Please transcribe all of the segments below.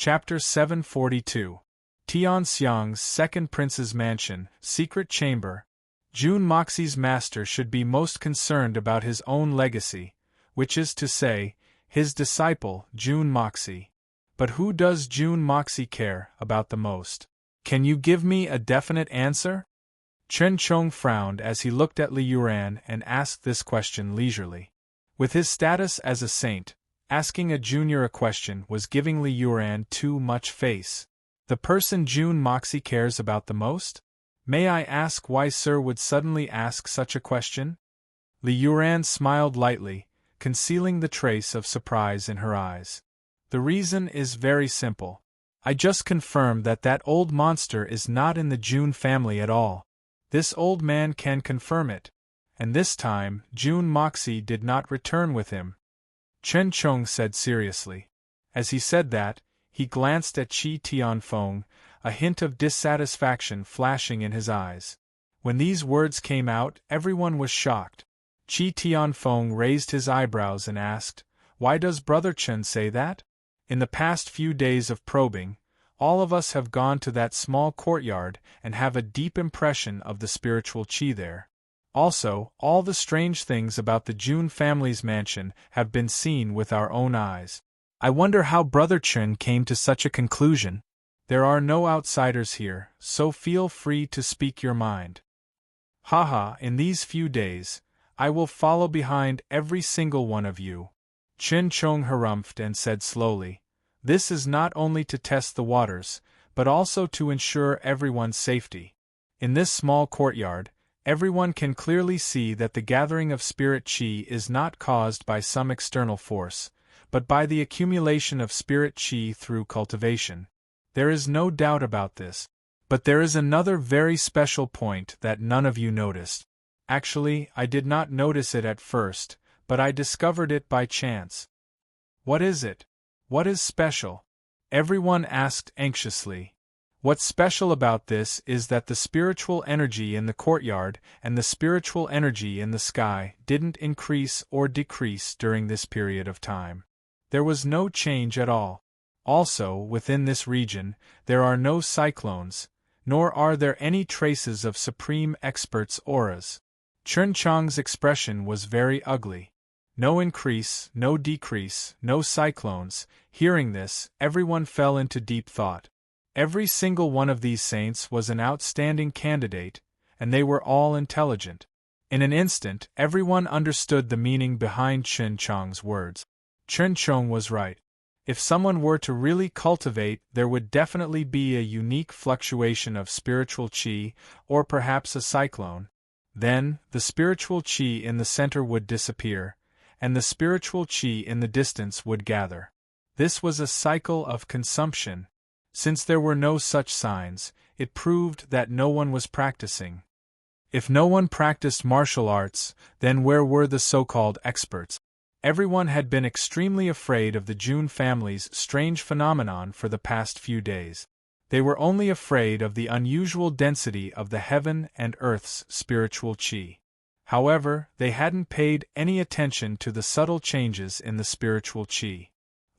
Chapter 742. Tian Xiang's Second Prince's Mansion, Secret Chamber. Jun Moxi's master should be most concerned about his own legacy, which is to say, his disciple, Jun Moxi. But who does Jun Moxi care about the most? Can you give me a definite answer? Chen Chong frowned as he looked at Li Yuran and asked this question leisurely. With his status as a saint, asking a junior a question was giving Li Yuran too much face. The person Jun Moxi cares about the most? May I ask why Sir would suddenly ask such a question? Li Yuran smiled lightly, concealing the trace of surprise in her eyes. The reason is very simple. I just confirmed that old monster is not in the Jun family at all. This old man can confirm it. And this time, Jun Moxi did not return with him. Chen Chong said seriously. As he said that, he glanced at Qi Tianfeng, a hint of dissatisfaction flashing in his eyes. When these words came out, everyone was shocked. Qi Tianfeng raised his eyebrows and asked, "Why does Brother Chen say that?" In the past few days of probing, all of us have gone to that small courtyard and have a deep impression of the spiritual qi there. Also, all the strange things about the Jun family's mansion have been seen with our own eyes. I wonder how Brother Chen came to such a conclusion. There are no outsiders here, so feel free to speak your mind. Haha, in these few days, I will follow behind every single one of you. Chen Chong harumphed and said slowly, "This is not only to test the waters, but also to ensure everyone's safety. In this small courtyard, everyone can clearly see that the gathering of spirit qi is not caused by some external force, but by the accumulation of spirit qi through cultivation. There is no doubt about this. But there is another very special point that none of you noticed. Actually, I did not notice it at first, but I discovered it by chance." "What is it? What is special?" everyone asked anxiously. "What's special about this is that the spiritual energy in the courtyard and the spiritual energy in the sky didn't increase or decrease during this period of time. There was no change at all. Also, within this region, there are no cyclones, nor are there any traces of Supreme Expert's auras." Chen Chong's expression was very ugly. No increase, no decrease, no cyclones. Hearing this, everyone fell into deep thought. Every single one of these saints was an outstanding candidate, and they were all intelligent. In an instant, everyone understood the meaning behind Chen Chong's words. Chen Chong was right. If someone were to really cultivate, there would definitely be a unique fluctuation of spiritual qi, or perhaps a cyclone. Then, the spiritual qi in the center would disappear, and the spiritual qi in the distance would gather. This was a cycle of consumption. Since there were no such signs, it proved that no one was practicing. If no one practiced martial arts, then where were the so-called experts? Everyone had been extremely afraid of the Jun family's strange phenomenon for the past few days. They were only afraid of the unusual density of the heaven and earth's spiritual qi. However, they hadn't paid any attention to the subtle changes in the spiritual qi.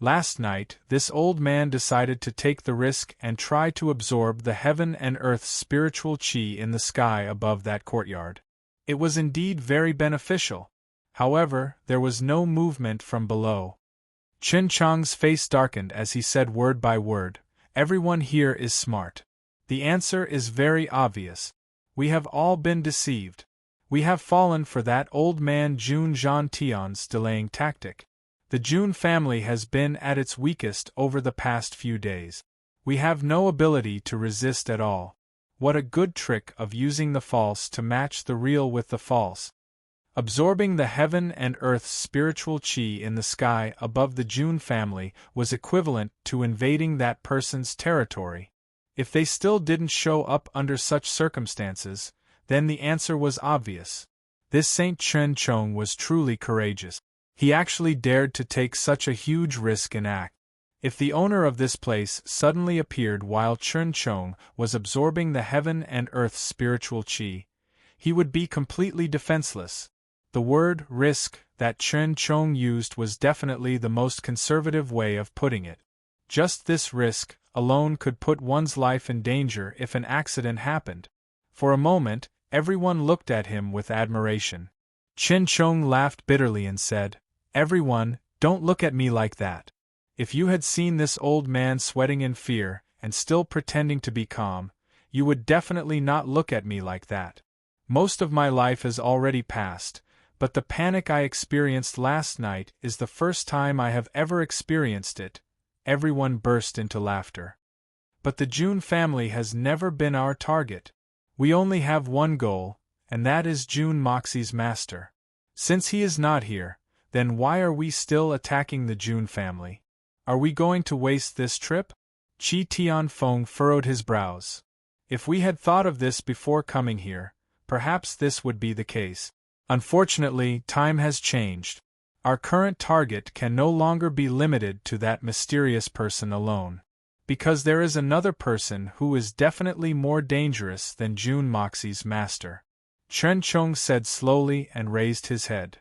Last night, this old man decided to take the risk and try to absorb the heaven and earth's spiritual qi in the sky above that courtyard. It was indeed very beneficial. However, there was no movement from below. Chen Chong's face darkened as he said word by word, "Everyone here is smart. The answer is very obvious. We have all been deceived. We have fallen for that old man Jun Zhantian's delaying tactic. The Jun family has been at its weakest over the past few days. We have no ability to resist at all. What a good trick of using the false to match the real with the false. Absorbing the heaven and earth's spiritual qi in the sky above the Jun family was equivalent to invading that person's territory. If they still didn't show up under such circumstances, then the answer was obvious. This Saint Chen Chong was truly courageous. He actually dared to take such a huge risk and act. If the owner of this place suddenly appeared while Chen Chong was absorbing the heaven and earth's spiritual qi, he would be completely defenseless. The word risk that Chen Chong used was definitely the most conservative way of putting it. Just this risk alone could put one's life in danger if an accident happened. For a moment, everyone looked at him with admiration. Chen Chong laughed bitterly and said, "Everyone, don't look at me like that. If you had seen this old man sweating in fear and still pretending to be calm, you would definitely not look at me like that. Most of my life has already passed, but the panic I experienced last night is the first time I have ever experienced it." Everyone burst into laughter. "But the June family has never been our target. We only have one goal, and that is June Moxie's master. Since he is not here, then why are we still attacking the June family? Are we going to waste this trip?" Chi Tianfeng furrowed his brows. "If we had thought of this before coming here, perhaps this would be the case. Unfortunately, time has changed. Our current target can no longer be limited to that mysterious person alone. Because there is another person who is definitely more dangerous than June Moxie's master." Chen Chong said slowly and raised his head.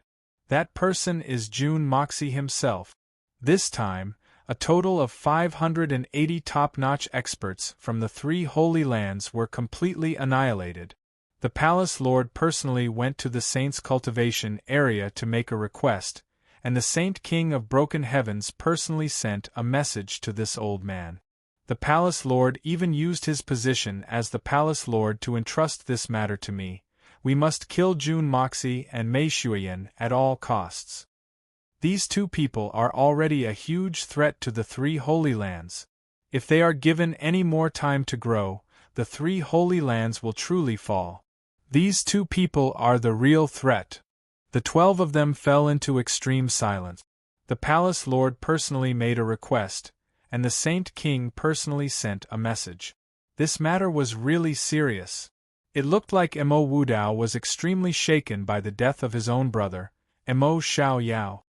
"That person is June Moxie himself." This time, a total of 580 top-notch experts from the 3 Holy Lands were completely annihilated. The Palace Lord personally went to the Saint's cultivation area to make a request, and the Saint King of Broken Heavens personally sent a message to this old man. The Palace Lord even used his position as the Palace Lord to entrust this matter to me. We must kill June Moxie and Mei Shuiyan at all costs. These 2 people are already a huge threat to the 3 Holy Lands. If they are given any more time to grow, the 3 Holy Lands will truly fall. These 2 people are the real threat." The 12 of them fell into extreme silence. The Palace Lord personally made a request, and the Saint King personally sent a message. This matter was really serious. It looked like Mo Wudao was extremely shaken by the death of his own brother, Mo Xiao Yao.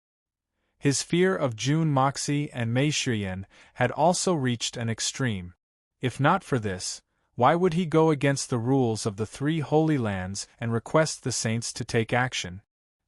His fear of June Moxie and Mei Shuiyan had also reached an extreme. If not for this, why would he go against the rules of the 3 Holy Lands and request the saints to take action?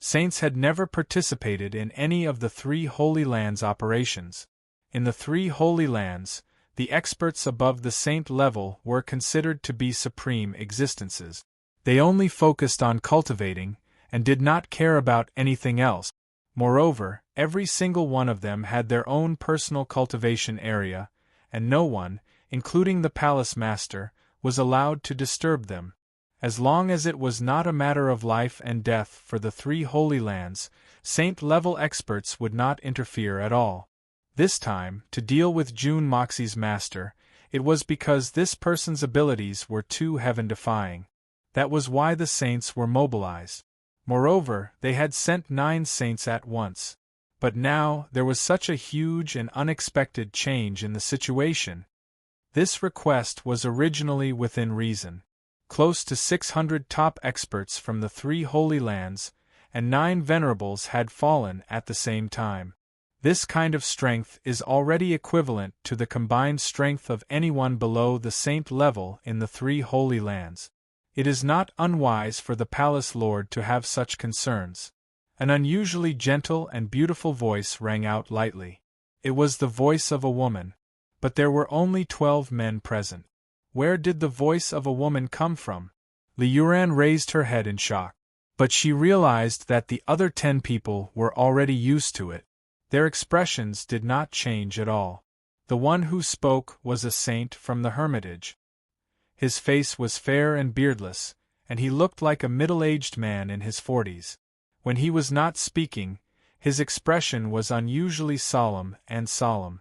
Saints had never participated in any of the 3 Holy Lands' operations. In the 3 Holy Lands, the experts above the saint level were considered to be supreme existences. They only focused on cultivating, and did not care about anything else. Moreover, every single one of them had their own personal cultivation area, and no one, including the Palace Master, was allowed to disturb them. As long as it was not a matter of life and death for the 3 Holy Lands, saint-level experts would not interfere at all. This time, to deal with June Moxie's master, it was because this person's abilities were too heaven-defying. That was why the saints were mobilized. Moreover, they had sent 9 saints at once. But now, there was such a huge and unexpected change in the situation. This request was originally within reason. Close to 600 top experts from the 3 Holy Lands, and 9 venerables had fallen at the same time. This kind of strength is already equivalent to the combined strength of anyone below the saint level in the 3 Holy Lands. It is not unwise for the Palace Lord to have such concerns. An unusually gentle and beautiful voice rang out lightly. It was the voice of a woman. But there were only 12 men present. Where did the voice of a woman come from? Li Yuran raised her head in shock. But she realized that the other 10 people were already used to it. Their expressions did not change at all. The one who spoke was a saint from the hermitage. His face was fair and beardless, and he looked like a middle-aged man in his 40s. When he was not speaking, his expression was unusually solemn and solemn.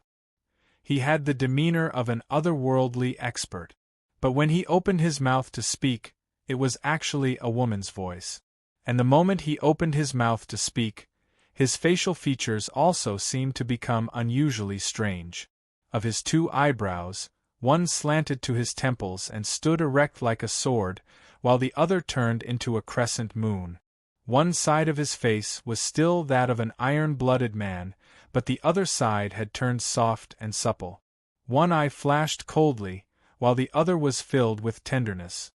He had the demeanor of an otherworldly expert. But when he opened his mouth to speak, it was actually a woman's voice. And the moment he opened his mouth to speak, his facial features also seemed to become unusually strange. Of his 2 eyebrows, one slanted to his temples and stood erect like a sword, while the other turned into a crescent moon. One side of his face was still that of an iron-blooded man, but the other side had turned soft and supple. One eye flashed coldly, while the other was filled with tenderness.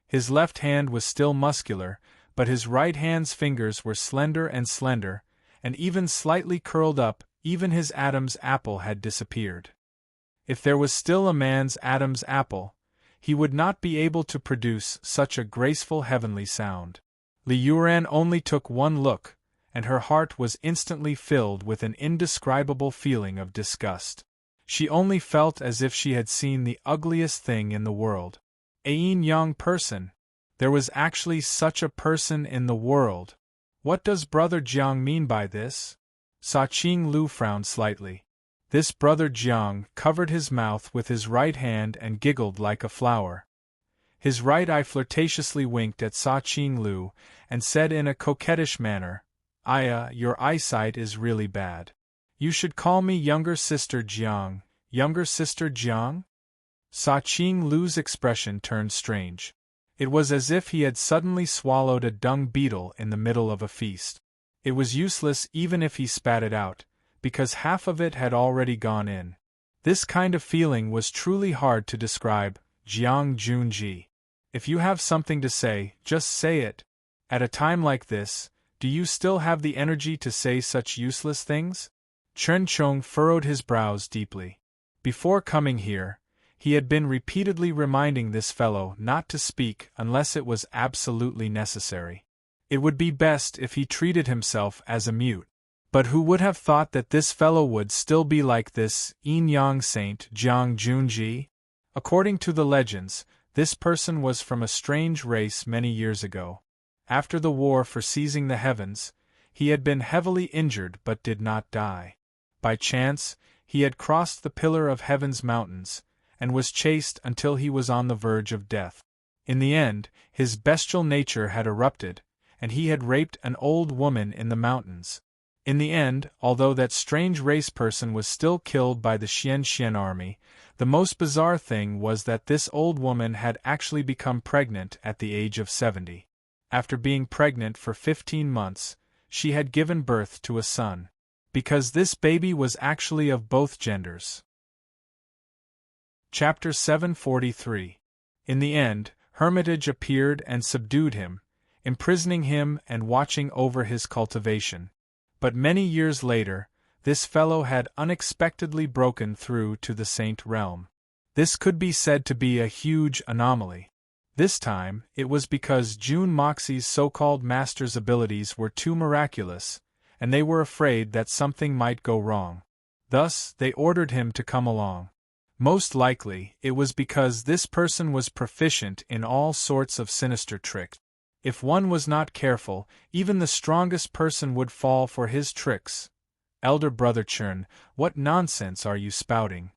His left hand was still muscular, but his right hand's fingers were slender, and even slightly curled up. Even his Adam's apple had disappeared. If there was still a man's Adam's apple, he would not be able to produce such a graceful heavenly sound. Liuran only took one look, and her heart was instantly filled with an indescribable feeling of disgust. She only felt as if she had seen the ugliest thing in the world. A yin-yang person. There was actually such a person in the world. What does Brother Jiang mean by this? Sa Qing Lu frowned slightly. This Brother Jiang covered his mouth with his right hand and giggled like a flower. His right eye flirtatiously winked at Sa Qing Lu and said in a coquettish manner, "Aya, your eyesight is really bad. You should call me younger sister Jiang." Younger sister Jiang? Sa Qing Lu's expression turned strange. It was as if he had suddenly swallowed a dung beetle in the middle of a feast. It was useless even if he spat it out, because half of it had already gone in. This kind of feeling was truly hard to describe. Jiang Junji. If you have something to say, just say it. At a time like this, do you still have the energy to say such useless things? Chen Chong furrowed his brows deeply. Before coming here, he had been repeatedly reminding this fellow not to speak unless it was absolutely necessary. It would be best if he treated himself as a mute. But who would have thought that this fellow would still be like this yin-yang saint Jiang Junji? According to the legends, this person was from a strange race many years ago. After the war for seizing the heavens, he had been heavily injured but did not die. By chance, he had crossed the Pillar of Heaven's mountains, and was chased until he was on the verge of death. In the end, his bestial nature had erupted, and he had raped an old woman in the mountains. In the end, although that strange race person was still killed by the Xian army, the most bizarre thing was that this old woman had actually become pregnant at the age of 70. After being pregnant for 15 months, she had given birth to a son. Because this baby was actually of both genders. Chapter 743. In the end, Hermitage appeared and subdued him, imprisoning him and watching over his cultivation. But many years later, this fellow had unexpectedly broken through to the saint realm. This could be said to be a huge anomaly. This time, it was because Jun Moxie's so-called master's abilities were too miraculous, and they were afraid that something might go wrong. Thus, they ordered him to come along. Most likely, it was because this person was proficient in all sorts of sinister tricks. If one was not careful, even the strongest person would fall for his tricks. Elder Brother Chern, what nonsense are you spouting?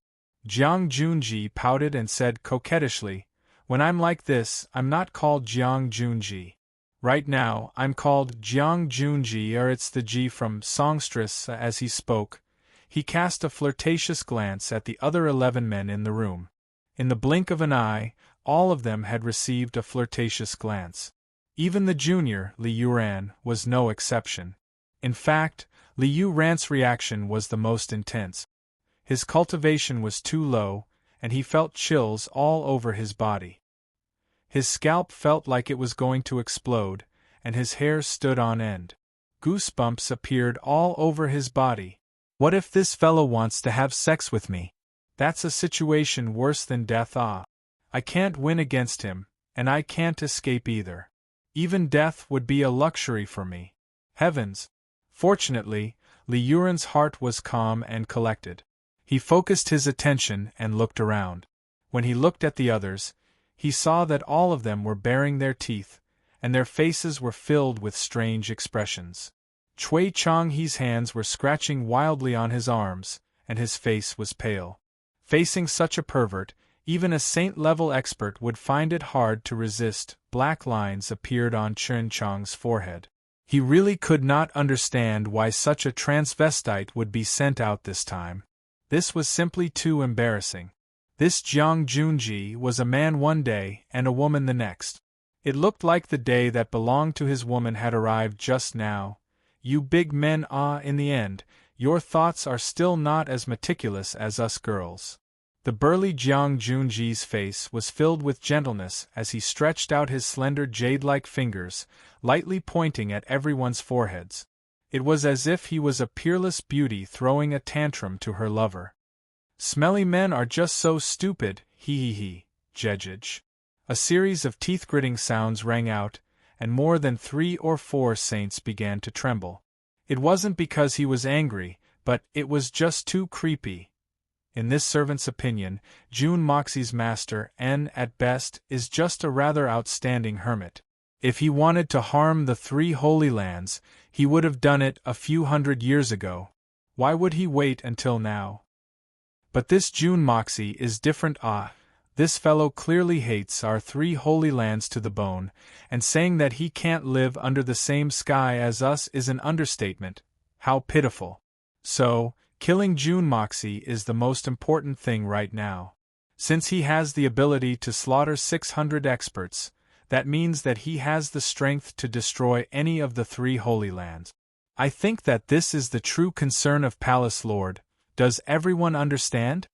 Jiang Junji pouted and said coquettishly, "When I'm like this, I'm not called Jiang Junji. Right now, I'm called Jiang Junji, or it's the Ji from songstress." As he spoke, he cast a flirtatious glance at the other 11 men in the room. In the blink of an eye, all of them had received a flirtatious glance. Even the junior, Liu Ran, was no exception. In fact, Liu Ran's reaction was the most intense. His cultivation was too low, and he felt chills all over his body. His scalp felt like it was going to explode, and his hair stood on end. Goosebumps appeared all over his body. What if this fellow wants to have sex with me? That's a situation worse than death. I can't win against him, and I can't escape either. Even death would be a luxury for me. Heavens! Fortunately, Liuran's heart was calm and collected. He focused his attention and looked around. When he looked at the others, he saw that all of them were baring their teeth, and their faces were filled with strange expressions. Chui Changhe's hands were scratching wildly on his arms, and his face was pale. Facing such a pervert, even a saint-level expert would find it hard to resist. Black lines appeared on Chen Chang's forehead. He really could not understand why such a transvestite would be sent out this time. This was simply too embarrassing. This Jiang Junji was a man one day and a woman the next. It looked like the day that belonged to his woman had arrived just now. You big men, in the end, your thoughts are still not as meticulous as us girls. The burly Jiang Junji's face was filled with gentleness as he stretched out his slender jade-like fingers, lightly pointing at everyone's foreheads. It was as if he was a peerless beauty throwing a tantrum to her lover. Smelly men are just so stupid, he, Jejij. A series of teeth-gritting sounds rang out, and more than 3 or 4 saints began to tremble. It wasn't because he was angry, but it was just too creepy. In this servant's opinion, June Moxie's master, at best, is just a rather outstanding hermit. If he wanted to harm the 3 Holy Lands, he would have done it a few hundred years ago. Why would he wait until now? But this June Moxie is different. This fellow clearly hates our 3 Holy Lands to the bone, and saying that he can't live under the same sky as us is an understatement. How pitiful. So, killing June Moxie is the most important thing right now. Since he has the ability to slaughter 600 experts, that means that he has the strength to destroy any of the 3 Holy Lands. I think that this is the true concern of Palace Lord. Does everyone understand?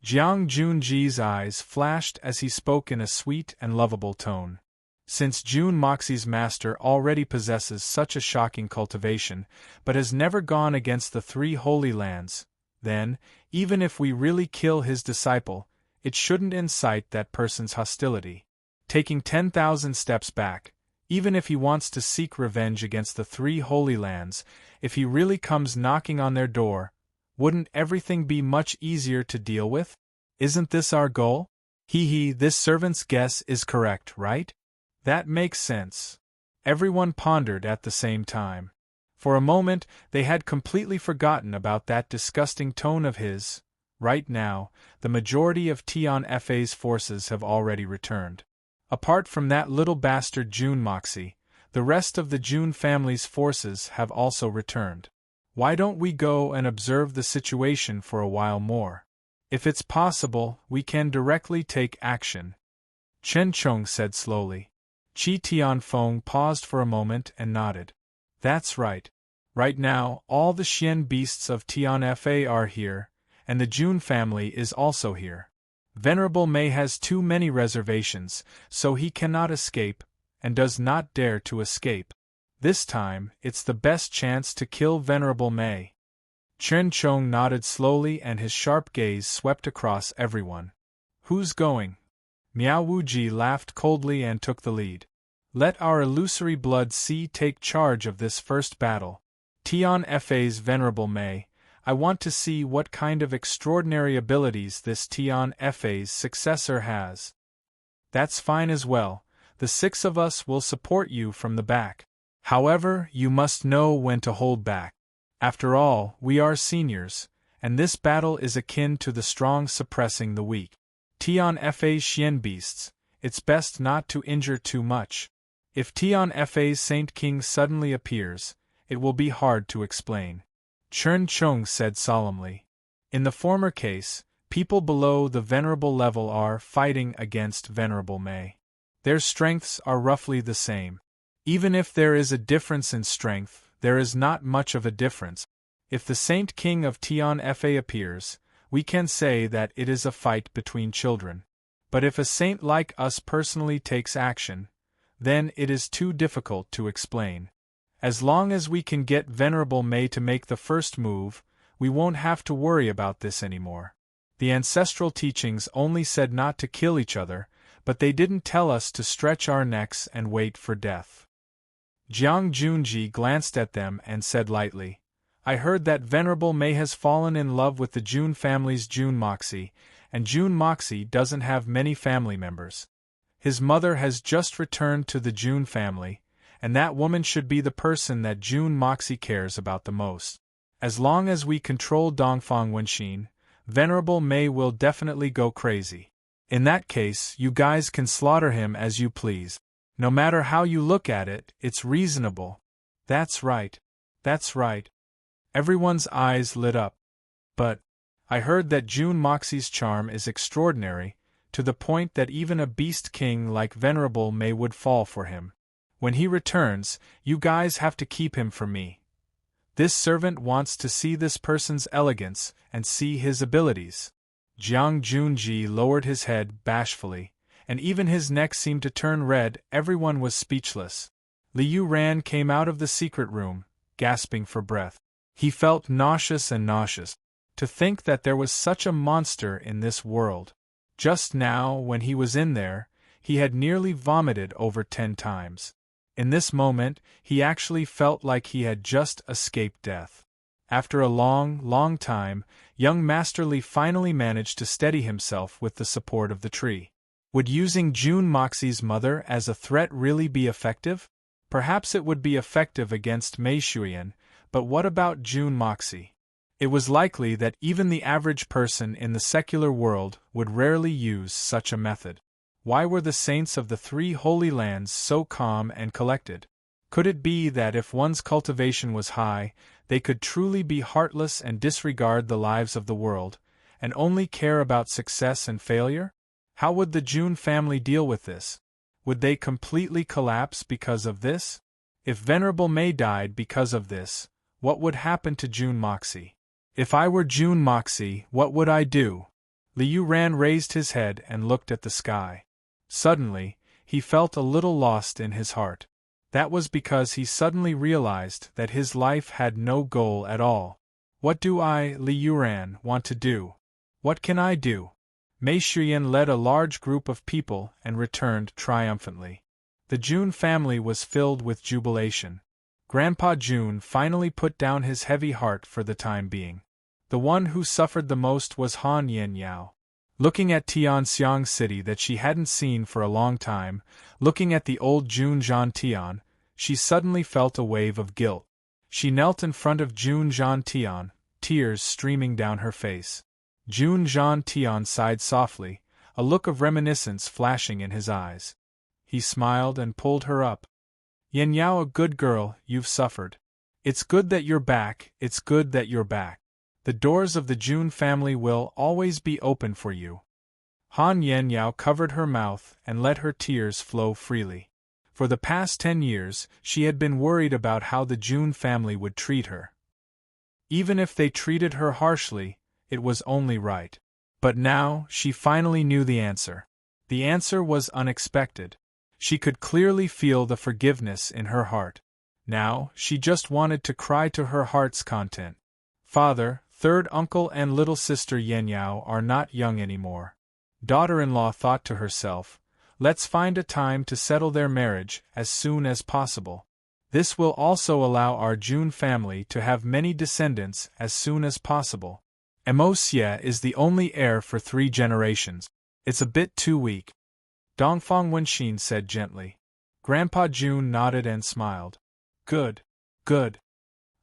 Jiang Junji's eyes flashed as he spoke in a sweet and lovable tone. Since June Moxie's master already possesses such a shocking cultivation, but has never gone against the 3 Holy Lands, then, even if we really kill his disciple, it shouldn't incite that person's hostility. Taking 10,000 steps back, even if he wants to seek revenge against the 3 Holy Lands, if he really comes knocking on their door, wouldn't everything be much easier to deal with? Isn't this our goal? This servant's guess is correct, right? That makes sense. Everyone pondered at the same time. For a moment, they had completely forgotten about that disgusting tone of his. Right now, the majority of Tian Fa's forces have already returned. Apart from that little bastard June Moxie, the rest of the June family's forces have also returned. Why don't we go and observe the situation for a while more? If it's possible, we can directly take action. Chen Chong said slowly. Qi Tianfeng paused for a moment and nodded. That's right. Right now, all the Xian beasts of Tian Fa are here, and the June family is also here. Venerable Mei has too many reservations, so he cannot escape, and does not dare to escape. This time, it's the best chance to kill Venerable Mei. Chen Chong nodded slowly and his sharp gaze swept across everyone. Who's going? Miao Wuji laughed coldly and took the lead. Let our illusory blood sea take charge of this first battle. Tian Fa's Venerable Mei, I want to see what kind of extraordinary abilities this Tian Fa's successor has. That's fine as well, the 6 of us will support you from the back. However, you must know when to hold back. After all, we are seniors, and this battle is akin to the strong suppressing the weak. Tian Fa's Xian beasts, it's best not to injure too much. If Tian Fa's Saint King suddenly appears, it will be hard to explain. Chen Chong said solemnly. In the former case, people below the venerable level are fighting against Venerable Mei. Their strengths are roughly the same. Even if there is a difference in strength, there is not much of a difference. If the Saint King of Tian Fa appears, we can say that it is a fight between children. But if a saint like us personally takes action, then it is too difficult to explain. As long as we can get Venerable Mei to make the first move, we won't have to worry about this anymore. The ancestral teachings only said not to kill each other, but they didn't tell us to stretch our necks and wait for death. Jiang Junji glanced at them and said lightly, I heard that Venerable Mei has fallen in love with the June family's June Moxie, and June Moxie doesn't have many family members. His mother has just returned to the June family, and that woman should be the person that June Moxie cares about the most. As long as we control Dongfang Wenxin, Venerable Mei will definitely go crazy. In that case, you guys can slaughter him as you please. No matter how you look at it, it's reasonable. That's right. That's right. Everyone's eyes lit up. But I heard that June Moxie's charm is extraordinary, to the point that even a beast king like Venerable Mei would fall for him. When he returns, you guys have to keep him for me. This servant wants to see this person's elegance and see his abilities. Jiang Junji lowered his head bashfully, and even his neck seemed to turn red. Everyone was speechless. Liu Ran came out of the secret room, gasping for breath. He felt nauseous. To think that there was such a monster in this world. Just now, when he was in there, he had nearly vomited over 10 times. In this moment, he actually felt like he had just escaped death. After a long time, young Master Li finally managed to steady himself with the support of the tree. Would using June Moxie's mother as a threat really be effective? Perhaps it would be effective against Mei Shuyan, but what about June Moxie? It was likely that even the average person in the secular world would rarely use such a method. Why were the saints of the 3 holy lands so calm and collected? Could it be that if one's cultivation was high, they could truly be heartless and disregard the lives of the world, and only care about success and failure? How would the June family deal with this? Would they completely collapse because of this? If Venerable Mei died because of this, what would happen to June Moxie? If I were June Moxie, what would I do? Liu Ran raised his head and looked at the sky. Suddenly, he felt a little lost in his heart. That was because he suddenly realized that his life had no goal at all. What do I, Liu Ran, want to do? What can I do? Mei Shuyan led a large group of people and returned triumphantly. The June family was filled with jubilation. Grandpa June finally put down his heavy heart for the time being. The one who suffered the most was Han Yao. Looking at Tianxiang City that she hadn't seen for a long time, looking at the old June Zhan Tian, she suddenly felt a wave of guilt. She knelt in front of June Zhan Tian, tears streaming down her face. June Zhan Tian sighed softly, a look of reminiscence flashing in his eyes. He smiled and pulled her up. Yan Yao, a good girl, you've suffered. It's good that you're back, it's good that you're back. The doors of the June family will always be open for you. Han Yan Yao covered her mouth and let her tears flow freely. For the past 10 years, she had been worried about how the June family would treat her. Even if they treated her harshly, it was only right. But now, she finally knew the answer. The answer was unexpected. She could clearly feel the forgiveness in her heart. Now, she just wanted to cry to her heart's content. Father, third uncle and little sister Yan Yao are not young anymore. Daughter-in-law thought to herself, let's find a time to settle their marriage as soon as possible. This will also allow our June family to have many descendants as soon as possible. Mo Xie is the only heir for 3 generations. It's a bit too weak. Dongfang Wenxin said gently. Grandpa June nodded and smiled. Good. Good.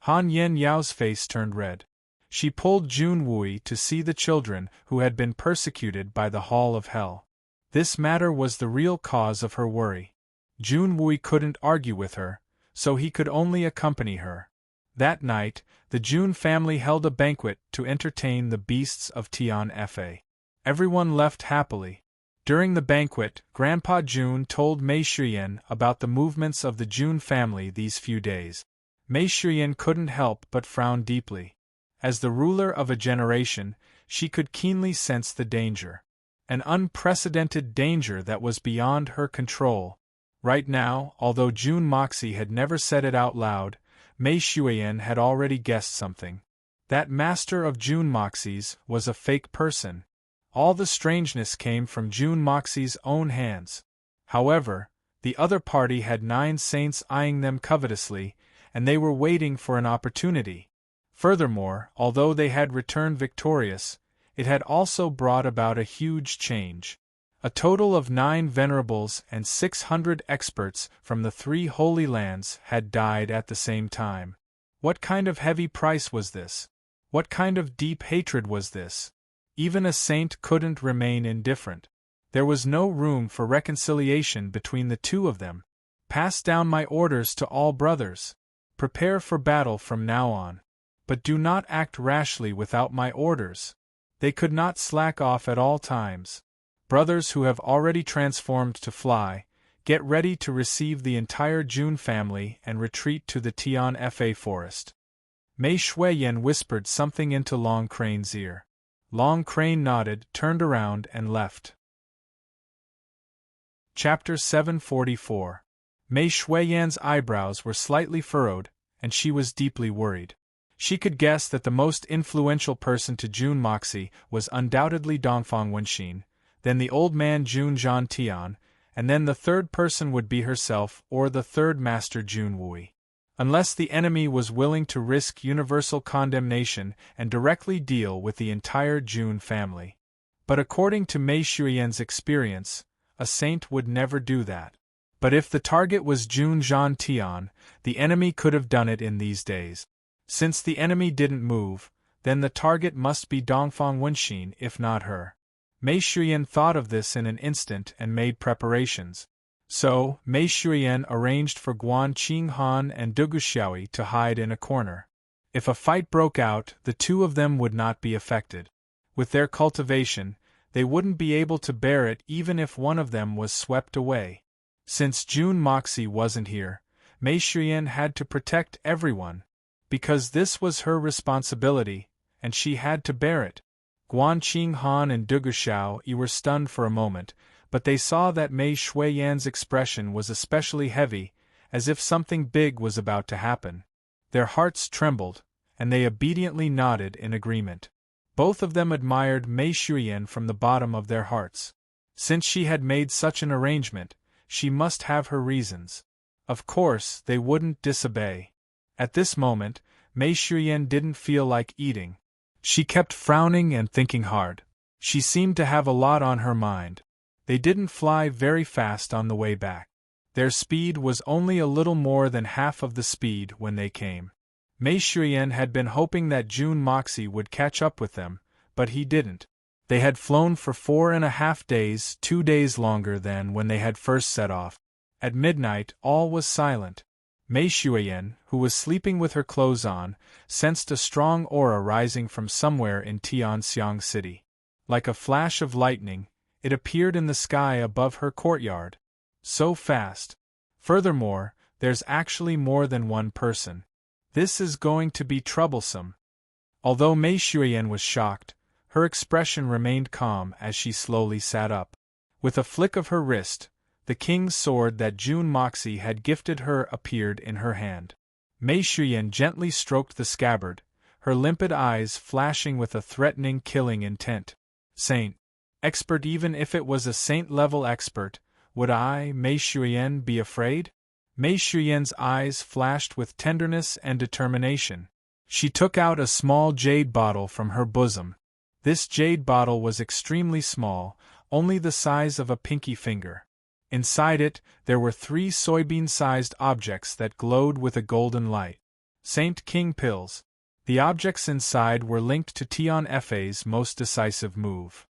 Han Yan Yao's face turned red. She pulled June Wui to see the children who had been persecuted by the Hall of Hell. This matter was the real cause of her worry. June Wui couldn't argue with her, so he could only accompany her. That night, the June family held a banquet to entertain the beasts of Tian Fa. Everyone left happily. During the banquet, Grandpa June told Mei Shuyan about the movements of the June family these few days. Mei Shuyan couldn't help but frown deeply. As the ruler of a generation, she could keenly sense the danger. An unprecedented danger that was beyond her control. Right now, although June Moxie had never said it out loud, Mei Shuyan had already guessed something. That master of June Moxie's was a fake person. All the strangeness came from June Moxie's own hands. However, the other party had 9 saints eyeing them covetously, and they were waiting for an opportunity. Furthermore, although they had returned victorious, it had also brought about a huge change. A total of 9 venerables and 600 experts from the 3 holy lands had died at the same time. What kind of heavy price was this? What kind of deep hatred was this? Even a saint couldn't remain indifferent. There was no room for reconciliation between the 2 of them. Pass down my orders to all brothers. Prepare for battle from now on. But do not act rashly without my orders. They could not slack off at all times. Brothers who have already transformed to fly, get ready to receive the entire June family and retreat to the Tian Fa forest. Mei Shuyan whispered something into Long Crane's ear. Long Crane nodded, turned around and left. Chapter 744. Mei Shuyan's eyebrows were slightly furrowed, and she was deeply worried. She could guess that the most influential person to Jun Moxie was undoubtedly Dongfang Wenxin, then the old man Jun Zhan Tian, and then the third person would be herself or the third master Jun Wui. Unless the enemy was willing to risk universal condemnation and directly deal with the entire Jun family. But according to Mei Shuiyan's experience, a saint would never do that. But if the target was Jun Zhan Tian, the enemy could have done it in these days. Since the enemy didn't move, then the target must be Dongfang Wenxin if not her. Mei Shuiyan thought of this in an instant and made preparations. So, Mei Shuiyan arranged for Guan Qinghan and Dugu Xiaoyi to hide in a corner. If a fight broke out, the two of them would not be affected. With their cultivation, they wouldn't be able to bear it even if one of them was swept away. Since Jun Moxie wasn't here, Mei Shuiyan had to protect everyone, because this was her responsibility, and she had to bear it. Guan Qinghan and Dugu Xiaoyi were stunned for a moment, but they saw that Mei Shuiyan's expression was especially heavy, as if something big was about to happen. Their hearts trembled, and they obediently nodded in agreement. Both of them admired Mei Shuiyan from the bottom of their hearts. Since she had made such an arrangement, she must have her reasons. Of course, they wouldn't disobey. At this moment, Mei Shuiyan didn't feel like eating. She kept frowning and thinking hard. She seemed to have a lot on her mind. They didn't fly very fast on the way back. Their speed was only a little more than half of the speed when they came. Mei Shuiyan had been hoping that Jun Moxie would catch up with them, but he didn't. They had flown for 4.5 days, 2 days longer than when they had first set off. At midnight, all was silent. Mei Shuiyan, who was sleeping with her clothes on, sensed a strong aura rising from somewhere in Tianxiang City. Like a flash of lightning, it appeared in the sky above her courtyard. So fast. Furthermore, there's actually more than one person. This is going to be troublesome. Although Mei Shuiyan was shocked, her expression remained calm as she slowly sat up. With a flick of her wrist, the king's sword that Jun Moxie had gifted her appeared in her hand. Mei Shuiyan gently stroked the scabbard, her limpid eyes flashing with a threatening killing intent. Saint. Expert. Even if it was a saint-level expert, would I, Mei Shuiyan, be afraid? Mei Shuiyan's eyes flashed with tenderness and determination. She took out a small jade bottle from her bosom. This jade bottle was extremely small, only the size of a pinky finger. Inside it, there were 3 soybean-sized objects that glowed with a golden light. Saint King pills. The objects inside were linked to Tian Fa's most decisive move.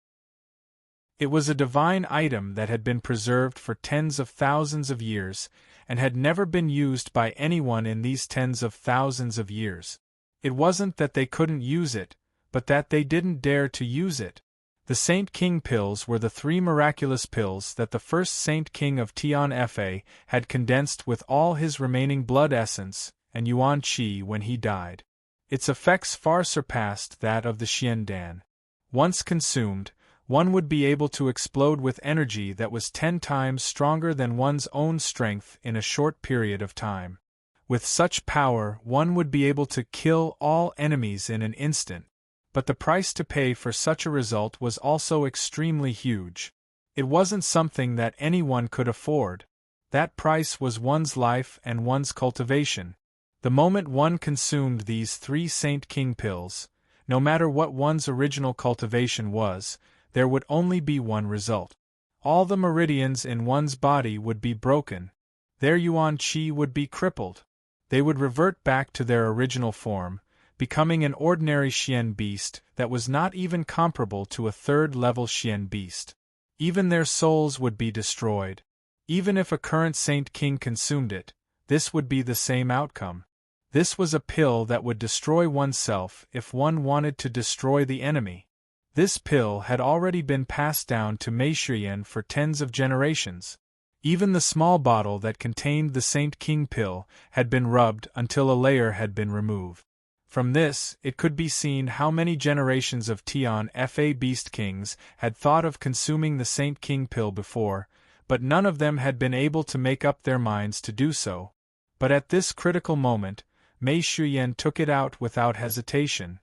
It was a divine item that had been preserved for tens of thousands of years, and had never been used by anyone in these tens of thousands of years. It wasn't that they couldn't use it, but that they didn't dare to use it. The Saint King pills were the 3 miraculous pills that the first Saint King of Tian Fa had condensed with all his remaining blood essence and Yuan Qi when he died. Its effects far surpassed that of the Xian Dan. Once consumed, one would be able to explode with energy that was 10 times stronger than one's own strength in a short period of time. With such power, one would be able to kill all enemies in an instant. But the price to pay for such a result was also extremely huge. It wasn't something that anyone could afford. That price was one's life and one's cultivation. The moment one consumed these 3 Saint King pills, no matter what one's original cultivation was, there would only be one result. All the meridians in one's body would be broken. Their Yuan Qi would be crippled. They would revert back to their original form, becoming an ordinary Xian beast that was not even comparable to a 3rd-level Xian beast. Even their souls would be destroyed. Even if a current Saint King consumed it, this would be the same outcome. This was a pill that would destroy oneself if one wanted to destroy the enemy. This pill had already been passed down to Mei Shuiyan for tens of generations. Even the small bottle that contained the Saint King pill had been rubbed until a layer had been removed. From this, it could be seen how many generations of Tian Fa Beast Kings had thought of consuming the Saint King pill before, but none of them had been able to make up their minds to do so. But at this critical moment, Mei Shuyan took it out without hesitation.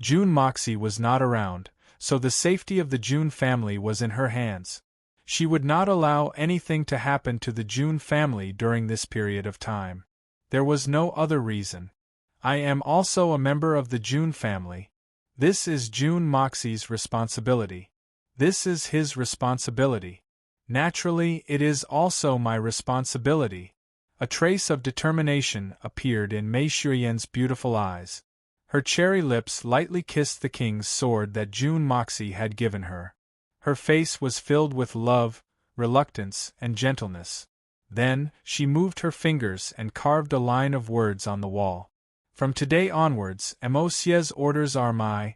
Jun Moxie was not around, so the safety of the Jun family was in her hands. She would not allow anything to happen to the Jun family during this period of time. There was no other reason. I am also a member of the Jun family. This is Jun Moxie's responsibility. This is his responsibility. Naturally, it is also my responsibility. A trace of determination appeared in Mei Shuyan's beautiful eyes. Her cherry lips lightly kissed the king's sword that Jun Moxie had given her. Her face was filled with love, reluctance, and gentleness. Then, she moved her fingers and carved a line of words on the wall. From today onwards, Mosie's orders are Mei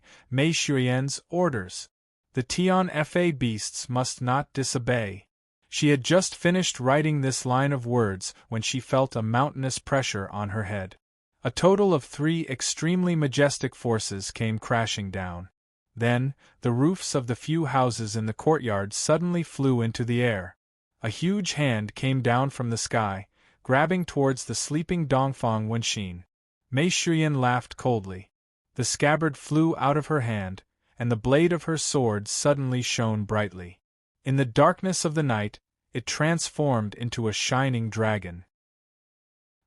Shuyan's orders. The Tian Fa beasts must not disobey. She had just finished writing this line of words when she felt a mountainous pressure on her head. A total of 3 extremely majestic forces came crashing down. Then, the roofs of the few houses in the courtyard suddenly flew into the air. A huge hand came down from the sky, grabbing towards the sleeping Dongfang Wenxin. Mei Shuyan laughed coldly. The scabbard flew out of her hand, and the blade of her sword suddenly shone brightly. In the darkness of the night, it transformed into a shining dragon.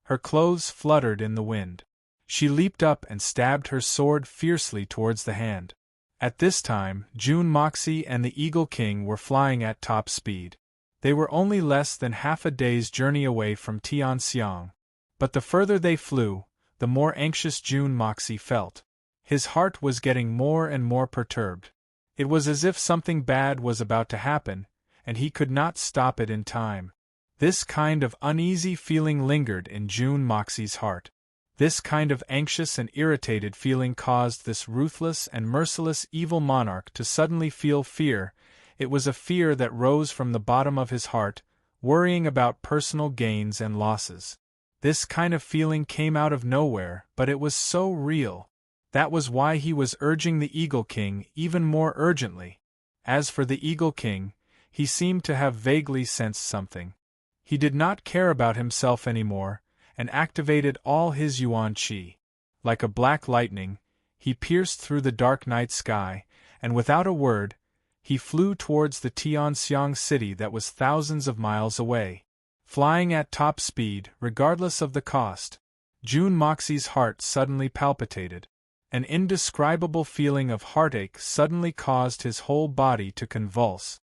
Her clothes fluttered in the wind. She leaped up and stabbed her sword fiercely towards the hand. At this time, Jun Moxie and the Eagle King were flying at top speed. They were only less than half a day's journey away from Tianxiang. But the further they flew, the more anxious Jun Moxie felt. His heart was getting more and more perturbed. It was as if something bad was about to happen, and he could not stop it in time. This kind of uneasy feeling lingered in Jun Moxie's heart. This kind of anxious and irritated feeling caused this ruthless and merciless evil monarch to suddenly feel fear. It was a fear that rose from the bottom of his heart, worrying about personal gains and losses. This kind of feeling came out of nowhere, but it was so real. That was why he was urging the Eagle King even more urgently. As for the Eagle King, he seemed to have vaguely sensed something. He did not care about himself anymore, and activated all his yuan qi. Like a black lightning, he pierced through the dark night sky, and without a word, he flew towards the Tianxiang city that was thousands of miles away. Flying at top speed, regardless of the cost, Jun Moxie's heart suddenly palpitated. An indescribable feeling of heartache suddenly caused his whole body to convulse.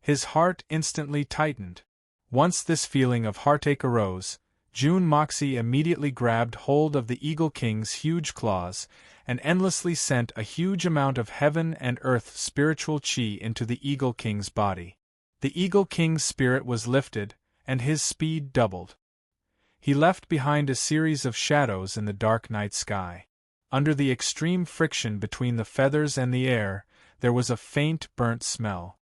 His heart instantly tightened. Once this feeling of heartache arose, Jun Moxie immediately grabbed hold of the Eagle King's huge claws, and endlessly sent a huge amount of heaven and earth spiritual qi into the Eagle King's body. The Eagle King's spirit was lifted, and his speed doubled. He left behind a series of shadows in the dark night sky. Under the extreme friction between the feathers and the air, there was a faint burnt smell.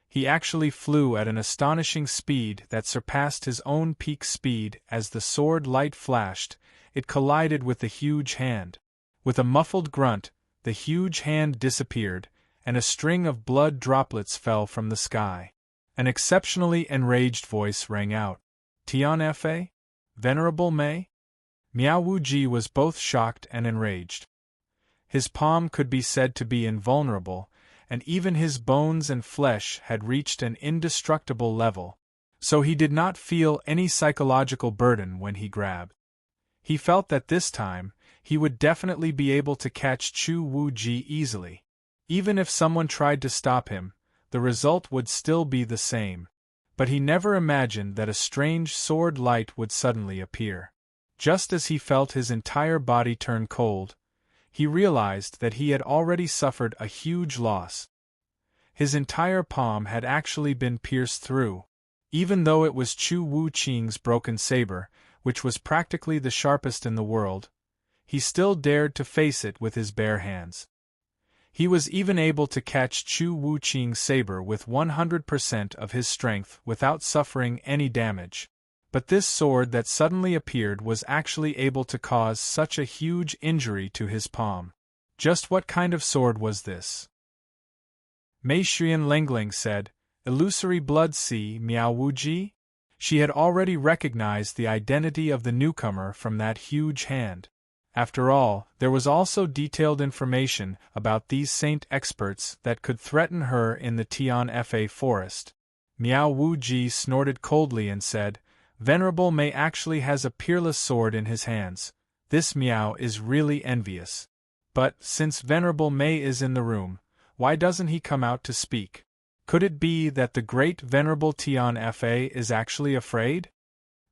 He actually flew at an astonishing speed that surpassed his own peak speed. As the sword light flashed, it collided with the huge hand. With a muffled grunt, the huge hand disappeared, and a string of blood droplets fell from the sky. An exceptionally enraged voice rang out. Tian Fa? Venerable Mei? Miao Wuji was both shocked and enraged. His palm could be said to be invulnerable, and even his bones and flesh had reached an indestructible level, so he did not feel any psychological burden when he grabbed. He felt that this time, he would definitely be able to catch Chu Wuji easily. Even if someone tried to stop him, the result would still be the same. But he never imagined that a strange sword light would suddenly appear. Just as he felt his entire body turn cold, he realized that he had already suffered a huge loss. His entire palm had actually been pierced through. Even though it was Chu Wuqing's broken saber, which was practically the sharpest in the world, he still dared to face it with his bare hands. He was even able to catch Chu Wuqing's saber with 100% of his strength without suffering any damage. But this sword that suddenly appeared was actually able to cause such a huge injury to his palm. Just what kind of sword was this? Mei Shuyan Lengling said, "Illusory blood, see, Miao Wuji?" She had already recognized the identity of the newcomer from that huge hand. After all, there was also detailed information about these saint experts that could threaten her in the Tian-Fa forest. Miao Wu-ji snorted coldly and said, "Venerable Mei actually has a peerless sword in his hands. This Miao is really envious. But, since Venerable Mei is in the room, why doesn't he come out to speak? Could it be that the great Venerable Tian-Fa is actually afraid?"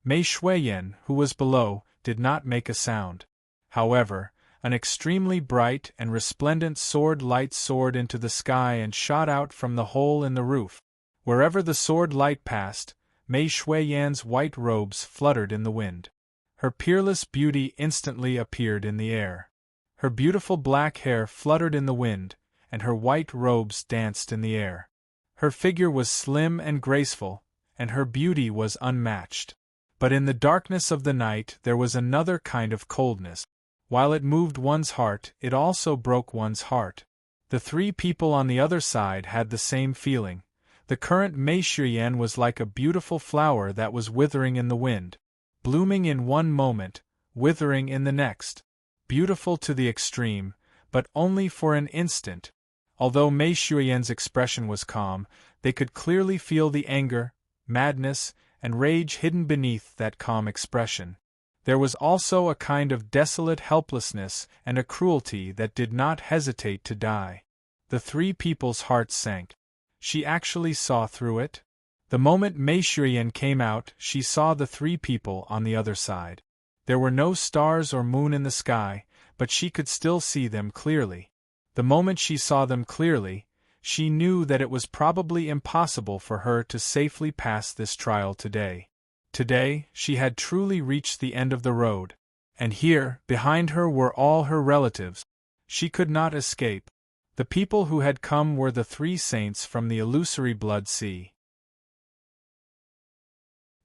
Mei Shuiyan, who was below, did not make a sound. However, an extremely bright and resplendent sword light soared into the sky and shot out from the hole in the roof. Wherever the sword light passed, Mei Shuiyan's white robes fluttered in the wind. Her peerless beauty instantly appeared in the air. Her beautiful black hair fluttered in the wind, and her white robes danced in the air. Her figure was slim and graceful, and her beauty was unmatched. But in the darkness of the night there was another kind of coldness. While it moved one's heart, it also broke one's heart. The three people on the other side had the same feeling. The current Mei Shuiyan was like a beautiful flower that was withering in the wind. Blooming in one moment, withering in the next. Beautiful to the extreme, but only for an instant. Although Mei Shuiyan's expression was calm, they could clearly feel the anger, madness, and rage hidden beneath that calm expression. There was also a kind of desolate helplessness and a cruelty that did not hesitate to die. The three people's hearts sank. She actually saw through it? The moment Mei Shuiyan came out, she saw the three people on the other side. There were no stars or moon in the sky, but she could still see them clearly. The moment she saw them clearly, she knew that it was probably impossible for her to safely pass this trial today. Today, she had truly reached the end of the road, and here, behind her were all her relatives. She could not escape. The people who had come were the three saints from the illusory blood sea.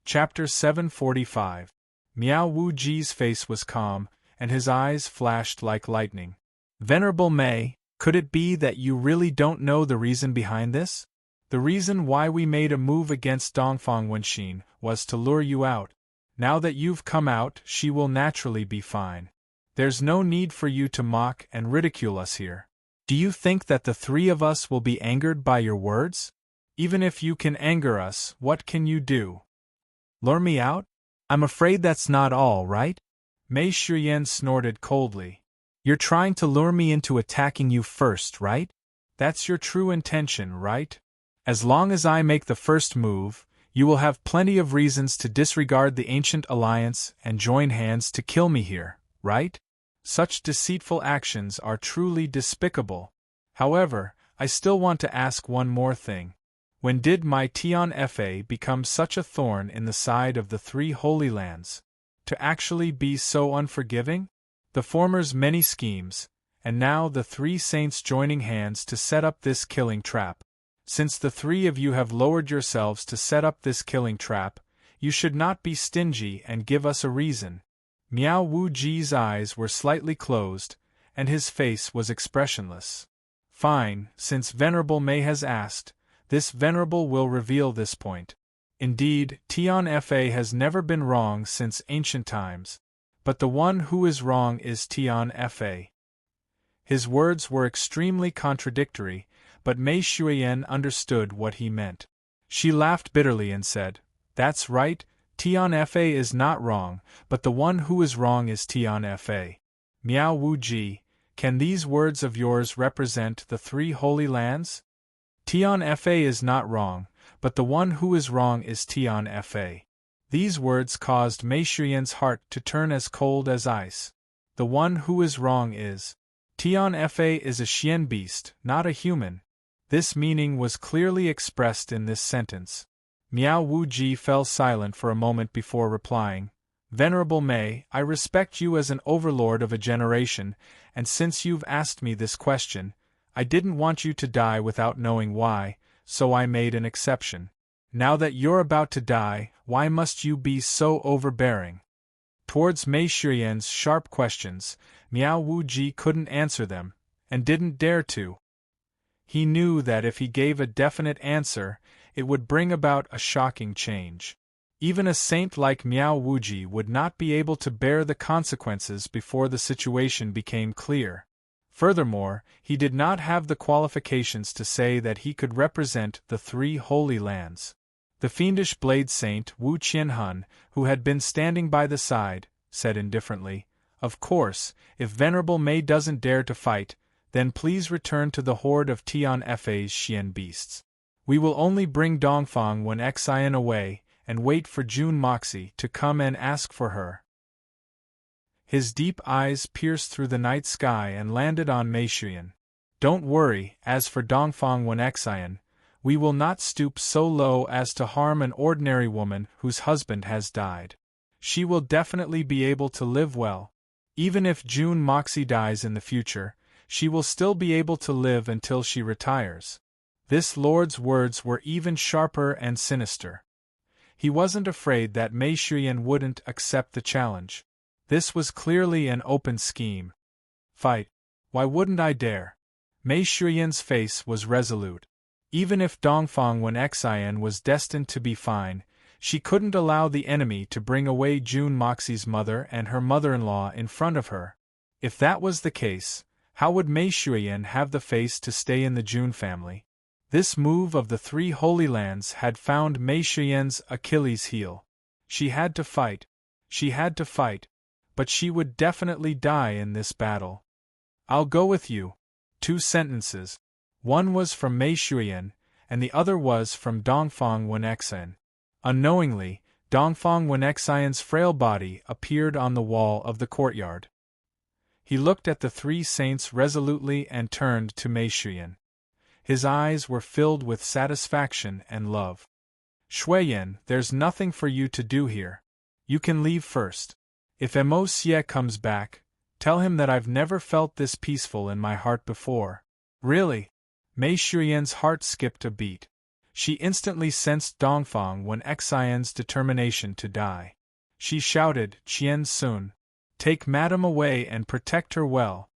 Chapter 745. Miao Wu-ji's face was calm, and his eyes flashed like lightning. "Venerable Mei, could it be that you really don't know the reason behind this? The reason why we made a move against Dongfang Wenxin was to lure you out. Now that you've come out, she will naturally be fine. There's no need for you to mock and ridicule us here. Do you think that the three of us will be angered by your words? Even if you can anger us, what can you do? Lure me out? I'm afraid that's not all, right?" Mei Shuiyan snorted coldly. "You're trying to lure me into attacking you first, right? That's your true intention, right? As long as I make the first move, you will have plenty of reasons to disregard the ancient alliance and join hands to kill me here, right? Such deceitful actions are truly despicable. However, I still want to ask one more thing. When did my Tian-Fa become such a thorn in the side of the three Holy Lands? To actually be so unforgiving? The former's many schemes, and now the three saints joining hands to set up this killing trap. Since the three of you have lowered yourselves to set up this killing trap, you should not be stingy and give us a reason." Miao Wu-ji's eyes were slightly closed, and his face was expressionless. "Fine, since Venerable Mei has asked, this Venerable will reveal this point. Indeed, Tian-Fa has never been wrong since ancient times, but the one who is wrong is Tian-Fa." His words were extremely contradictory, but Mei Shuiyan understood what he meant. She laughed bitterly and said, "That's right, Tian-Fa is not wrong, but the one who is wrong is Tian-Fa. Miao Wu-ji, can these words of yours represent the three Holy Lands? Tian-Fa is not wrong, but the one who is wrong is Tian-Fa." These words caused Mei Shuiyan's heart to turn as cold as ice. The one who is wrong is. Tian-Fa is a Xian beast, not a human. This meaning was clearly expressed in this sentence. Miao Wu-ji fell silent for a moment before replying. "Venerable Mei, I respect you as an overlord of a generation, and since you've asked me this question, I didn't want you to die without knowing why, so I made an exception. Now that you're about to die, why must you be so overbearing?" Towards Mei Shuiyan's sharp questions, Miao Wu-ji couldn't answer them, and didn't dare to. He knew that if he gave a definite answer, it would bring about a shocking change. Even a saint like Miao Wuji would not be able to bear the consequences before the situation became clear. Furthermore, he did not have the qualifications to say that he could represent the three holy lands. The fiendish blade saint Wu Qianhun, who had been standing by the side, said indifferently, "Of course, if Venerable Mei doesn't dare to fight, then please return to the horde of Tian Fa's Xian beasts. We will only bring Dongfang Wen Xian away, and wait for Jun Moxie to come and ask for her." His deep eyes pierced through the night sky and landed on Mei Shuyan. "Don't worry, as for Dongfang Wen Xian, we will not stoop so low as to harm an ordinary woman whose husband has died. She will definitely be able to live well. Even if Jun Moxie dies in the future, she will still be able to live until she retires." This lord's words were even sharper and sinister. He wasn't afraid that Mei Shuyan wouldn't accept the challenge. This was clearly an open scheme. "Fight. Why wouldn't I dare?" Mei Shuyan's face was resolute. Even if Dongfang Wen Xian was destined to be fine, she couldn't allow the enemy to bring away Jun Moxie's mother and her mother-in-law in front of her. If that was the case, how would Mei Shuyan have the face to stay in the Jun family? This move of the three Holy Lands had found Mei Shuyan's Achilles heel. She had to fight. She had to fight. But she would definitely die in this battle. "I'll go with you." 2 sentences. One was from Mei Shuyan, and the other was from Dongfang Wen Xian. Unknowingly, Dongfang Wen Xian's frail body appeared on the wall of the courtyard. He looked at the 3 saints resolutely and turned to Mei Shuyan. His eyes were filled with satisfaction and love. "Shuyan, there's nothing for you to do here. You can leave first. If Mo Xie comes back, tell him that I've never felt this peaceful in my heart before." "Really?" Mei Shuyan's heart skipped a beat. She instantly sensed Dongfang Wen Xian's determination to die. She shouted, "Qian Sun! Take madam away and protect her well."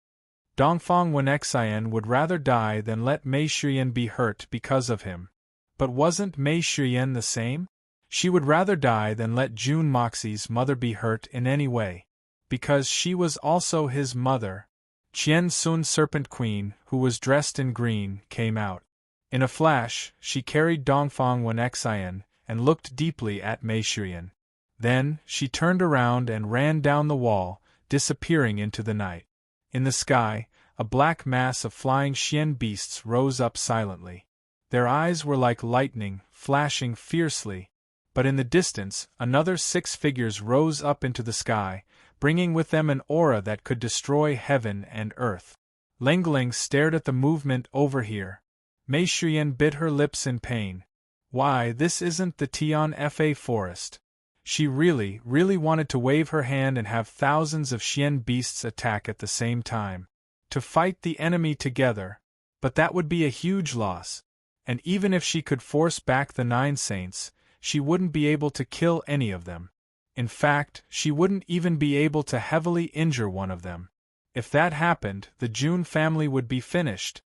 Dongfang Wen Xian would rather die than let Mei Shuyan be hurt because of him. But wasn't Mei Shuyan the same? She would rather die than let Jun Moxie's mother be hurt in any way. Because she was also his mother. Qian Sun Serpent Queen, who was dressed in green, came out. In a flash, she carried Dongfang Wen Xian, and looked deeply at Mei Shuyan. Then, she turned around and ran down the wall, disappearing into the night. In the sky, a black mass of flying Xian beasts rose up silently. Their eyes were like lightning, flashing fiercely. But in the distance, another 6 figures rose up into the sky, bringing with them an aura that could destroy heaven and earth. Lengling stared at the movement over here. Mei Shuyan bit her lips in pain. Why, this isn't the Tian Fa forest. She really wanted to wave her hand and have thousands of Xian beasts attack at the same time. To fight the enemy together. But that would be a huge loss. And even if she could force back the 9 saints, she wouldn't be able to kill any of them. In fact, she wouldn't even be able to heavily injure one of them. If that happened, the Jun family would be finished.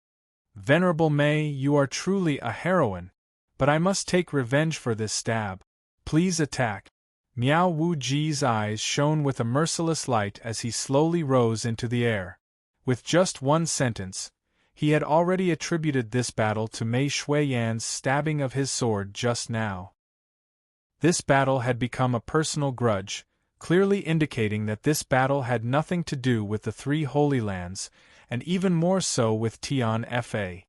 "Venerable Mei, you are truly a heroine. But I must take revenge for this stab. Please attack." Miao Wuji's eyes shone with a merciless light as he slowly rose into the air. With just 1 sentence, he had already attributed this battle to Mei Shuyan's stabbing of his sword just now. This battle had become a personal grudge, clearly indicating that this battle had nothing to do with the 3 Holy Lands, and even more so with Tian Fa.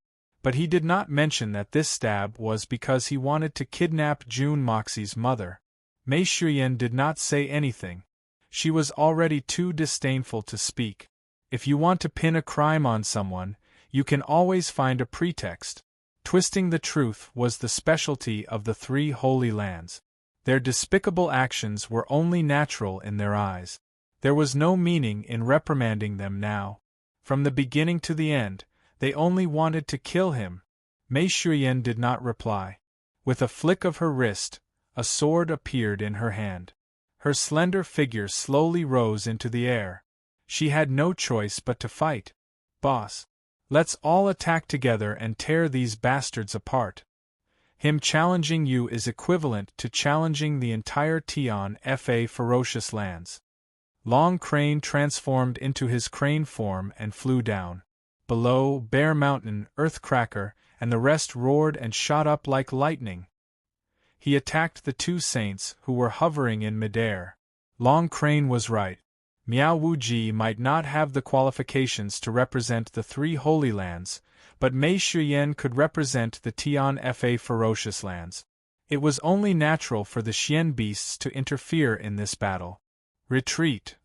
But he did not mention that this stab was because he wanted to kidnap Jun Moxie's mother. Mei Shuyan did not say anything. She was already too disdainful to speak. If you want to pin a crime on someone, you can always find a pretext. Twisting the truth was the specialty of the 3 Holy Lands. Their despicable actions were only natural in their eyes. There was no meaning in reprimanding them now. From the beginning to the end, they only wanted to kill him. Mei Shuyan did not reply. With a flick of her wrist, a sword appeared in her hand. Her slender figure slowly rose into the air. She had no choice but to fight. "Boss, let's all attack together and tear these bastards apart." Him challenging you is equivalent to challenging the entire Tian Fa ferocious lands. Long Crane transformed into his crane form and flew down. Below, Bear Mountain, Earthcracker, and the rest roared and shot up like lightning. He attacked the two saints, who were hovering in midair. Long Crane was right. Miao Wuji might not have the qualifications to represent the three Holy Lands, but Mei Shuyan could represent the Tian Fa ferocious lands. It was only natural for the Xian beasts to interfere in this battle. Retreat!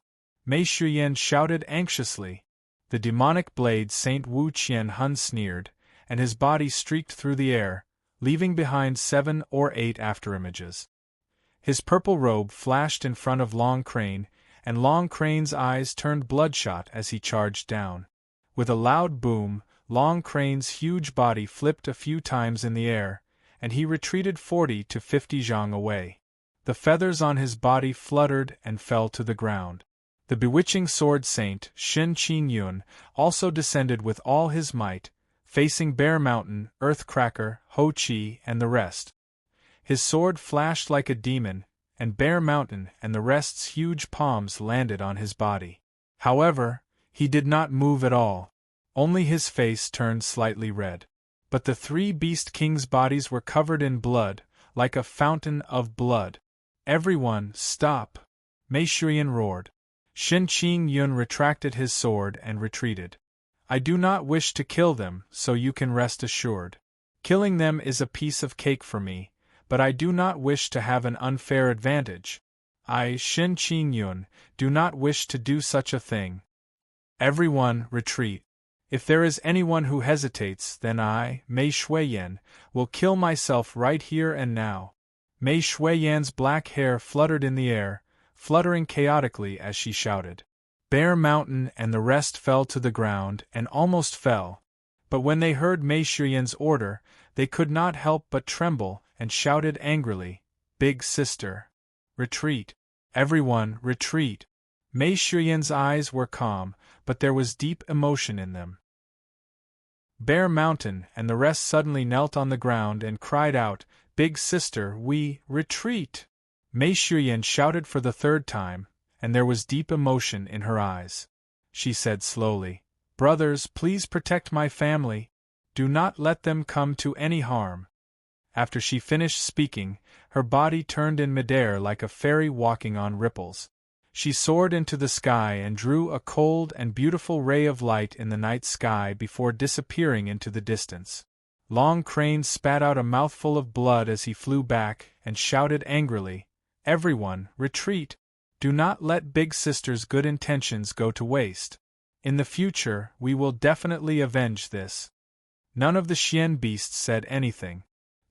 Mei Shuyan shouted anxiously. The demonic blade Saint Wu Qian Hun sneered, and his body streaked through the air, leaving behind 7 or 8 afterimages. His purple robe flashed in front of Long Crane, and Long Crane's eyes turned bloodshot as he charged down. With a loud boom, Long Crane's huge body flipped a few times in the air, and he retreated 40 to 50 zhang away. The feathers on his body fluttered and fell to the ground. The bewitching sword saint, Shin Qing Yun, also descended with all his might, facing Bear Mountain, Earthcracker, Ho Chi, and the rest. His sword flashed like a demon, and Bear Mountain and the rest's huge palms landed on his body. However, he did not move at all. Only his face turned slightly red. But the three Beast Kings' bodies were covered in blood, like a fountain of blood. Everyone, stop! Mei Shuyan roared. Shin Qing Yun retracted his sword and retreated. I do not wish to kill them, so you can rest assured. Killing them is a piece of cake for me, but I do not wish to have an unfair advantage. I, Shin Qing Yun, do not wish to do such a thing. Everyone, retreat. If there is anyone who hesitates, then I, Mei Shuiyan, will kill myself right here and now. Mei Shuiyan's black hair fluttered in the air, fluttering chaotically as she shouted. Bear Mountain and the rest fell to the ground and almost fell. But when they heard Mei Shuiyan's order, they could not help but tremble and shouted angrily, Big Sister! Retreat! Everyone, retreat! Mei Shuiyan's eyes were calm, but there was deep emotion in them. Bear Mountain and the rest suddenly knelt on the ground and cried out, Big Sister, we retreat! Mei Shuyan shouted for the third time, and there was deep emotion in her eyes. She said slowly, Brothers, please protect my family. Do not let them come to any harm. After she finished speaking, her body turned in midair like a fairy walking on ripples. She soared into the sky and drew a cold and beautiful ray of light in the night sky before disappearing into the distance. Long Crane spat out a mouthful of blood as he flew back and shouted angrily, Everyone, retreat! Do not let Big Sister's good intentions go to waste. In the future, we will definitely avenge this. None of the Xian beasts said anything.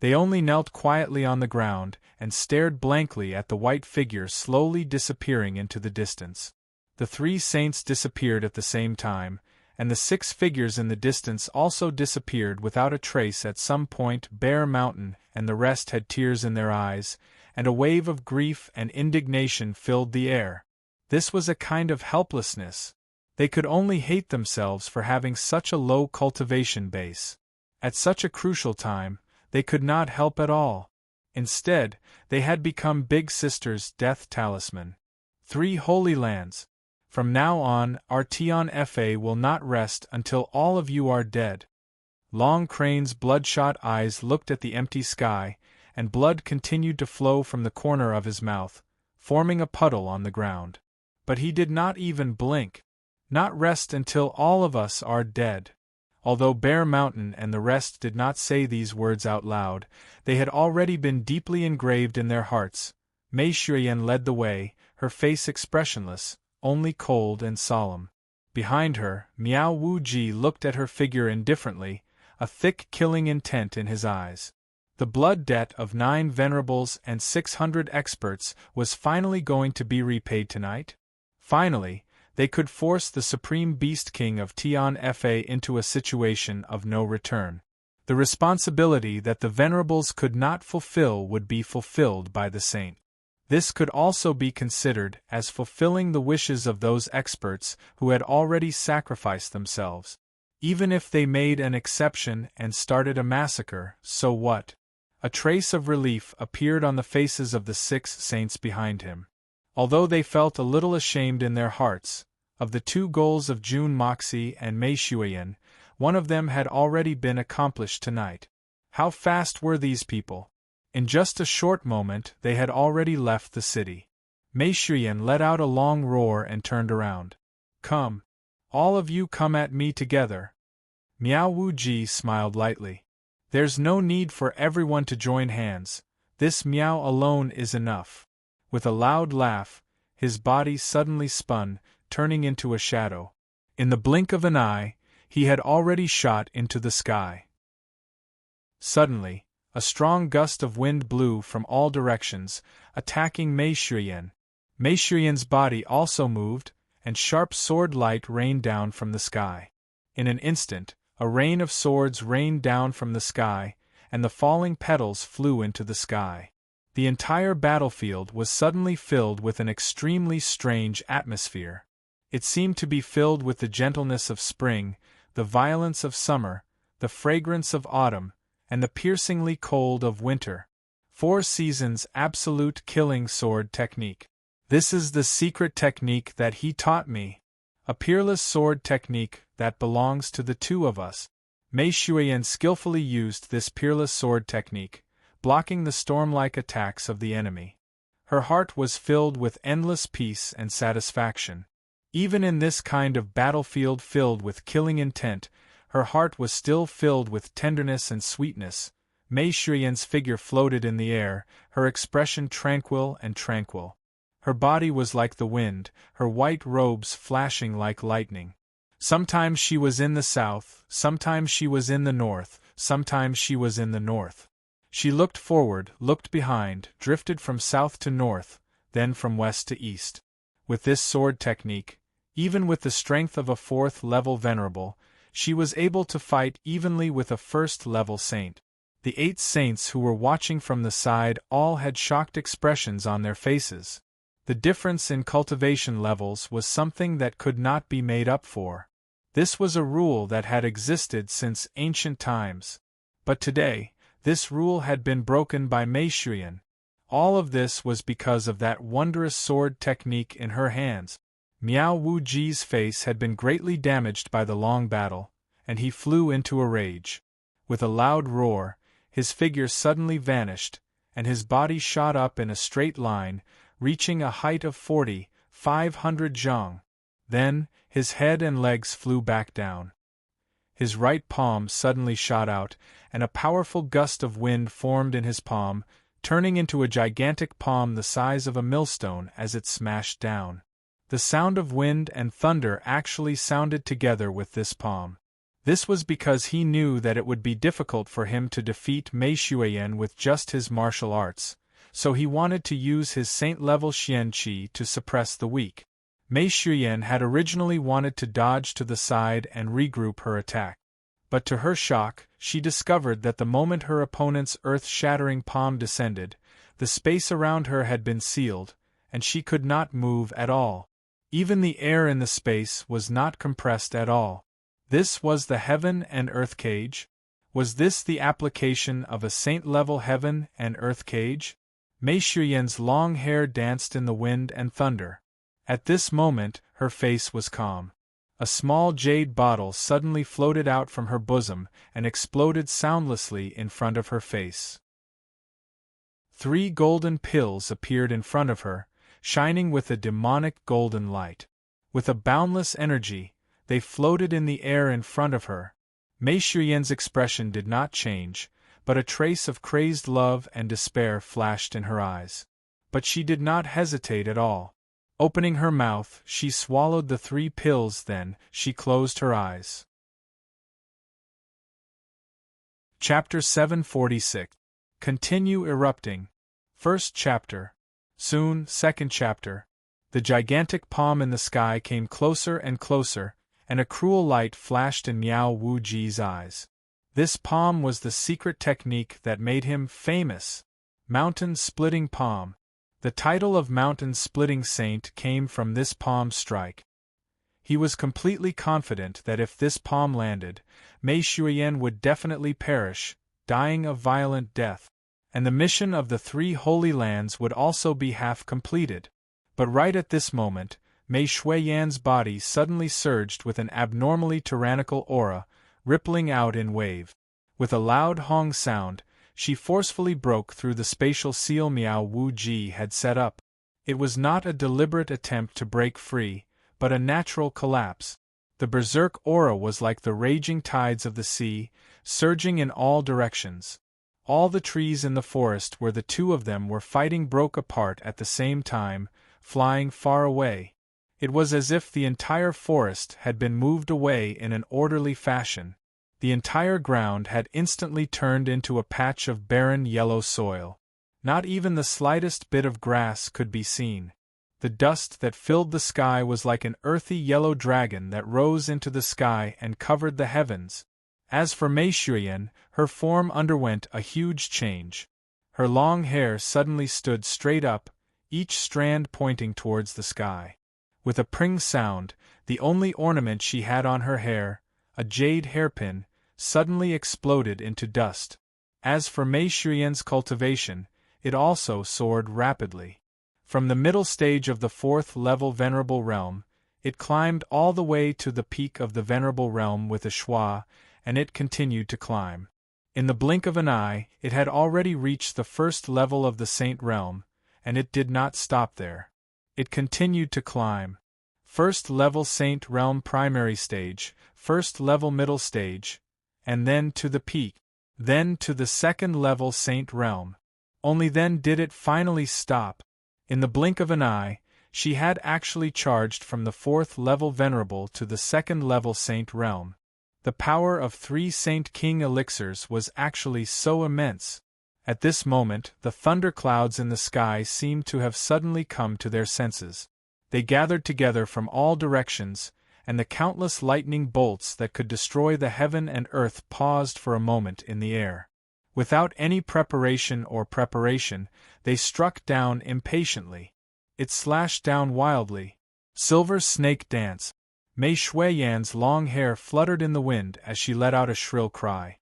They only knelt quietly on the ground and stared blankly at the white figure slowly disappearing into the distance. The three saints disappeared at the same time, and the 6 figures in the distance also disappeared without a trace. At some point Bear Mountain and the rest had tears in their eyes, and a wave of grief and indignation filled the air. This was a kind of helplessness. They could only hate themselves for having such a low cultivation base. At such a crucial time, they could not help at all. Instead, they had become Big Sister's death talisman. 3 Holy Lands. From now on, our Tian Fa will not rest until all of you are dead. Long Crane's bloodshot eyes looked at the empty sky, and blood continued to flow from the corner of his mouth, forming a puddle on the ground. But he did not even blink. Not rest until all of us are dead. Although Bear Mountain and the rest did not say these words out loud, they had already been deeply engraved in their hearts. Mei Shuyan led the way, her face expressionless, only cold and solemn. Behind her, Miao Wuji looked at her figure indifferently, a thick killing intent in his eyes. The blood debt of 9 venerables and 600 experts was finally going to be repaid tonight? Finally, they could force the Supreme Beast King of Tian Fa into a situation of no return. The responsibility that the venerables could not fulfill would be fulfilled by the saint. This could also be considered as fulfilling the wishes of those experts who had already sacrificed themselves. Even if they made an exception and started a massacre, so what? A trace of relief appeared on the faces of the 6 saints behind him. Although they felt a little ashamed in their hearts, of the 2 goals of Jun Moxie and Mei Shuiyan, one of them had already been accomplished tonight. How fast were these people? In just a short moment they had already left the city. Mei Shuiyan let out a long roar and turned around. Come. All of you come at me together. Miao Wuji smiled lightly. There's no need for everyone to join hands, this Miao alone is enough. With a loud laugh, his body suddenly spun, turning into a shadow. In the blink of an eye, he had already shot into the sky. Suddenly, a strong gust of wind blew from all directions, attacking Mei Shuiyan. Mei Shuiyan's body also moved, and sharp sword light rained down from the sky. In an instant, a rain of swords rained down from the sky, and the falling petals flew into the sky. The entire battlefield was suddenly filled with an extremely strange atmosphere. It seemed to be filled with the gentleness of spring, the violence of summer, the fragrance of autumn, and the piercingly cold of winter. 4 seasons absolute killing sword technique. This is the secret technique that he taught me. A peerless sword technique that belongs to the 2 of us. Mei Shuiyan skillfully used this peerless sword technique, blocking the storm-like attacks of the enemy. Her heart was filled with endless peace and satisfaction. Even in this kind of battlefield filled with killing intent, her heart was still filled with tenderness and sweetness. Mei Shuiyan's figure floated in the air, her expression tranquil and tranquil. Her body was like the wind, her white robes flashing like lightning. Sometimes she was in the south, sometimes she was in the north, sometimes she was in the north. She looked forward, looked behind, drifted from south to north, then from west to east. With this sword technique, even with the strength of a 4th-level venerable, she was able to fight evenly with a 1st-level saint. The 8 saints who were watching from the side all had shocked expressions on their faces. The difference in cultivation levels was something that could not be made up for. This was a rule that had existed since ancient times. But today, this rule had been broken by Mei Shuiyan. All of this was because of that wondrous sword technique in her hands. Miao Wuji's face had been greatly damaged by the long battle, and he flew into a rage. With a loud roar, his figure suddenly vanished, and his body shot up in a straight line, reaching a height of 500 zhang. Then, his head and legs flew back down. His right palm suddenly shot out, and a powerful gust of wind formed in his palm, turning into a gigantic palm the size of a millstone as it smashed down. The sound of wind and thunder actually sounded together with this palm. This was because he knew that it would be difficult for him to defeat Mei Shuiyan with just his martial arts, so he wanted to use his saint-level Xian Qi to suppress the weak. Mei Shuiyan had originally wanted to dodge to the side and regroup her attack. But to her shock, she discovered that the moment her opponent's earth-shattering palm descended, the space around her had been sealed, and she could not move at all. Even the air in the space was not compressed at all. This was the heaven and earth cage? Was this the application of a saint-level heaven and earth cage? Mei Shuiyan's long hair danced in the wind and thunder. At this moment, her face was calm. A small jade bottle suddenly floated out from her bosom and exploded soundlessly in front of her face. 3 golden pills appeared in front of her, shining with a demonic golden light. With a boundless energy, they floated in the air in front of her. Mei Shuiyan's expression did not change, but a trace of crazed love and despair flashed in her eyes. But she did not hesitate at all. Opening her mouth, she swallowed the 3 pills, then she closed her eyes. Chapter 746. Continue erupting. First chapter. Soon, second chapter. The gigantic palm in the sky came closer and closer, and a cruel light flashed in Miao Wuji's eyes. This palm was the secret technique that made him famous. Mountain-splitting palm. The title of mountain-splitting saint came from this palm strike. He was completely confident that if this palm landed, Mei Shuiyan would definitely perish, dying a violent death. and the mission of the 3 Holy Lands would also be half completed. But right at this moment, Mei Shuiyan's body suddenly surged with an abnormally tyrannical aura, rippling out in wave. With a loud hong sound, she forcefully broke through the spatial seal Miao Wu Ji had set up. It was not a deliberate attempt to break free, but a natural collapse. The berserk aura was like the raging tides of the sea, surging in all directions. All the trees in the forest where the two of them were fighting broke apart at the same time, flying far away. It was as if the entire forest had been moved away in an orderly fashion. The entire ground had instantly turned into a patch of barren yellow soil. Not even the slightest bit of grass could be seen. The dust that filled the sky was like an earthy yellow dragon that rose into the sky and covered the heavens. As for Mei Shuiyan, her form underwent a huge change. Her long hair suddenly stood straight up, each strand pointing towards the sky. With a pring sound, the only ornament she had on her hair, a jade hairpin, suddenly exploded into dust. As for Mei Shuiyan's cultivation, it also soared rapidly. From the middle stage of the 4th level Venerable Realm, it climbed all the way to the peak of the Venerable Realm with a schwa, and it continued to climb. In the blink of an eye, it had already reached the 1st level of the Saint Realm, and it did not stop there. It continued to climb. 1st level Saint Realm primary stage, 1st level middle stage, and then to the peak, then to the 2nd level Saint Realm. Only then did it finally stop. In the blink of an eye, she had actually charged from the 4th level Venerable to the 2nd level Saint Realm. The power of 3 Saint King elixirs was actually so immense. At this moment, the thunderclouds in the sky seemed to have suddenly come to their senses. They gathered together from all directions, and the countless lightning bolts that could destroy the heaven and earth paused for a moment in the air. Without any preparation, they struck down impatiently. It slashed down wildly. Silver snake dance. Mei Shuiyan's long hair fluttered in the wind as she let out a shrill cry.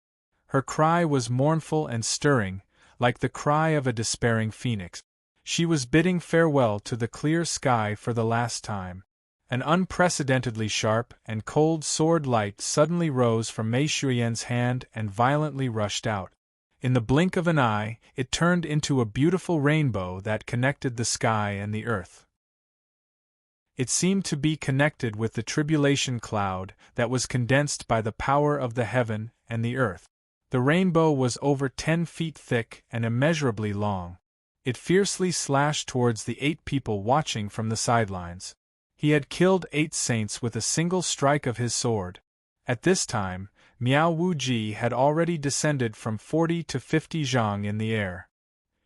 Her cry was mournful and stirring, like the cry of a despairing phoenix. She was bidding farewell to the clear sky for the last time. An unprecedentedly sharp and cold sword light suddenly rose from Mei Shuiyan's hand and violently rushed out. In the blink of an eye, it turned into a beautiful rainbow that connected the sky and the earth. It seemed to be connected with the tribulation cloud that was condensed by the power of the heaven and the earth. The rainbow was over 10 feet thick and immeasurably long. It fiercely slashed towards the 8 people watching from the sidelines. He had killed 8 saints with a single strike of his sword. At this time, Miao Wu Ji had already descended from 40 to 50 zhang in the air.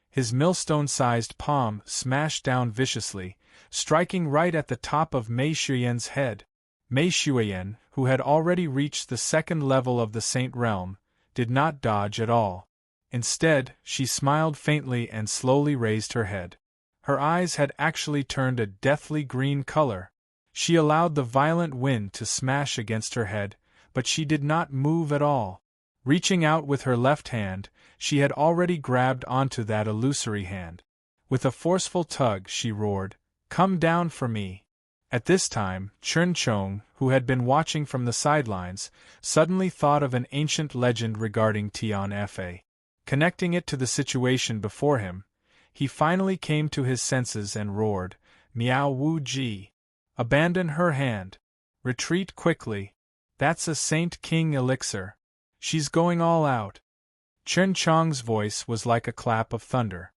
His millstone-sized palm smashed down viciously, striking right at the top of Mei Shuiyan's head. Mei Shuiyan, who had already reached the 2nd level of the Saint Realm, did not dodge at all. Instead, she smiled faintly and slowly raised her head. Her eyes had actually turned a deathly green color. She allowed the violent wind to smash against her head, but she did not move at all. Reaching out with her left hand, she had already grabbed onto that illusory hand. With a forceful tug, she roared, "Come down for me!" At this time, Chun Chong, who had been watching from the sidelines, suddenly thought of an ancient legend regarding Tian Fa. Connecting it to the situation before him, he finally came to his senses and roared, "Miao Wu Ji! Abandon her hand! Retreat quickly! That's a Saint King elixir! She's going all out!" Chun Chong's voice was like a clap of thunder.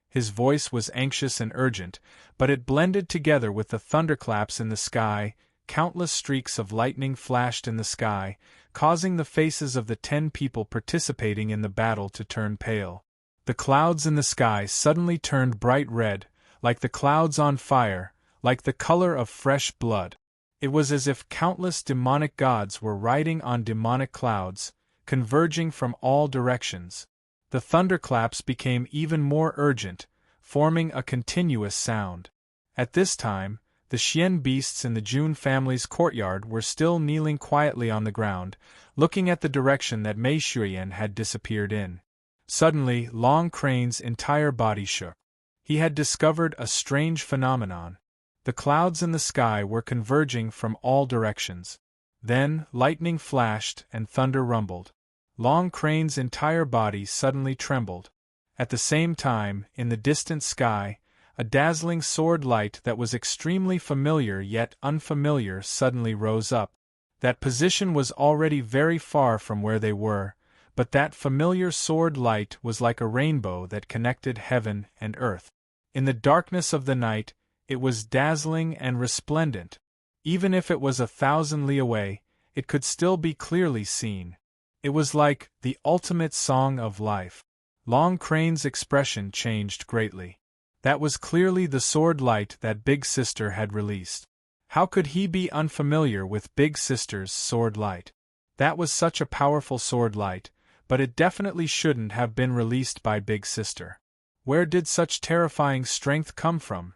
His voice was anxious and urgent, but it blended together with the thunderclaps in the sky. Countless streaks of lightning flashed in the sky, causing the faces of the 10 people participating in the battle to turn pale. The clouds in the sky suddenly turned bright red, like the clouds on fire, like the color of fresh blood. It was as if countless demonic gods were riding on demonic clouds, converging from all directions. The thunderclaps became even more urgent, forming a continuous sound. At this time, the Xian beasts in the Jun family's courtyard were still kneeling quietly on the ground, looking at the direction that Mei Shuiyan had disappeared in. Suddenly, Long Crane's entire body shook. He had discovered a strange phenomenon. The clouds in the sky were converging from all directions. Then, lightning flashed and thunder rumbled. Long Crane's entire body suddenly trembled. At the same time, in the distant sky, a dazzling sword light that was extremely familiar yet unfamiliar suddenly rose up. That position was already very far from where they were, but that familiar sword light was like a rainbow that connected heaven and earth. In the darkness of the night, it was dazzling and resplendent. Even if it was 1,000 li away, it could still be clearly seen. It was like the ultimate song of life. Long Crane's expression changed greatly. That was clearly the sword light that Big Sister had released. How could he be unfamiliar with Big Sister's sword light? That was such a powerful sword light, but it definitely shouldn't have been released by Big Sister. Where did such terrifying strength come from?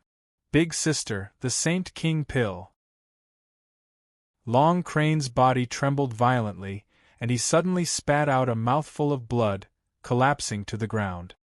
Big Sister, the Saint King Pill. Long Crane's body trembled violently, and he suddenly spat out a mouthful of blood, collapsing to the ground.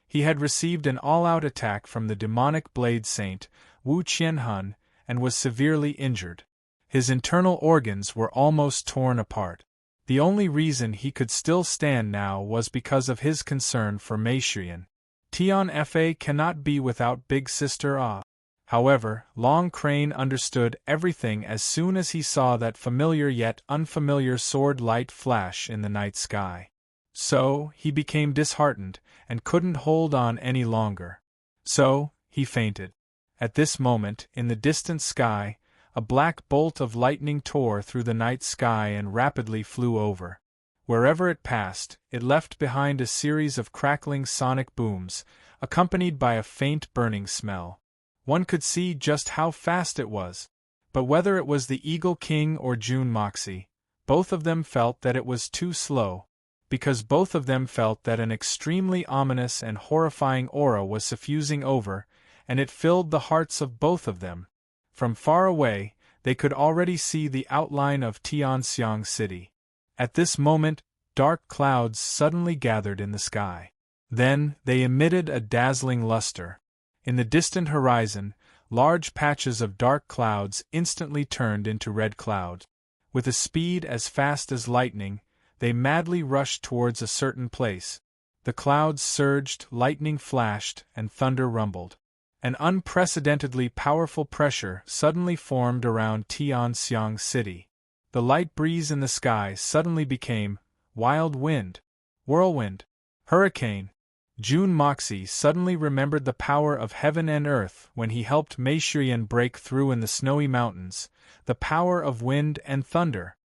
He had received an all-out attack from the demonic blade saint, Wu Qianhun, and was severely injured. His internal organs were almost torn apart. The only reason he could still stand now was because of his concern for Mei Xuyan. Tian Fa cannot be without Big Sister Ah. However, Long Crane understood everything as soon as he saw that familiar yet unfamiliar sword light flash in the night sky. So, he became disheartened, and couldn't hold on any longer. So, he fainted. At this moment, in the distant sky, a black bolt of lightning tore through the night sky and rapidly flew over. Wherever it passed, it left behind a series of crackling sonic booms, accompanied by a faint burning smell. One could see just how fast it was. But whether it was the Eagle King or June Moxie, both of them felt that it was too slow, because both of them felt that an extremely ominous and horrifying aura was suffusing over, and it filled the hearts of both of them. From far away, they could already see the outline of Tianxiang City. At this moment, dark clouds suddenly gathered in the sky. Then, they emitted a dazzling luster. In the distant horizon, large patches of dark clouds instantly turned into red clouds. With a speed as fast as lightning, they madly rushed towards a certain place. The clouds surged, lightning flashed, and thunder rumbled. An unprecedentedly powerful pressure suddenly formed around Tianxiang City. The light breeze in the sky suddenly became wild wind, whirlwind, hurricane. June Moxie suddenly remembered the power of heaven and earth when he helped Mei Xuyan break through in the snowy mountains, the power of wind and thunder.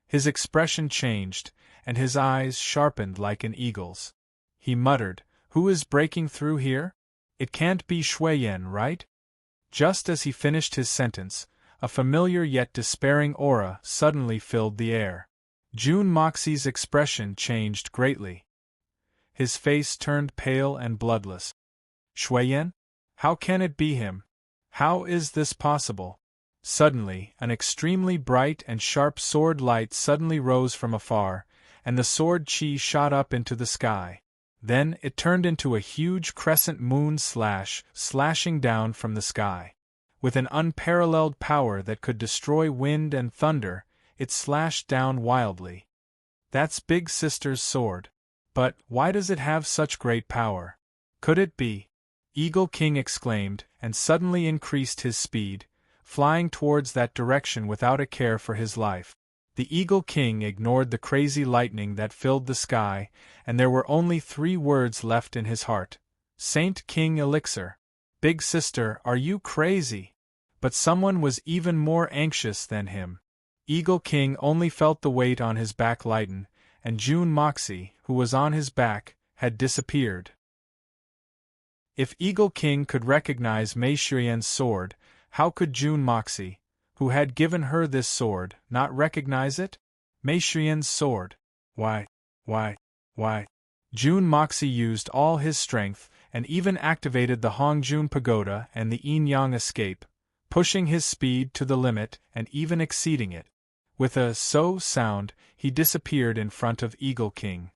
His expression changed, and his eyes sharpened like an eagle's. He muttered, "Who is breaking through here? It can't be Xueyan, right?" Just as he finished his sentence, a familiar yet despairing aura suddenly filled the air. June Moxie's expression changed greatly. His face turned pale and bloodless. Xueyan? How can it be him? How is this possible? Suddenly, an extremely bright and sharp sword light suddenly rose from afar, and the sword chi shot up into the sky. Then it turned into a huge crescent moon slashing down from the sky. With an unparalleled power that could destroy wind and thunder, it slashed down wildly. That's Big Sister's sword. But why does it have such great power? Could it be? Eagle King exclaimed, and suddenly increased his speed, flying towards that direction without a care for his life. The Eagle King ignored the crazy lightning that filled the sky, and there were only 3 words left in his heart. Saint King Elixir. Big Sister, are you crazy? But someone was even more anxious than him. Eagle King only felt the weight on his back lighten, and June Moxie, who was on his back, had disappeared. If Eagle King could recognize Mei Xuyan's sword, how could June Moxie, who had given her this sword, not recognize it? Mei Xuyan's sword. Why? June Moxie used all his strength, and even activated the Hongjun Pagoda and the Yin Yang escape, pushing his speed to the limit and even exceeding it. With a so sound, he disappeared in front of Eagle King.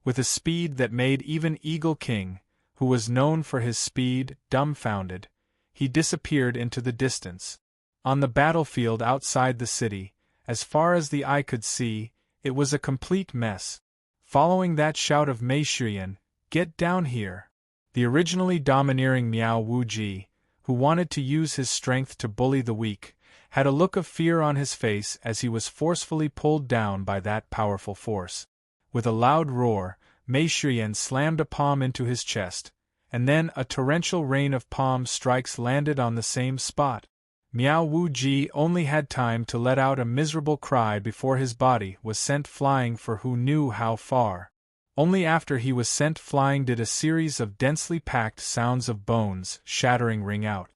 With a speed that made even Eagle King, who was known for his speed, dumbfounded, he disappeared into the distance. On the battlefield outside the city, as far as the eye could see, it was a complete mess. Following that shout of Mei Shuyan, "Get down here!" the originally domineering Miao Wuji, who wanted to use his strength to bully the weak, had a look of fear on his face as he was forcefully pulled down by that powerful force. With a loud roar, Mei Shuyan slammed a palm into his chest, and then a torrential rain of palm strikes landed on the same spot. Miao Wuji only had time to let out a miserable cry before his body was sent flying for who knew how far. Only after he was sent flying did a series of densely packed sounds of bones shattering ring out.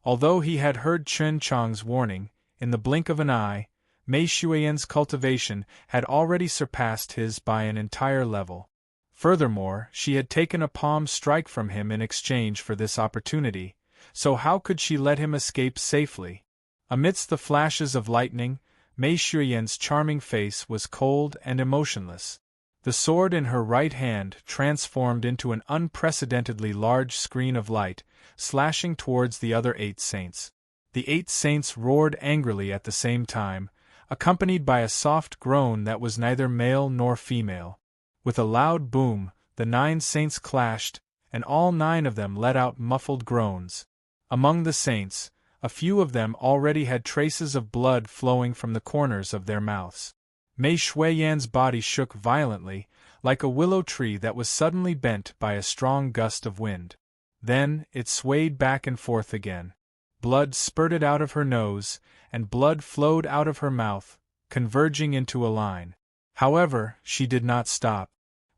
Although he had heard Chen Chang's warning, in the blink of an eye, Mei Shuyan's cultivation had already surpassed his by an entire level. Furthermore, she had taken a palm strike from him in exchange for this opportunity, so how could she let him escape safely? Amidst the flashes of lightning, Mei Shuyan's charming face was cold and emotionless. The sword in her right hand transformed into an unprecedentedly large screen of light, slashing towards the other 8 saints. The 8 saints roared angrily at the same time, accompanied by a soft groan that was neither male nor female. With a loud boom, the 9 saints clashed, and all 9 of them let out muffled groans. Among the saints, a few of them already had traces of blood flowing from the corners of their mouths. Mei Shuyan's body shook violently, like a willow tree that was suddenly bent by a strong gust of wind. Then, it swayed back and forth again. Blood spurted out of her nose, and blood flowed out of her mouth, converging into a line. However, she did not stop.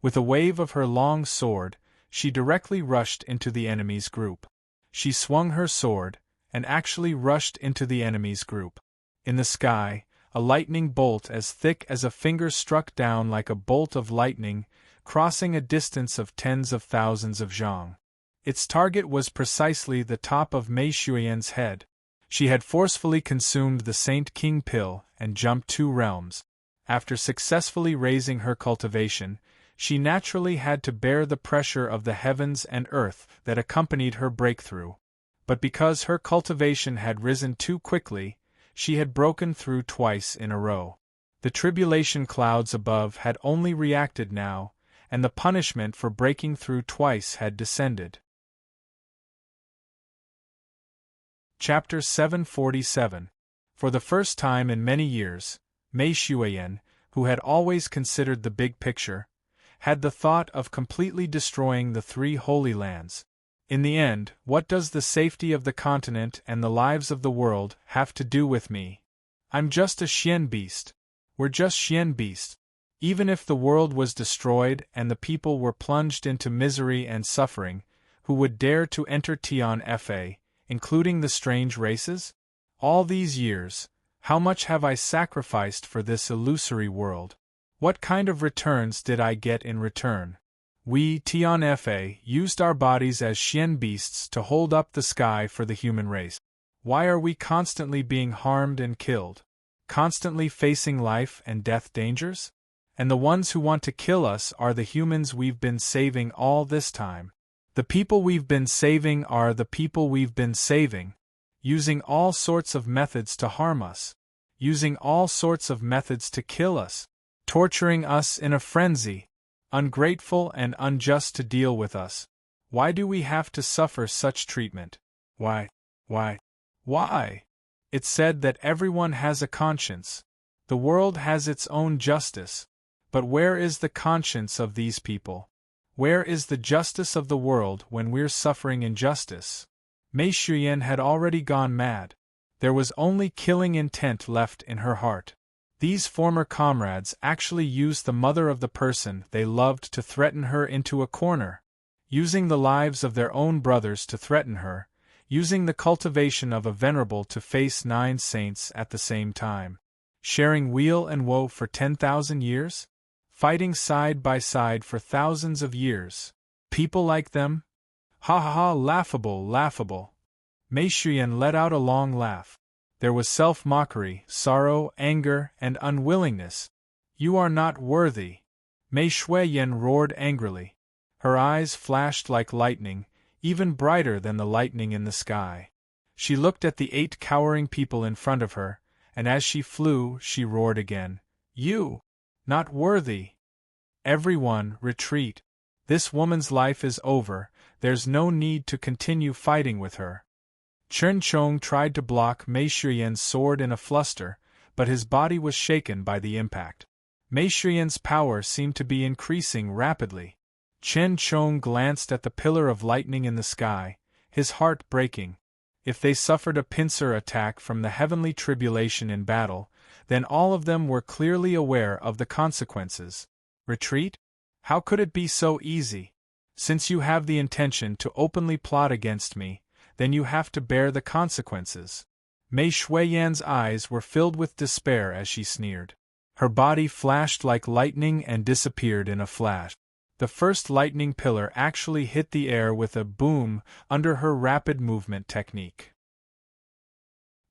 With a wave of her long sword, she directly rushed into the enemy's group. She swung her sword, and actually rushed into the enemy's group. In the sky, a lightning bolt as thick as a finger struck down like a bolt of lightning, crossing a distance of tens of thousands of zhang. Its target was precisely the top of Mei Shuyan's head. She had forcefully consumed the Saint King pill and jumped 2 realms. After successfully raising her cultivation, she naturally had to bear the pressure of the heavens and earth that accompanied her breakthrough. But because her cultivation had risen too quickly, she had broken through twice in a row. The tribulation clouds above had only reacted now, and the punishment for breaking through twice had descended. Chapter 747. For the first time in many years, Mei Shuyan, who had always considered the big picture, had the thought of completely destroying the 3 Holy Lands. In the end, what does the safety of the continent and the lives of the world have to do with me? I'm just a Xian beast. We're just Xian beasts. Even if the world was destroyed and the people were plunged into misery and suffering, who would dare to enter Tian Fa, including the strange races? All these years, how much have I sacrificed for this illusory world? What kind of returns did I get in return? We, Tian Fa, used our bodies as Xian beasts to hold up the sky for the human race. Why are we constantly being harmed and killed? Constantly facing life and death dangers? And the ones who want to kill us are the humans we've been saving all this time. The people we've been saving are the people we've been saving, using all sorts of methods to harm us, using all sorts of methods to kill us, torturing us in a frenzy, ungrateful and unjust to deal with us. Why do we have to suffer such treatment? Why? It's said that everyone has a conscience. The world has its own justice. But where is the conscience of these people? Where is the justice of the world when we're suffering injustice? Mei Shuyan had already gone mad. There was only killing intent left in her heart. These former comrades actually used the mother of the person they loved to threaten her into a corner, using the lives of their own brothers to threaten her, using the cultivation of a venerable to face 9 saints at the same time, sharing weal and woe for 10,000 years? Fighting side by side for thousands of years. People like them? Ha ha ha, laughable, laughable. Mei Shuyan let out a long laugh. There was self-mockery, sorrow, anger, and unwillingness. You are not worthy. Mei Shuiyan roared angrily. Her eyes flashed like lightning, even brighter than the lightning in the sky. She looked at the 8 cowering people in front of her, and as she flew, she roared again. You! Not worthy! Everyone, retreat. This woman's life is over, there's no need to continue fighting with her. Chen Chong tried to block Mei Shuiyan's sword in a fluster, but his body was shaken by the impact. Mei Shuiyan's power seemed to be increasing rapidly. Chen Chong glanced at the pillar of lightning in the sky, his heart breaking. If they suffered a pincer attack from the heavenly tribulation in battle, then all of them were clearly aware of the consequences. Retreat? How could it be so easy? Since you have the intention to openly plot against me, then you have to bear the consequences. Mei Shuiyan's eyes were filled with despair as she sneered. Her body flashed like lightning and disappeared in a flash. The first lightning pillar actually hit the air with a boom under her rapid movement technique.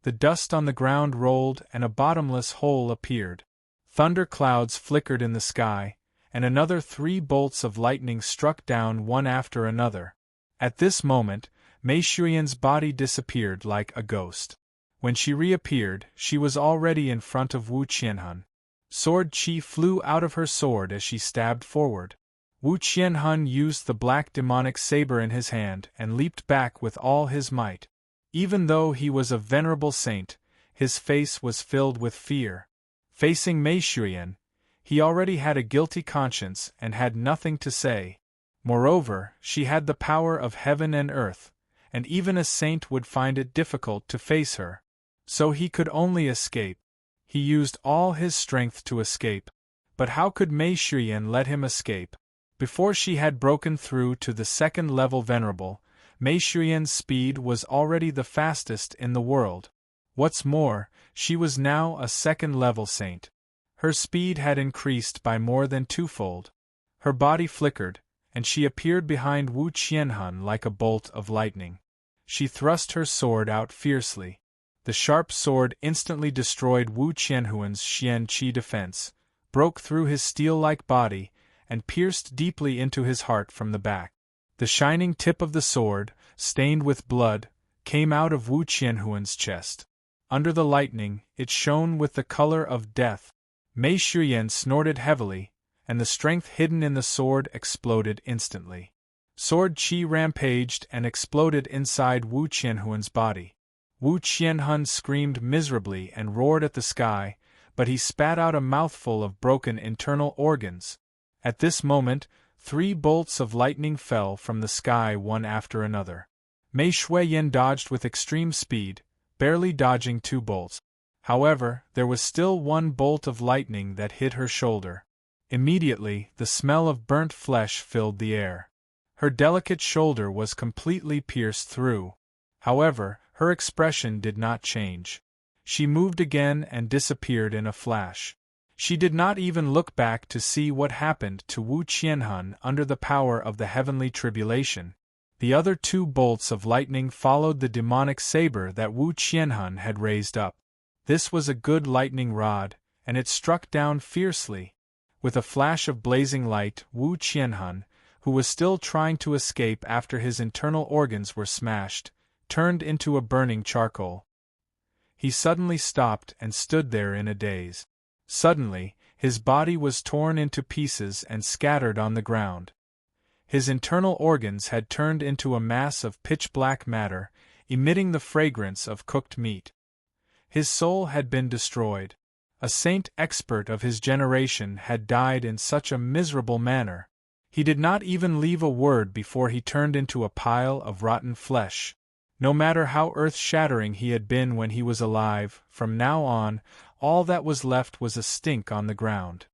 The dust on the ground rolled and a bottomless hole appeared. Thunder clouds flickered in the sky, and another 3 bolts of lightning struck down one after another. At this moment, Mei Shuiyan's body disappeared like a ghost. When she reappeared, she was already in front of Wu Qianhun. Sword chi flew out of her sword as she stabbed forward. Wu Qianhun used the black demonic saber in his hand and leaped back with all his might. Even though he was a venerable saint, his face was filled with fear. Facing Mei Shuiyan, he already had a guilty conscience and had nothing to say. Moreover, she had the power of heaven and earth, and even a saint would find it difficult to face her. So he could only escape. He used all his strength to escape. But how could Mei Shuiyan let him escape? Before she had broken through to the 2nd level venerable, Mei Shuiyan's speed was already the fastest in the world. What's more, she was now a 2nd level saint. Her speed had increased by more than 2-fold. Her body flickered, and she appeared behind Wu Qianhun like a bolt of lightning. She thrust her sword out fiercely. The sharp sword instantly destroyed Wu Qianhun's Xian Qi defense, broke through his steel-like body, and pierced deeply into his heart from the back. The shining tip of the sword, stained with blood, came out of Wu Qianhun's chest. Under the lightning, it shone with the color of death. Mei Shuiyan snorted heavily, and the strength hidden in the sword exploded instantly. Sword chi rampaged and exploded inside Wu Qianhun's body. Wu Qianhun screamed miserably and roared at the sky, but he spat out a mouthful of broken internal organs. At this moment, 3 bolts of lightning fell from the sky one after another. Mei Shuiyan dodged with extreme speed, barely dodging 2 bolts. However, there was still 1 bolt of lightning that hit her shoulder. Immediately, the smell of burnt flesh filled the air. Her delicate shoulder was completely pierced through. However, her expression did not change. She moved again and disappeared in a flash. She did not even look back to see what happened to Wu Qianhun under the power of the heavenly tribulation. The other 2 bolts of lightning followed the demonic saber that Wu Qianhun had raised up. This was a good lightning rod, and it struck down fiercely. With a flash of blazing light, Wu Qianhun, who was still trying to escape after his internal organs were smashed, turned into a burning charcoal. He suddenly stopped and stood there in a daze. Suddenly, his body was torn into pieces and scattered on the ground. His internal organs had turned into a mass of pitch-black matter, emitting the fragrance of cooked meat. His soul had been destroyed. A saint expert of his generation had died in such a miserable manner. He did not even leave a word before he turned into a pile of rotten flesh. No matter how earth-shattering he had been when he was alive, from now on, all that was left was a stink on the ground.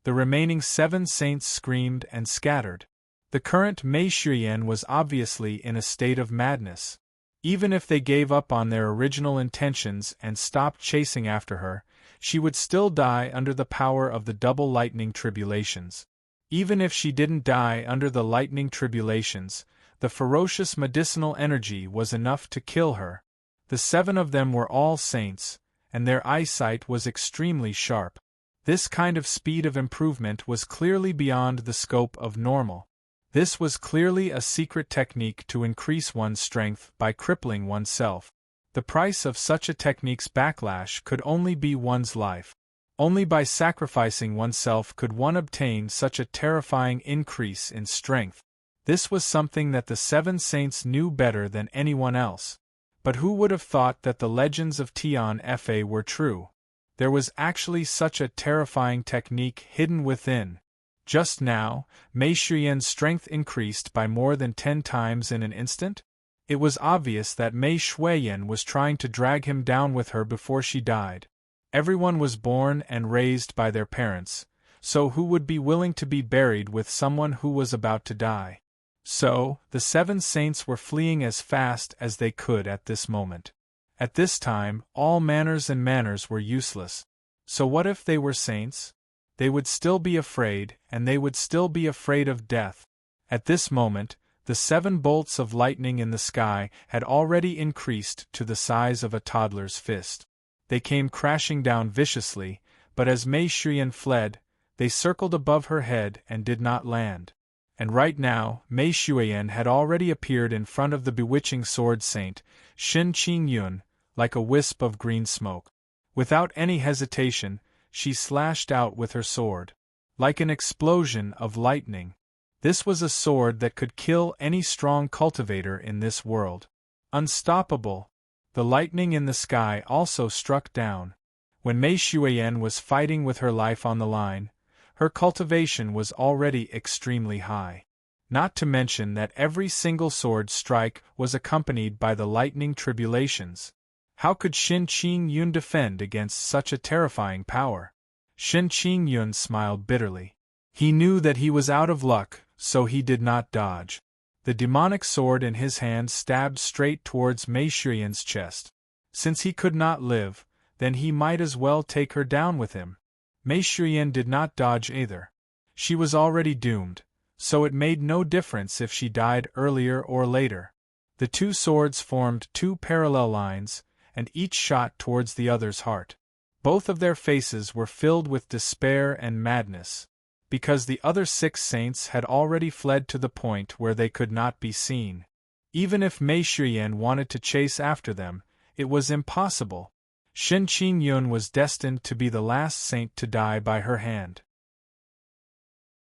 The remaining 7 saints screamed and scattered. The current Mei Shuiyan was obviously in a state of madness. Even if they gave up on their original intentions and stopped chasing after her, she would still die under the power of the double lightning tribulations. Even if she didn't die under the lightning tribulations, the ferocious medicinal energy was enough to kill her. The 7 of them were all saints, and their eyesight was extremely sharp. This kind of speed of improvement was clearly beyond the scope of normal. This was clearly a secret technique to increase one's strength by crippling oneself. The price of such a technique's backlash could only be one's life. Only by sacrificing oneself could one obtain such a terrifying increase in strength. This was something that the Seven Saints knew better than anyone else. But who would have thought that the legends of Tian Fa were true? There was actually such a terrifying technique hidden within. Just now, Mei Shuyan's strength increased by more than 10 times in an instant? It was obvious that Mei Shuyan was trying to drag him down with her before she died. Everyone was born and raised by their parents, so who would be willing to be buried with someone who was about to die? So, the Seven Saints were fleeing as fast as they could at this moment. At this time, all manners were useless. So what if they were saints? They would still be afraid, and they would still be afraid of death. At this moment, the 7 bolts of lightning in the sky had already increased to the size of a toddler's fist. They came crashing down viciously, but as Mei Shuyan fled, they circled above her head and did not land. And right now, Mei Shuyan had already appeared in front of the bewitching sword saint, Shin Qingyun, like a wisp of green smoke. Without any hesitation, she slashed out with her sword. Like an explosion of lightning. This was a sword that could kill any strong cultivator in this world. Unstoppable. The lightning in the sky also struck down. When Mei Shuyan was fighting with her life on the line, her cultivation was already extremely high. Not to mention that every single sword strike was accompanied by the lightning tribulations. How could Shin Qingyun defend against such a terrifying power? Shin Qingyun smiled bitterly. He knew that he was out of luck, so he did not dodge. The demonic sword in his hand stabbed straight towards Mei Shuyan's chest. Since he could not live, then he might as well take her down with him. Mei Shuyan did not dodge either. She was already doomed, so it made no difference if she died earlier or later. The 2 swords formed 2 parallel lines, and each shot towards the other's heart. Both of their faces were filled with despair and madness, because the other 6 saints had already fled to the point where they could not be seen. Even if Mei Shuyan wanted to chase after them, it was impossible. Shin Qingyun was destined to be the last saint to die by her hand.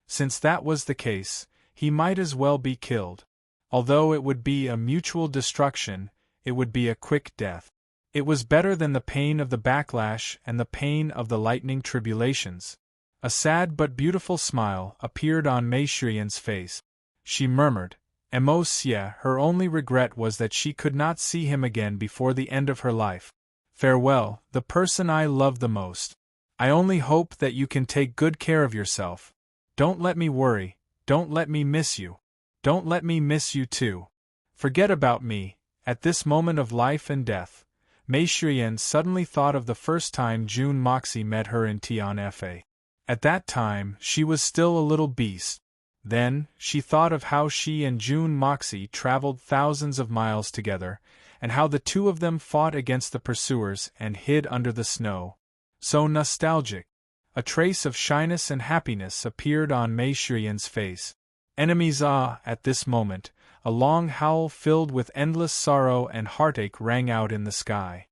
Since that was the case, he might as well be killed. Although it would be a mutual destruction, it would be a quick death. It was better than the pain of the backlash and the pain of the lightning tribulations. A sad but beautiful smile appeared on Mei Shuyan's face. She murmured, "Emosia." Her only regret was that she could not see him again before the end of her life. "Farewell, the person I love the most. I only hope that you can take good care of yourself. Don't let me worry, don't let me miss you. Don't let me miss you too. Forget about me." At this moment of life and death, Mei Shuyan suddenly thought of the first time June Moxie met her in Tian Fa. At that time, she was still a little beast. Then, she thought of how she and June Moxie traveled thousands of miles together, and how the 2 of them fought against the pursuers and hid under the snow. So nostalgic. A trace of shyness and happiness appeared on Mei Shuyan's face. Enemies! Ah! At this moment, a long howl filled with endless sorrow and heartache rang out in the sky.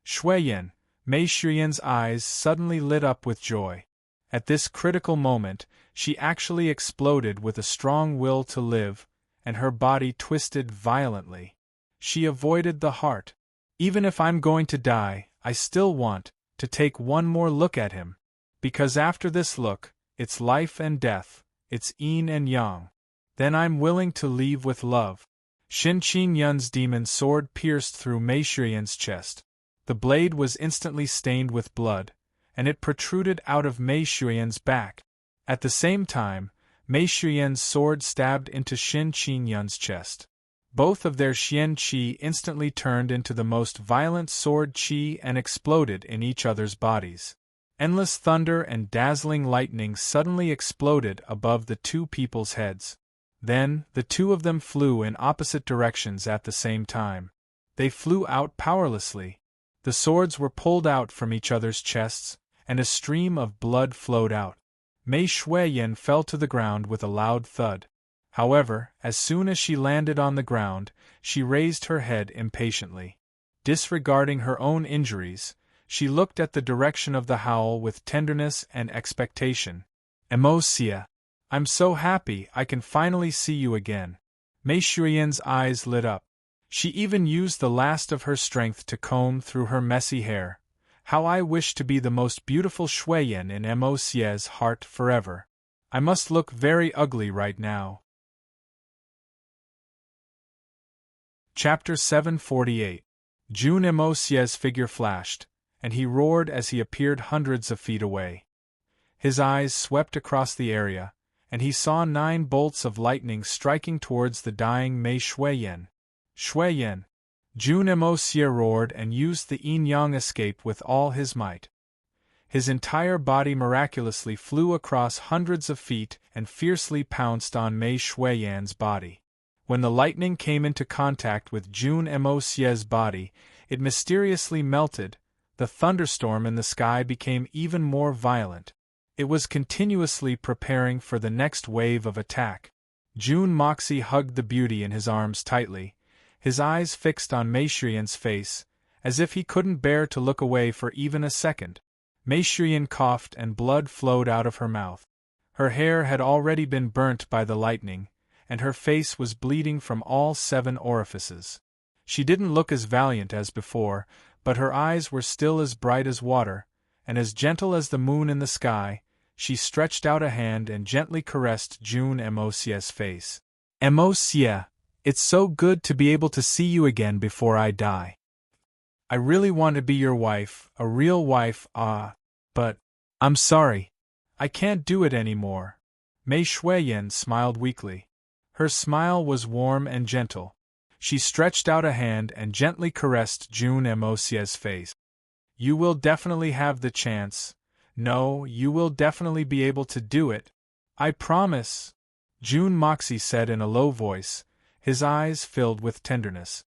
Shuyan! Mei Shuyan's eyes suddenly lit up with joy. At this critical moment, she actually exploded with a strong will to live, and her body twisted violently. She avoided the heart. "Even if I'm going to die, I still want to take one more look at him. Because after this look, it's life and death, it's yin and yang. Then I'm willing to leave with love." Shin Qingyun's demon sword pierced through Mei Shuyan's chest. The blade was instantly stained with blood, and it protruded out of Mei Shuyan's back. At the same time, Mei Shuyan's sword stabbed into Shin Qingyun's chest. Both of their xian qi instantly turned into the most violent sword qi and exploded in each other's bodies. Endless thunder and dazzling lightning suddenly exploded above the 2 people's heads. Then, the 2 of them flew in opposite directions at the same time. They flew out powerlessly. The swords were pulled out from each other's chests, and a stream of blood flowed out. Mei Shuiyan fell to the ground with a loud thud. However, as soon as she landed on the ground, she raised her head impatiently. Disregarding her own injuries, she looked at the direction of the howl with tenderness and expectation. "Emocia! I'm so happy I can finally see you again." Mei Shuiyan's eyes lit up. She even used the last of her strength to comb through her messy hair. "How I wish to be the most beautiful Shuiyan in Emocia's heart forever. I must look very ugly right now." Chapter 748. June Emocia's figure flashed, and he roared as he appeared hundreds of feet away. His eyes swept across the area, and he saw 9 bolts of lightning striking towards the dying Mei Shuiyan. "Shuiyan!" June Emocia roared and used the yin-yang escape with all his might. His entire body miraculously flew across hundreds of feet and fiercely pounced on Mei Shuiyan's body. When the lightning came into contact with June Emocia's body, it mysteriously melted. The thunderstorm in the sky became even more violent. It was continuously preparing for the next wave of attack. June Moxie hugged the beauty in his arms tightly, his eyes fixed on Mei Shuiyan's face, as if he couldn't bear to look away for even a second. Mei Shuiyan coughed and blood flowed out of her mouth. Her hair had already been burnt by the lightning, and her face was bleeding from all 7 orifices. She didn't look as valiant as before, but her eyes were still as bright as water, and as gentle as the moon in the sky. She stretched out a hand and gently caressed June Emocia's face. "Emocia, it's so good to be able to see you again before I die. I really want to be your wife, a real wife, but I'm sorry. I can't do it anymore." Mei Shuiyan smiled weakly. Her smile was warm and gentle. She stretched out a hand and gently caressed June Emocia's face. "You will definitely have the chance. No, you will definitely be able to do it. I promise," June Moxie said in a low voice, his eyes filled with tenderness.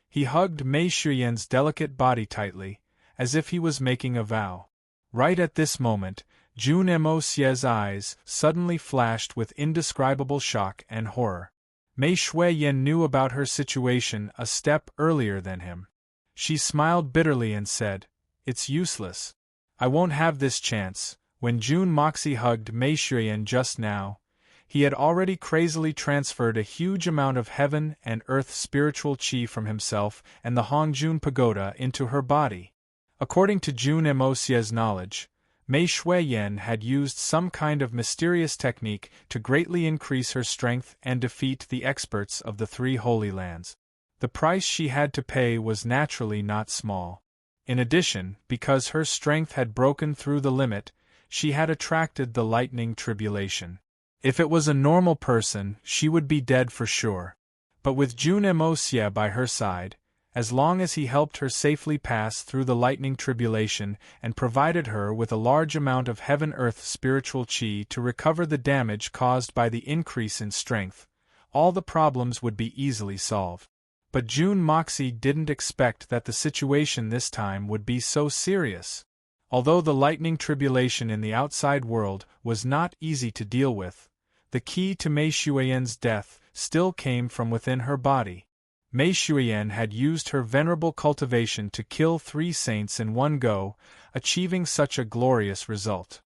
He hugged Mei Shuiyan's delicate body tightly, as if he was making a vow. Right at this moment, June Emocia's eyes suddenly flashed with indescribable shock and horror. Mei Shuiyan knew about her situation a step earlier than him. She smiled bitterly and said, "It's useless. I won't have this chance." When June Moxie hugged Mei Shuiyan just now, he had already crazily transferred a huge amount of heaven and earth spiritual qi from himself and the Hongjun Pagoda into her body. According to June Emocia's knowledge, Mei Shuiyan had used some kind of mysterious technique to greatly increase her strength and defeat the experts of the 3 Holy Lands. The price she had to pay was naturally not small. In addition, because her strength had broken through the limit, she had attracted the lightning tribulation. If it was a normal person, she would be dead for sure. But with June Emocia by her side, as long as he helped her safely pass through the lightning tribulation and provided her with a large amount of heaven-earth spiritual qi to recover the damage caused by the increase in strength, all the problems would be easily solved. But June Moxie didn't expect that the situation this time would be so serious. Although the lightning tribulation in the outside world was not easy to deal with, the key to Mei Shuiyan's death still came from within her body. Mei Shuiyan had used her venerable cultivation to kill 3 saints in one go, achieving such a glorious result.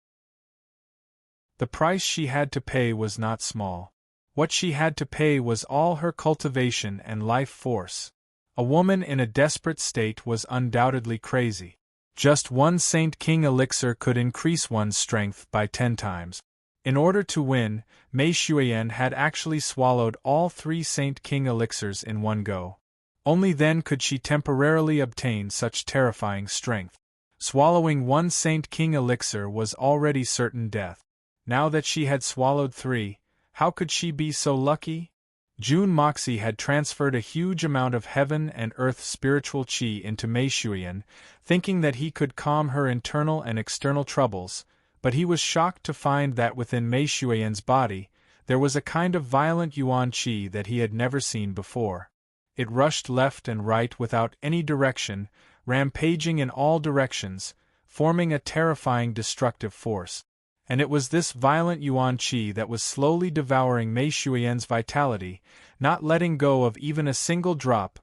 The price she had to pay was not small. What she had to pay was all her cultivation and life force. A woman in a desperate state was undoubtedly crazy. Just 1 Saint King elixir could increase one's strength by 10 times. In order to win, Mei Shuiyan had actually swallowed all 3 Saint King elixirs in one go. Only then could she temporarily obtain such terrifying strength. Swallowing 1 Saint King elixir was already certain death. Now that she had swallowed 3, how could she be so lucky? June Moxie had transferred a huge amount of heaven and earth spiritual qi into Mei Shuiyan, thinking that he could calm her internal and external troubles, but he was shocked to find that within Mei Shuiyan's body, there was a kind of violent yuan qi that he had never seen before. It rushed left and right without any direction, rampaging in all directions, forming a terrifying destructive force. And it was this violent yuan qi that was slowly devouring Mei Shuiyan's vitality, not letting go of even a single drop.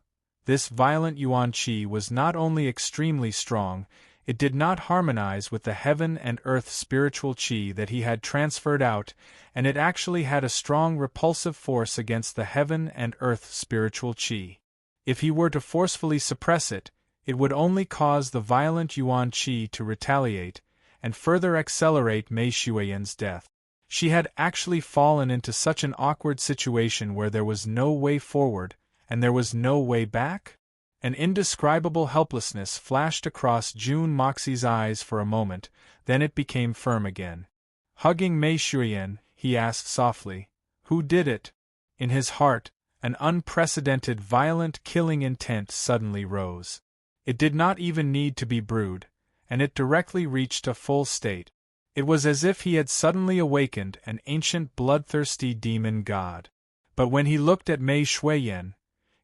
This violent yuan qi was not only extremely strong, it did not harmonize with the heaven and earth spiritual qi that he had transferred out, and it actually had a strong repulsive force against the heaven and earth spiritual qi. If he were to forcefully suppress it, it would only cause the violent yuan qi to retaliate, and further accelerate Mei Shuiyan's death. She had actually fallen into such an awkward situation where there was no way forward, and there was no way back? An indescribable helplessness flashed across June Moxie's eyes for a moment, then it became firm again. Hugging Mei Shuiyan, he asked softly, "Who did it?" In his heart, an unprecedented violent killing intent suddenly rose. It did not even need to be brewed, and it directly reached a full state. It was as if he had suddenly awakened an ancient bloodthirsty demon god. But when he looked at Mei Shuiyan,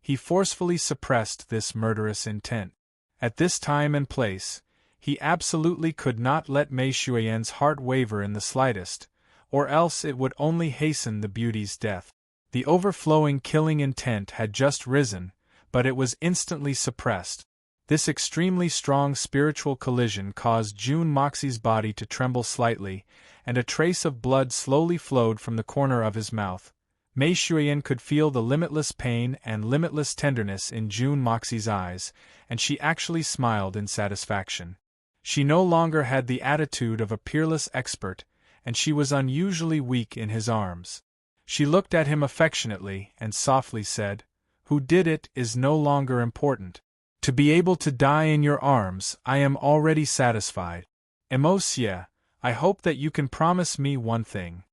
he forcefully suppressed this murderous intent. At this time and place, he absolutely could not let Mei Shuiyan's heart waver in the slightest, or else it would only hasten the beauty's death. The overflowing killing intent had just risen, but it was instantly suppressed. This extremely strong spiritual collision caused June Moxie's body to tremble slightly, and a trace of blood slowly flowed from the corner of his mouth. Mei Shuiyan could feel the limitless pain and limitless tenderness in June Moxie's eyes, and she actually smiled in satisfaction. She no longer had the attitude of a peerless expert, and she was unusually weak in his arms. She looked at him affectionately and softly said, "Who did it is no longer important. To be able to die in your arms, I am already satisfied. Emosia, I hope that you can promise me one thing."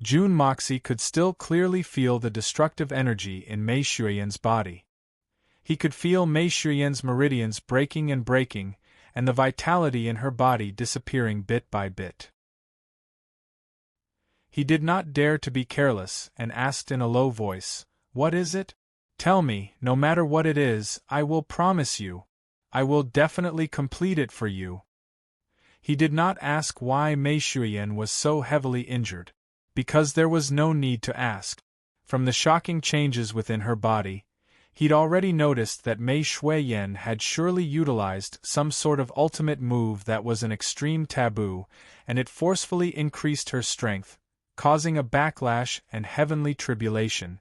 June Moxie could still clearly feel the destructive energy in Mei Shuiyan's body. He could feel Mei Shuiyan's meridians breaking, and the vitality in her body disappearing bit by bit. He did not dare to be careless, and asked in a low voice, "What is it? Tell me, no matter what it is, I will promise you. I will definitely complete it for you." He did not ask why Mei Shuiyan was so heavily injured, because there was no need to ask. From the shocking changes within her body, he'd already noticed that Mei Shuiyan had surely utilized some sort of ultimate move that was an extreme taboo, and it forcefully increased her strength, causing a backlash and heavenly tribulation.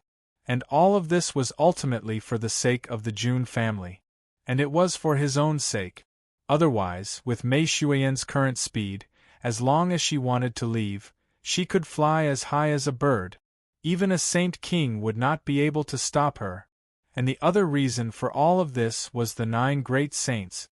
And all of this was ultimately for the sake of the June family. And it was for his own sake. Otherwise, with Mei Shuiyan's current speed, as long as she wanted to leave, she could fly as high as a bird. Even a saint king would not be able to stop her. And the other reason for all of this was the 9 great saints.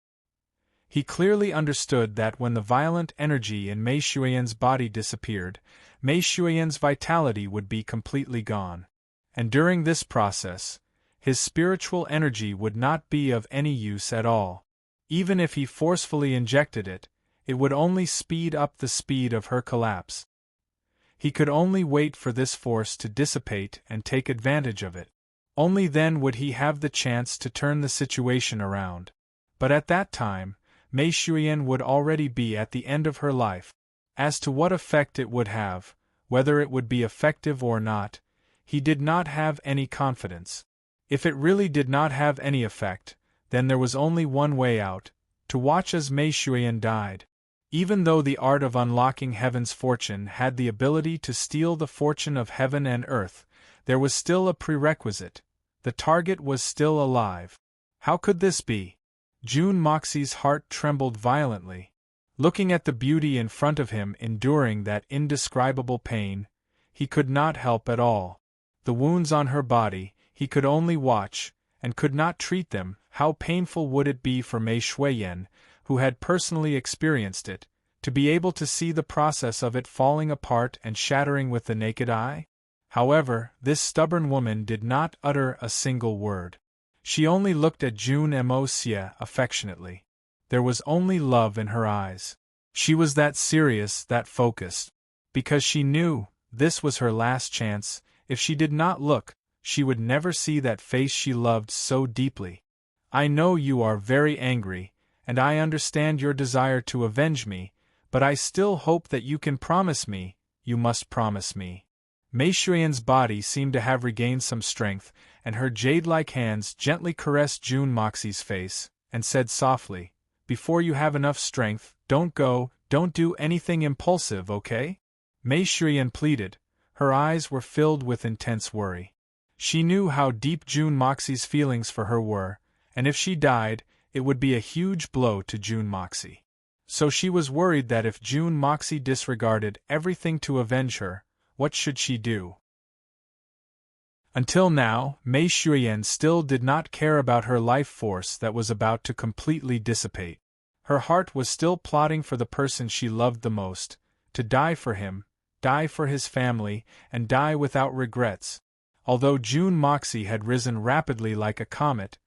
He clearly understood that when the violent energy in Mei Shuiyan's body disappeared, Mei Shuiyan's vitality would be completely gone. And during this process, his spiritual energy would not be of any use at all. Even if he forcefully injected it, it would only speed up the speed of her collapse. He could only wait for this force to dissipate and take advantage of it. Only then would he have the chance to turn the situation around. But at that time, Mei Shuiyan would already be at the end of her life. As to what effect it would have, whether it would be effective or not, he did not have any confidence. If it really did not have any effect, then there was only one way out, to watch as Mei Shuiyan died. Even though the art of unlocking heaven's fortune had the ability to steal the fortune of heaven and earth, there was still a prerequisite. The target was still alive. How could this be? June Moxie's heart trembled violently. Looking at the beauty in front of him enduring that indescribable pain, he could not help at all. The wounds on her body, he could only watch, and could not treat them. How painful would it be for Mei Shuiyan, who had personally experienced it, to be able to see the process of it falling apart and shattering with the naked eye? However, this stubborn woman did not utter a single word. She only looked at June Moxie affectionately. There was only love in her eyes. She was that serious, that focused. Because she knew, this was her last chance. If she did not look, she would never see that face she loved so deeply. "I know you are very angry, and I understand your desire to avenge me, but I still hope that you can promise me, you must promise me. Mei Shuiyan's body seemed to have regained some strength, and her jade-like hands gently caressed June Moxie's face, and said softly, "Before you have enough strength, don't go, don't do anything impulsive, okay?" Mei Shuiyan pleaded. Her eyes were filled with intense worry. She knew how deep June Moxie's feelings for her were, and if she died, it would be a huge blow to June Moxie. So she was worried that if June Moxie disregarded everything to avenge her, what should she do? Until now, Mei Shuiyan still did not care about her life force that was about to completely dissipate. Her heart was still plotting for the person she loved the most, to die for him, die for his family, and die without regrets. Although June Moxie had risen rapidly like a comet,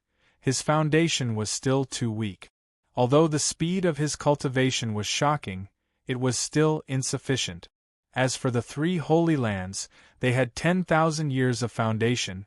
his foundation was still too weak. Although the speed of his cultivation was shocking, it was still insufficient. As for the 3 Holy Lands, they had 10,000 years of foundation.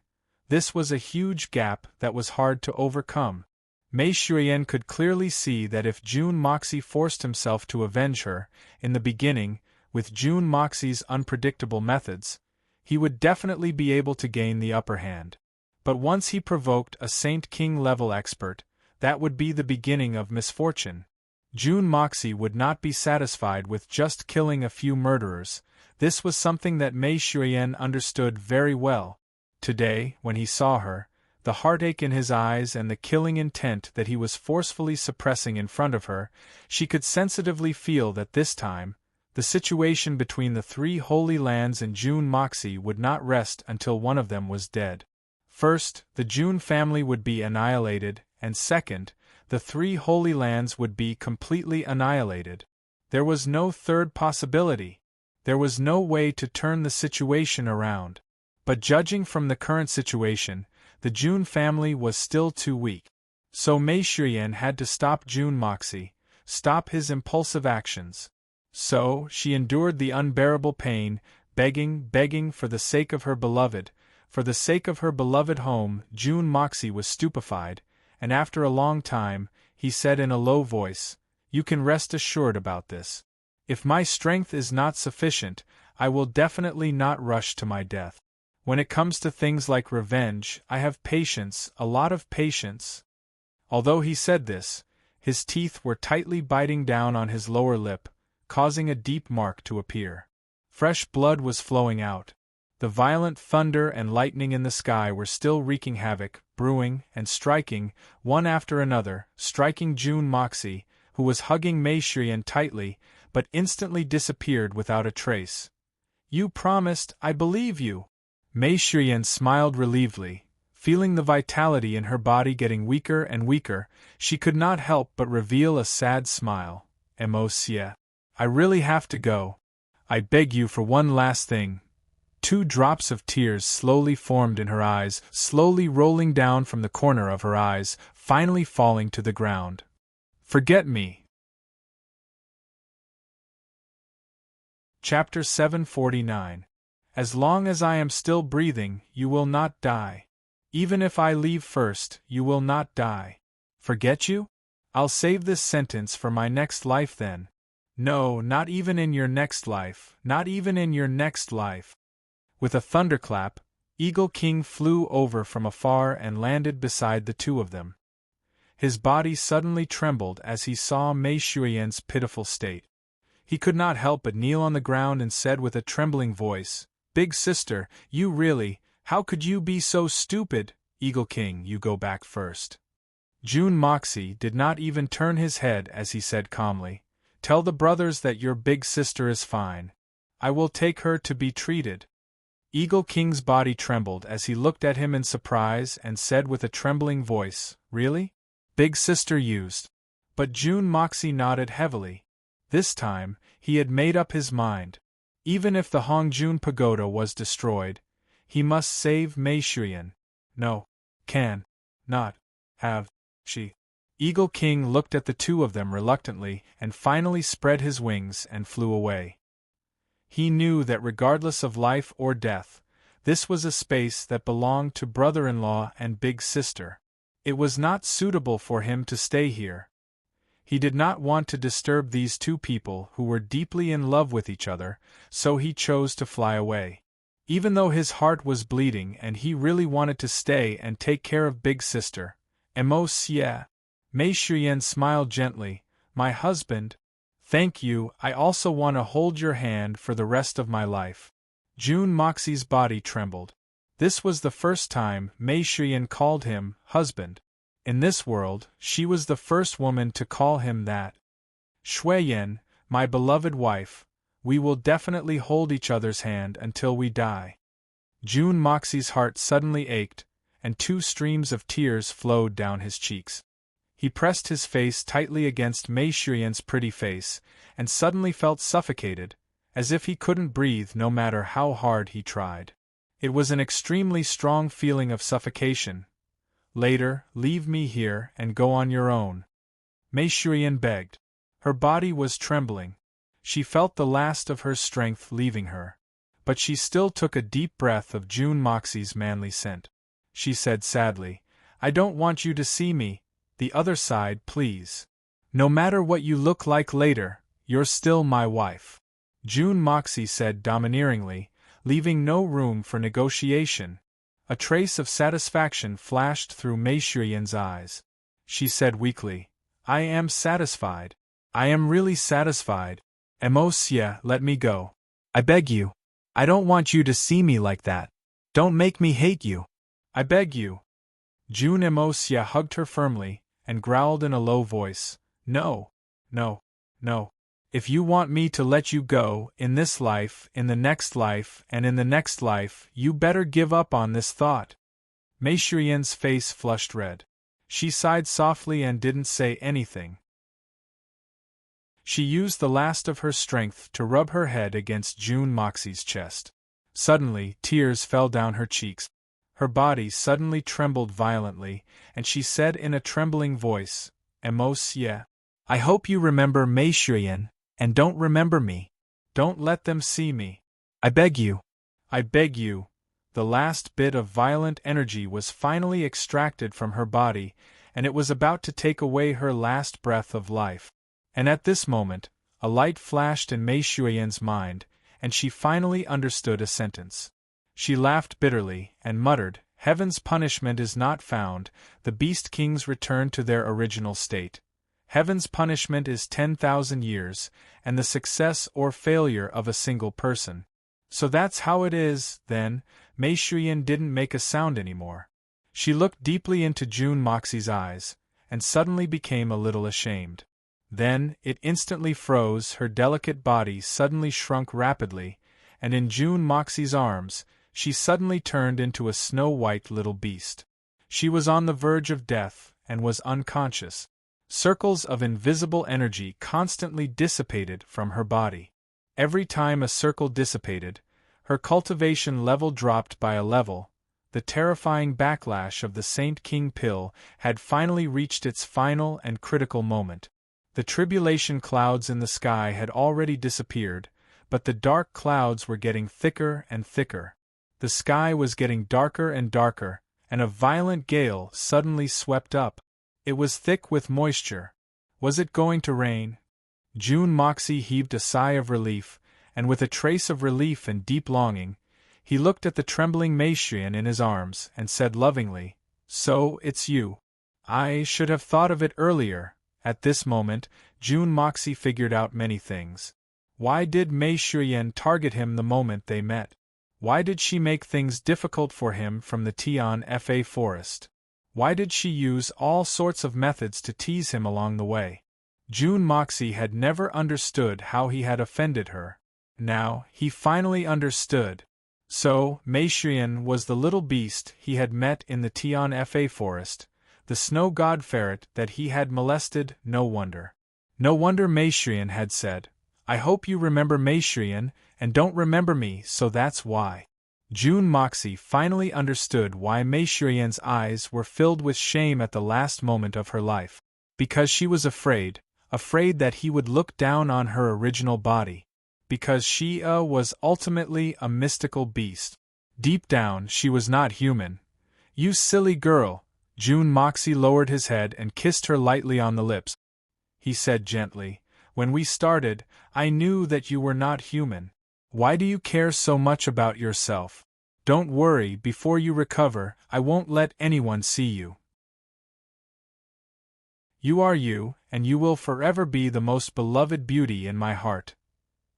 This was a huge gap that was hard to overcome. Mei Shuiyan could clearly see that if June Moxie forced himself to avenge her, in the beginning, with June Moxie's unpredictable methods, he would definitely be able to gain the upper hand. But once he provoked a Saint King-level expert, that would be the beginning of misfortune. June Moxie would not be satisfied with just killing a few murderers. This was something that Mei Shuiyan understood very well. Today, when he saw her, the heartache in his eyes and the killing intent that he was forcefully suppressing in front of her, she could sensitively feel that this time, the situation between the 3 Holy Lands and June Moxie would not rest until one of them was dead. First, the June family would be annihilated, and second, the 3 Holy Lands would be completely annihilated. There was no third possibility. There was no way to turn the situation around. But judging from the current situation, the June family was still too weak. So Mei Shuiyan had to stop June Moxie, stop his impulsive actions. So, she endured the unbearable pain, begging for the sake of her beloved, for the sake of her beloved home. June Moxie was stupefied, and after a long time, he said in a low voice, "You can rest assured about this. If my strength is not sufficient, I will definitely not rush to my death. When it comes to things like revenge, I have patience, a lot of patience." Although he said this, his teeth were tightly biting down on his lower lip, causing a deep mark to appear. Fresh blood was flowing out. The violent thunder and lightning in the sky were still wreaking havoc, brewing and striking, one after another, striking June Moxie, who was hugging Mei Shuiyan tightly, but instantly disappeared without a trace. "You promised, I believe you." Mei Shuiyan smiled relievedly. Feeling the vitality in her body getting weaker and weaker, she could not help but reveal a sad smile. "Monsieur, I really have to go. I beg you for one last thing." 2 drops of tears slowly formed in her eyes, slowly rolling down from the corner of her eyes, finally falling to the ground. "Forget me." Chapter 749. As long as I am still breathing, you will not die. Even if I leave first, you will not die. Forget you? I'll save this sentence for my next life then. No, not even in your next life, not even in your next life. With a thunderclap, Eagle King flew over from afar and landed beside the 2 of them. His body suddenly trembled as he saw Mei Shuiyan's pitiful state. He could not help but kneel on the ground and said with a trembling voice, "Big sister, you really, how could you be so stupid?" "Eagle King, you go back first." June Moxie did not even turn his head as he said calmly, "Tell the brothers that your big sister is fine. I will take her to be treated." Eagle King's body trembled as he looked at him in surprise and said with a trembling voice, "Really? Big sister used." But June Moxie nodded heavily. This time, he had made up his mind. Even if the Hongjun Pagoda was destroyed, he must save Mei Shuiyan. No. Not. Have. She. Eagle King looked at the 2 of them reluctantly and finally spread his wings and flew away. He knew that regardless of life or death, this was a space that belonged to brother-in-law and big sister. It was not suitable for him to stay here. He did not want to disturb these two people who were deeply in love with each other, so he chose to fly away. Even though his heart was bleeding and he really wanted to stay and take care of Big Sister, Mei Shuyan smiled gently. My husband, thank you, I also want to hold your hand for the rest of my life. June Moxie's body trembled. This was the first time Mei Shuyan called him husband. In this world, she was the first woman to call him that. Shuiyan, my beloved wife, we will definitely hold each other's hand until we die. June Moxie's heart suddenly ached, and 2 streams of tears flowed down his cheeks. He pressed his face tightly against Mei Shuyan's pretty face, and suddenly felt suffocated, as if he couldn't breathe no matter how hard he tried. It was an extremely strong feeling of suffocation. Later, leave me here and go on your own. Mei Shuyan begged. Her body was trembling. She felt the last of her strength leaving her. But she still took a deep breath of June Moxie's manly scent. She said sadly, I don't want you to see me, the other side please. No matter what you look like later, you're still my wife. June Moxie said domineeringly, leaving no room for negotiation. A trace of satisfaction flashed through Mei Shuyan's eyes. She said weakly, I am satisfied. I am really satisfied. Emosia, let me go. I beg you. I don't want you to see me like that. Don't make me hate you. I beg you. June Emosia hugged her firmly, and growled in a low voice, No, no, no. If you want me to let you go, in this life, in the next life, and in the next life, you better give up on this thought. Mei Shuyan's face flushed red. She sighed softly and didn't say anything. She used the last of her strength to rub her head against June Moxie's chest. Suddenly, tears fell down her cheeks. Her body suddenly trembled violently, and she said in a trembling voice, Emosia, I hope you remember Mei Shuyan, and don't remember me. Don't let them see me. I beg you. I beg you. The last bit of violent energy was finally extracted from her body, and it was about to take away her last breath of life. And at this moment, a light flashed in Mei Shuyan's mind, and she finally understood a sentence. She laughed bitterly, and muttered, Heaven's punishment is not found, the Beast Kings return to their original state. Heaven's punishment is 10,000 years, and the success or failure of a single person. So that's how it is, then. Mei Shuyan didn't make a sound anymore. She looked deeply into June Moxie's eyes, and suddenly became a little ashamed. Then, it instantly froze, her delicate body suddenly shrunk rapidly, and in June Moxie's arms, she suddenly turned into a snow-white little beast. She was on the verge of death, and was unconscious. Circles of invisible energy constantly dissipated from her body. Every time a circle dissipated, her cultivation level dropped by a level. The terrifying backlash of the Saint King pill had finally reached its final and critical moment. The tribulation clouds in the sky had already disappeared, but the dark clouds were getting thicker and thicker. The sky was getting darker and darker, and a violent gale suddenly swept up. It was thick with moisture. Was it going to rain? June Moxie heaved a sigh of relief, and with a trace of relief and deep longing, he looked at the trembling Mei Shuyan in his arms and said lovingly, So, it's you. I should have thought of it earlier. At this moment, June Moxie figured out many things. Why did Mei Shuyan target him the moment they met? Why did she make things difficult for him from the Tian Fa forest? Why did she use all sorts of methods to tease him along the way? June Moxie had never understood how he had offended her. Now, he finally understood. So, Mei Shuyan was the little beast he had met in the Tian Fa forest, the snow god ferret that he had molested. No wonder. No wonder Mei Shuyan had said, I hope you remember Mei Shuyan, and don't remember me, so that's why. June Moxie finally understood why Mei Shuyan's eyes were filled with shame at the last moment of her life. Because she was afraid that he would look down on her original body. Because she was ultimately a mystical beast. Deep down, she was not human. You silly girl. June Moxie lowered his head and kissed her lightly on the lips. he said gently. When we started, I knew that you were not human. Why do you care so much about yourself? Don't worry, before you recover, I won't let anyone see you. You are you, and you will forever be the most beloved beauty in my heart.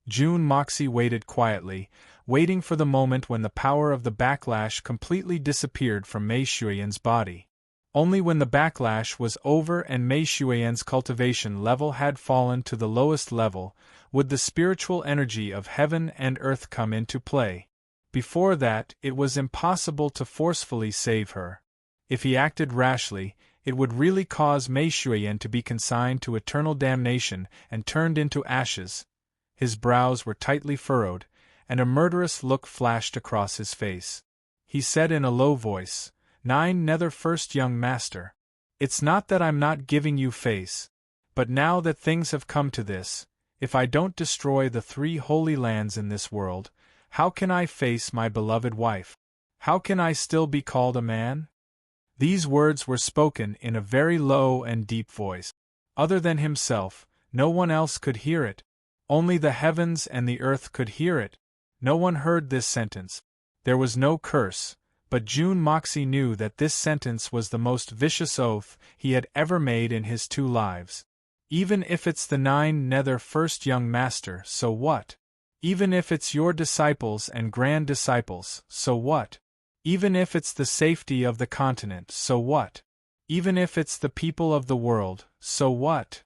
June Moxie waited quietly, waiting for the moment when the power of the backlash completely disappeared from Mei Shuiyan's body. Only when the backlash was over and Mei Shuiyan's cultivation level had fallen to the lowest level would the spiritual energy of heaven and earth come into play. Before that, it was impossible to forcefully save her. If he acted rashly, it would really cause Mei Shuiyan to be consigned to eternal damnation and turned into ashes. His brows were tightly furrowed, and a murderous look flashed across his face. He said in a low voice, "Nine Nether First Young Master. It's not that I'm not giving you face. But now that things have come to this, if I don't destroy the 3 holy lands in this world, how can I face my beloved wife? How can I still be called a man?" These words were spoken in a very low and deep voice. Other than himself, no one else could hear it. Only the heavens and the earth could hear it. No one heard this sentence. There was no curse, but June Moxie knew that this sentence was the most vicious oath he had ever made in his 2 lives. Even if it's the 9 Nether First Young Master, so what? Even if it's your disciples and grand disciples, so what? Even if it's the safety of the continent, so what? Even if it's the people of the world, so what?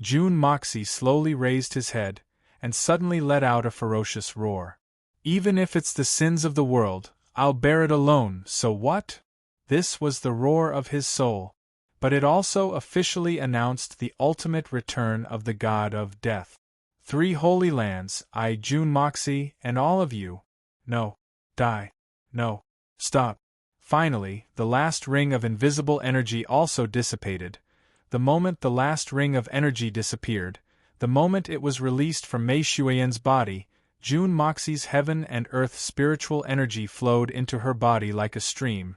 June Moxie slowly raised his head, and suddenly let out a ferocious roar. Even if it's the sins of the world, I'll bear it alone, so what? This was the roar of his soul, but it also officially announced the ultimate return of the god of death. 3 holy lands, I, June Moxie, and all of you. No. Die. No. Stop. Finally, the last ring of invisible energy also dissipated. The moment the last ring of energy disappeared, the moment it was released from Mei Shuiyan's body, June Moxie's heaven and earth spiritual energy flowed into her body like a stream.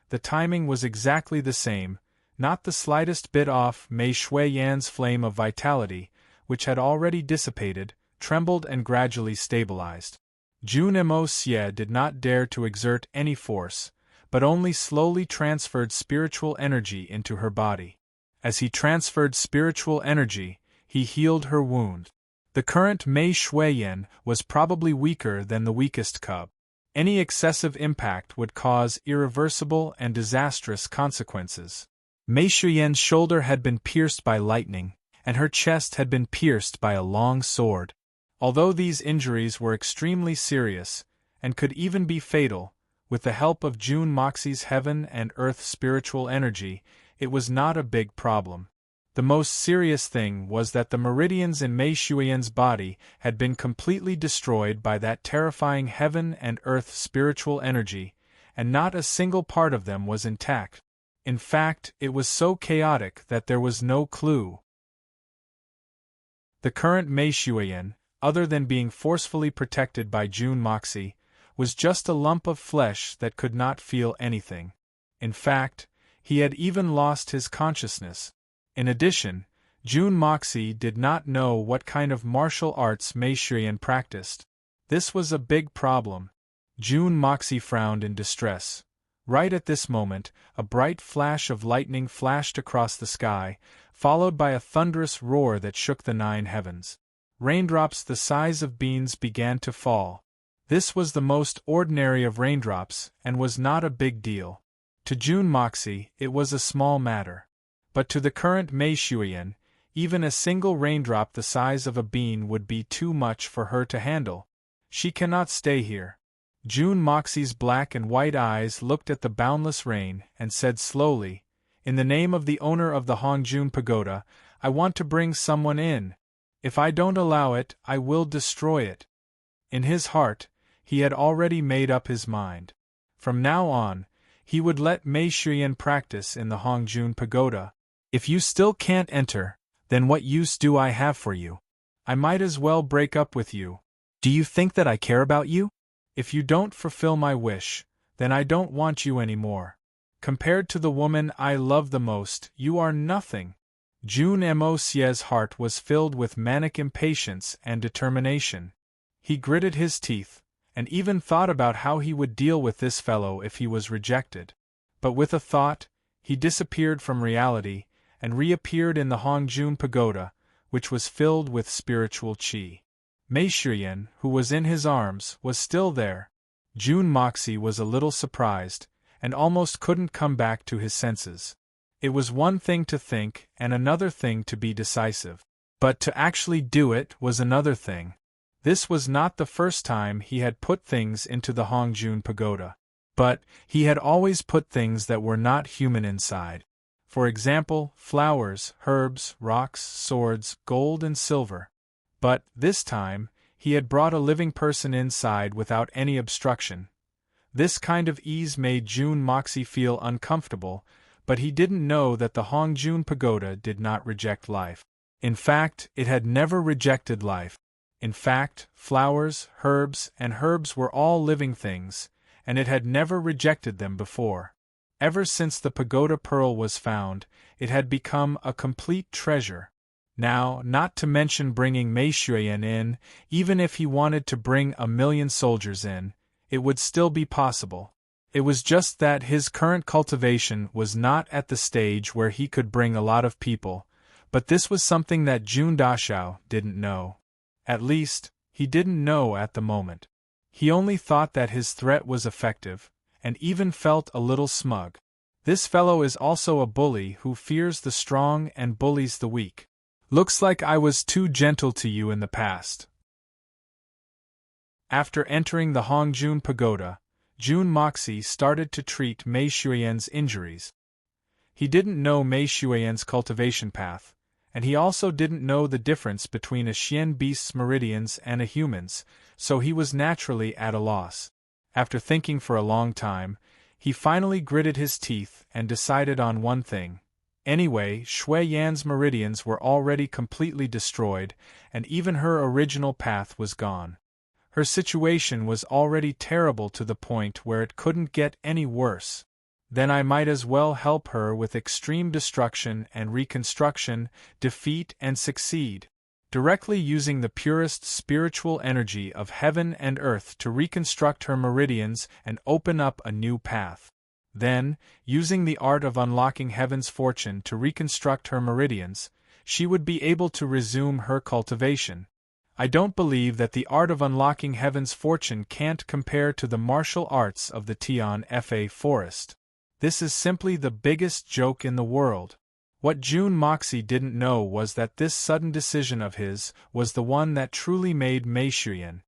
The timing was exactly the same, not the slightest bit off. Mei Shuiyan's flame of vitality, which had already dissipated, trembled and gradually stabilized. June Mo Xie did not dare to exert any force, but only slowly transferred spiritual energy into her body. As he transferred spiritual energy, he healed her wound. The current Mei Shuiyan was probably weaker than the weakest cub. Any excessive impact would cause irreversible and disastrous consequences. Mei Shuiyan's shoulder had been pierced by lightning, and her chest had been pierced by a long sword. Although these injuries were extremely serious, and could even be fatal, with the help of June Moxie's heaven and earth spiritual energy, it was not a big problem. The most serious thing was that the meridians in Mei Shuiyan's body had been completely destroyed by that terrifying heaven and earth spiritual energy, and not a single part of them was intact. In fact, it was so chaotic that there was no clue. The current Mei Shuiyan, other than being forcefully protected by June Moxie, was just a lump of flesh that could not feel anything. In fact, he had even lost his consciousness. In addition, June Moxie did not know what kind of martial arts Mei Shuiyan practiced. This was a big problem. June Moxie frowned in distress. Right at this moment, a bright flash of lightning flashed across the sky, followed by a thunderous roar that shook the 9 heavens. Raindrops the size of beans began to fall. This was the most ordinary of raindrops, and was not a big deal. To June Moxie, it was a small matter. But to the current Mei Shuiyan, even a single raindrop the size of a bean would be too much for her to handle. She cannot stay here. June Moxie's black and white eyes looked at the boundless rain and said slowly, "In the name of the owner of the Hongjun Pagoda, I want to bring someone in. If I don't allow it, I will destroy it." In his heart, he had already made up his mind. From now on, he would let Mei Shuiyan practice in the Hongjun Pagoda. "If you still can't enter, then what use do I have for you? I might as well break up with you. Do you think that I care about you? If you don't fulfill my wish, then I don't want you anymore. Compared to the woman I love the most, you are nothing." Jun Mo's heart was filled with manic impatience and determination. He gritted his teeth, and even thought about how he would deal with this fellow if he was rejected. But with a thought, he disappeared from reality, and reappeared in the Hongjun Pagoda, which was filled with spiritual qi. Mei Shiyan, who was in his arms, was still there. Jun Moxie was a little surprised, and almost couldn't come back to his senses. It was one thing to think and another thing to be decisive. But to actually do it was another thing. This was not the first time he had put things into the Hongjun Pagoda. But he had always put things that were not human inside. For example, flowers, herbs, rocks, swords, gold and silver. But, this time, he had brought a living person inside without any obstruction. This kind of ease made Jun Moxie feel uncomfortable, but he didn't know that the Hongjun Pagoda did not reject life. In fact, it had never rejected life. In fact, flowers, herbs, and herbs were all living things, and it had never rejected them before. Ever since the pagoda pearl was found, it had become a complete treasure. Now, not to mention bringing Mei Shiyan in, even if he wanted to bring 1,000,000 soldiers in, it would still be possible. It was just that his current cultivation was not at the stage where he could bring a lot of people, but this was something that Jun Dashao didn't know. At least, he didn't know at the moment. He only thought that his threat was effective, and even felt a little smug. This fellow is also a bully who fears the strong and bullies the weak. Looks like I was too gentle to you in the past. After entering the Hongjun Pagoda, Jun Moxie started to treat Mei Shiyan's injuries. He didn't know Mei Shiyan's cultivation path, and he also didn't know the difference between a Xian beast's meridians and a human's, so he was naturally at a loss. After thinking for a long time, he finally gritted his teeth and decided on one thing. Anyway, Shui Yan's meridians were already completely destroyed, and even her original path was gone. Her situation was already terrible to the point where it couldn't get any worse. Then I might as well help her with extreme destruction and reconstruction, defeat and succeed. Directly using the purest spiritual energy of heaven and earth to reconstruct her meridians and open up a new path. Then, using the art of unlocking heaven's fortune to reconstruct her meridians, she would be able to resume her cultivation. I don't believe that the art of unlocking heaven's fortune can't compare to the martial arts of the Tian Fa forest. This is simply the biggest joke in the world. What Jun Moxie didn't know was that this sudden decision of his was the one that truly made Mei Shiyan.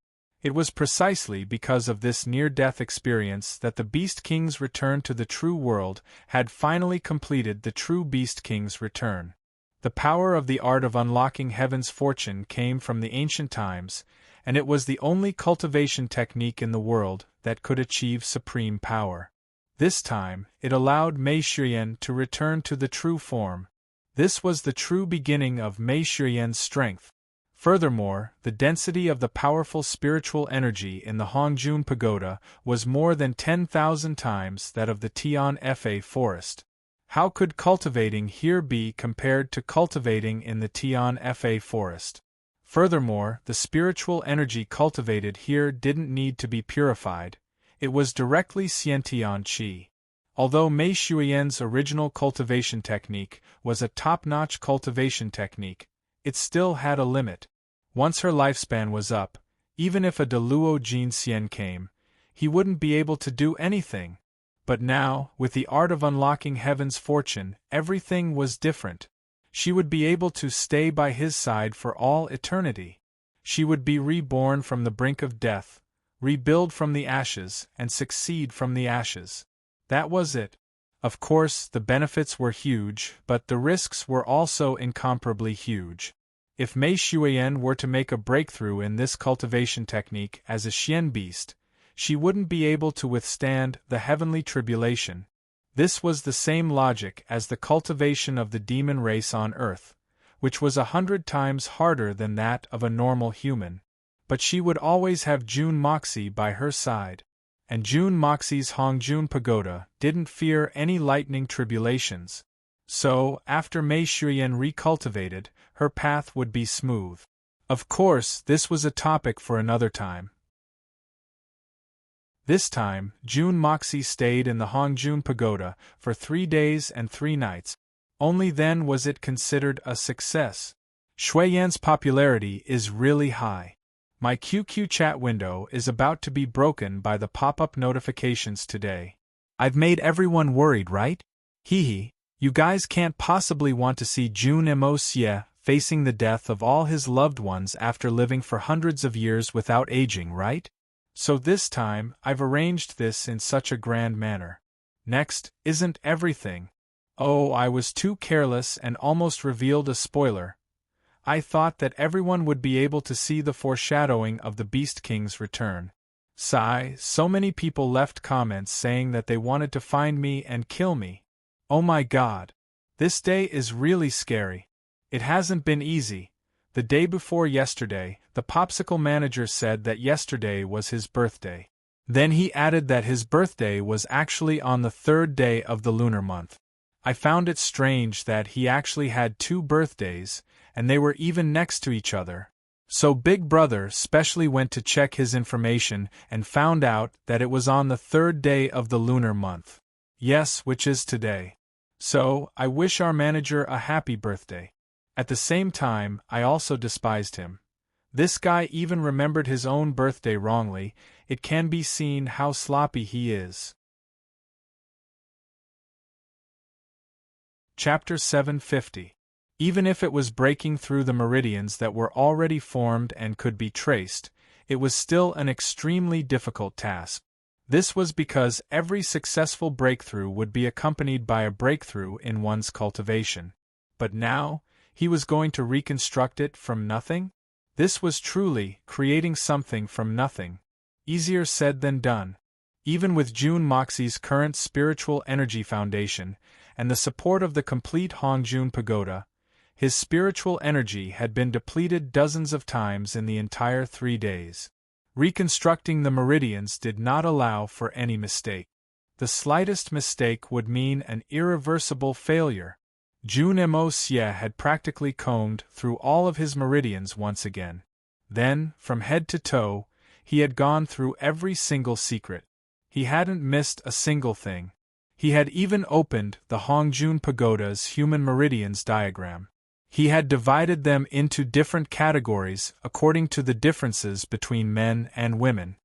It was precisely because of this near-death experience that the Beast King's return to the true world had finally completed the true Beast King's return. The power of the art of unlocking heaven's fortune came from the ancient times, and it was the only cultivation technique in the world that could achieve supreme power. This time, it allowed Mei Shiyan to return to the true form. This was the true beginning of Mei Shiyan's strength. Furthermore, the density of the powerful spiritual energy in the Hongjun Pagoda was more than 10,000 times that of the Tian Fa forest. How could cultivating here be compared to cultivating in the Tian Fa forest? Furthermore, the spiritual energy cultivated here didn't need to be purified. It was directly Xiantian Qi. Although Mei Shiyan's original cultivation technique was a top-notch cultivation technique, it still had a limit. Once her lifespan was up, even if a Deluo Jin Xian came, he wouldn't be able to do anything. But now, with the art of unlocking heaven's fortune, everything was different. She would be able to stay by his side for all eternity. She would be reborn from the brink of death, rebuild from the ashes, and succeed from the ashes. That was it. Of course, the benefits were huge, but the risks were also incomparably huge. If Mei Shiyan were to make a breakthrough in this cultivation technique as a Xian beast, she wouldn't be able to withstand the heavenly tribulation. This was the same logic as the cultivation of the demon race on Earth, which was 100 times harder than that of a normal human. But she would always have Jun Moxie by her side. And Jun Moxie's Hongjun Pagoda didn't fear any lightning tribulations. So, after Mei Shuyan recultivated, her path would be smooth. Of course, this was a topic for another time. This time, June Moxie stayed in the Hongjun Pagoda for 3 days and 3 nights. Only then was it considered a success. Shuiyan's popularity is really high. My QQ chat window is about to be broken by the pop-up notifications today. I've made everyone worried, right? Hee. You guys can't possibly want to see June Mo facing the death of all his loved ones after living for hundreds of years without aging, right? So this time, I've arranged this in such a grand manner. Next, isn't everything? Oh, I was too careless and almost revealed a spoiler. I thought that everyone would be able to see the foreshadowing of the Beast King's return. Sigh, so many people left comments saying that they wanted to find me and kill me. Oh my god. This day is really scary. It hasn't been easy. The day before yesterday, the popsicle manager said that yesterday was his birthday. Then he added that his birthday was actually on the 3rd day of the lunar month. I found it strange that he actually had 2 birthdays, and they were even next to each other. So Big Brother specially went to check his information and found out that it was on the 3rd day of the lunar month. Yes, which is today. So, I wish our manager a happy birthday. At the same time, I also despised him. This guy even remembered his own birthday wrongly. It can be seen how sloppy he is. Chapter 750. Even if it was breaking through the meridians that were already formed and could be traced, it was still an extremely difficult task. This was because every successful breakthrough would be accompanied by a breakthrough in one's cultivation. But now, he was going to reconstruct it from nothing? This was truly creating something from nothing. Easier said than done. Even with June Moxie's current spiritual energy foundation, and the support of the complete Hongjun Pagoda, his spiritual energy had been depleted dozens of times in the entire 3 days. Reconstructing the meridians did not allow for any mistake. The slightest mistake would mean an irreversible failure. June Mo had practically combed through all of his meridians once again. Then, from head to toe, he had gone through every single secret. He hadn't missed a single thing. He had even opened the Hongjun Pagoda's human meridians diagram. He had divided them into different categories according to the differences between men and women.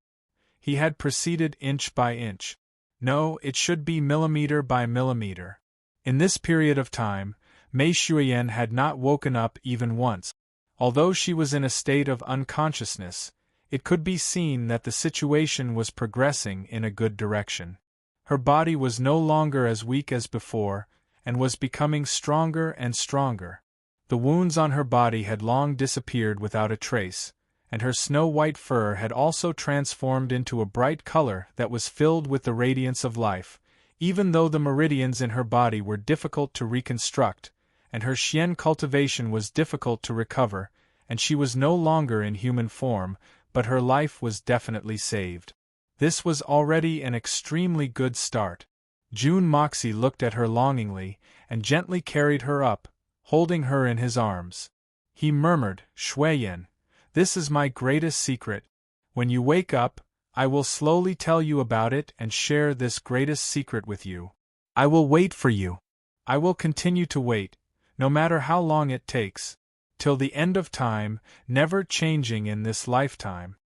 He had proceeded inch by inch. No, it should be millimeter by millimeter. In this period of time, Mei Shuyan had not woken up even once. Although she was in a state of unconsciousness, it could be seen that the situation was progressing in a good direction. Her body was no longer as weak as before, and was becoming stronger and stronger. The wounds on her body had long disappeared without a trace, and her snow-white fur had also transformed into a bright color that was filled with the radiance of life, even though the meridians in her body were difficult to reconstruct, and her xian cultivation was difficult to recover, and she was no longer in human form, but her life was definitely saved. This was already an extremely good start. June Moxie looked at her longingly, and gently carried her up, holding her in his arms. He murmured, "Shuiyan, this is my greatest secret. When you wake up, I will slowly tell you about it and share this greatest secret with you. I will wait for you. I will continue to wait, no matter how long it takes, till the end of time, never changing in this lifetime."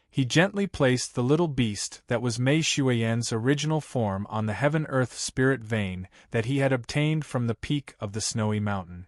He gently placed the little beast that was Mei Shuiyan's original form on the heaven-earth spirit vein that he had obtained from the peak of the snowy mountain.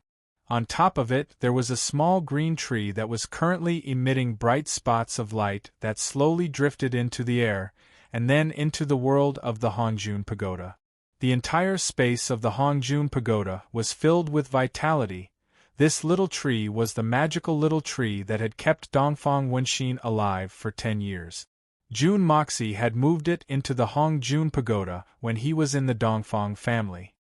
On top of it there was a small green tree that was currently emitting bright spots of light that slowly drifted into the air, and then into the world of the Hongjun Pagoda. The entire space of the Hongjun Pagoda was filled with vitality. This little tree was the magical little tree that had kept Dongfang Wenxin alive for 10 years. June Moxie had moved it into the Hongjun Pagoda when he was in the Dongfang family.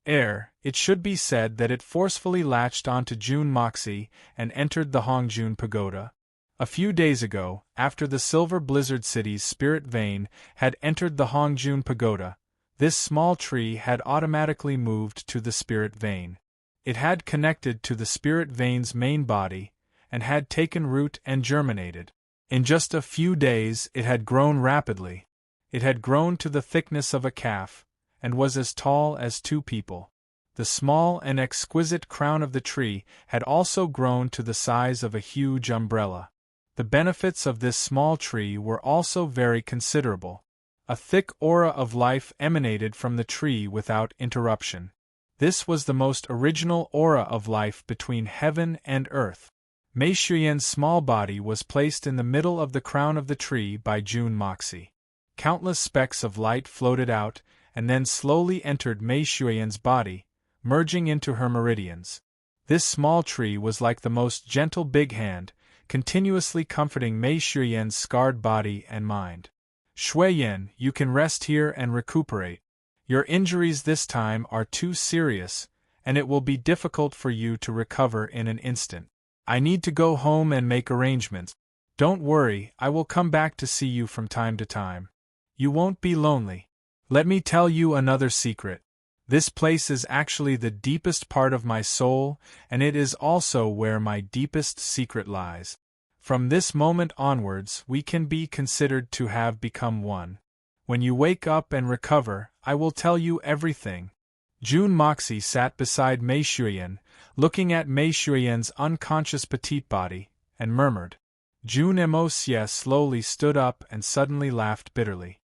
It should be said that it forcefully latched onto June Moxie and entered the Hongjun Pagoda. A few days ago, after the Silver Blizzard City's spirit vein had entered the Hongjun Pagoda, This small tree had automatically moved to the spirit vein. It had connected to the spirit vein's main body, and had taken root and germinated. In just a few days it had grown rapidly. It had grown to the thickness of a calf, and was as tall as two people. The small and exquisite crown of the tree had also grown to the size of a huge umbrella. The benefits of this small tree were also very considerable. A thick aura of life emanated from the tree without interruption. This was the most original aura of life between heaven and earth. Mei Shuyan's small body was placed in the middle of the crown of the tree by Jun Moxie. Countless specks of light floated out, and then slowly entered Mei Shuyan's body, merging into her meridians. This small tree was like the most gentle big hand, continuously comforting Mei Shuyan's scarred body and mind. Shuyan, you can rest here and recuperate. Your injuries this time are too serious, and it will be difficult for you to recover in an instant. I need to go home and make arrangements. Don't worry, I will come back to see you from time to time. You won't be lonely. Let me tell you another secret. This place is actually the deepest part of my soul, and it is also where my deepest secret lies. From this moment onwards, we can be considered to have become one. When you wake up and recover, I will tell you everything. Jun Moxie sat beside Mei Shuyan, looking at Mei Shuyan's unconscious petite body, and murmured. Jun Moxie slowly stood up and suddenly laughed bitterly.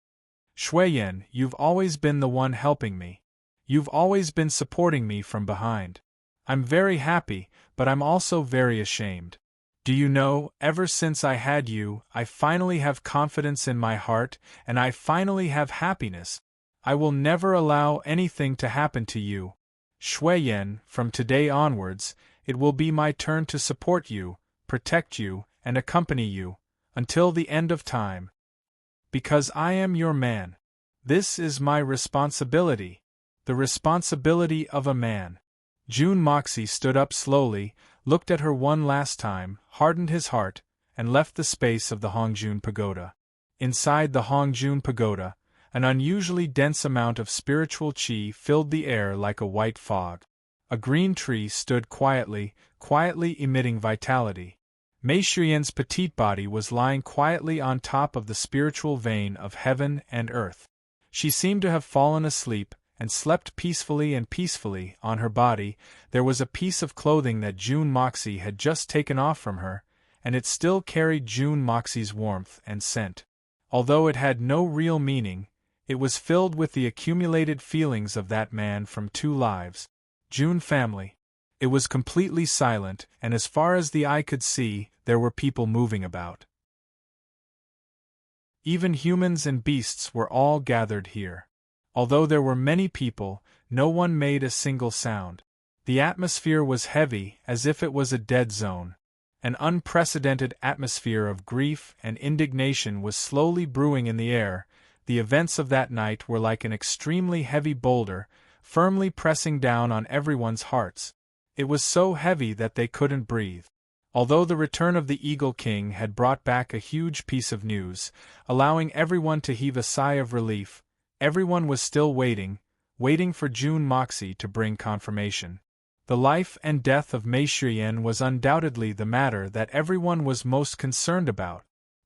Shuyan, you've always been the one helping me. You've always been supporting me from behind. I'm very happy, but I'm also very ashamed. Do you know, ever since I had you, I finally have confidence in my heart, and I finally have happiness. I will never allow anything to happen to you. Shuyan, from today onwards, it will be my turn to support you, protect you, and accompany you, until the end of time. Because I am your man. This is my responsibility. The responsibility of a man. Jun Moxie stood up slowly, looked at her one last time, hardened his heart, and left the space of the Hongjun Pagoda. Inside the Hongjun Pagoda, an unusually dense amount of spiritual qi filled the air like a white fog. A green tree stood quietly emitting vitality. Mei Shuyan's petite body was lying quietly on top of the spiritual vein of heaven and earth. She seemed to have fallen asleep, and slept peacefully on her body. There was a piece of clothing that Jun Moxie had just taken off from her, and it still carried Jun Moxie's warmth and scent. Although it had no real meaning, it was filled with the accumulated feelings of that man from 2 lives. Jun family. It was completely silent, and as far as the eye could see, there were people moving about. Even humans and beasts were all gathered here. Although there were many people, no one made a single sound. The atmosphere was heavy, as if it was a dead zone. An unprecedented atmosphere of grief and indignation was slowly brewing in the air. The events of that night were like an extremely heavy boulder, firmly pressing down on everyone's hearts. It was so heavy that they couldn't breathe. Although the return of the Eagle King had brought back a huge piece of news, allowing everyone to heave a sigh of relief, everyone was still waiting for Jun Moxie to bring confirmation. The life and death of Mei Shuyan was undoubtedly the matter that everyone was most concerned about.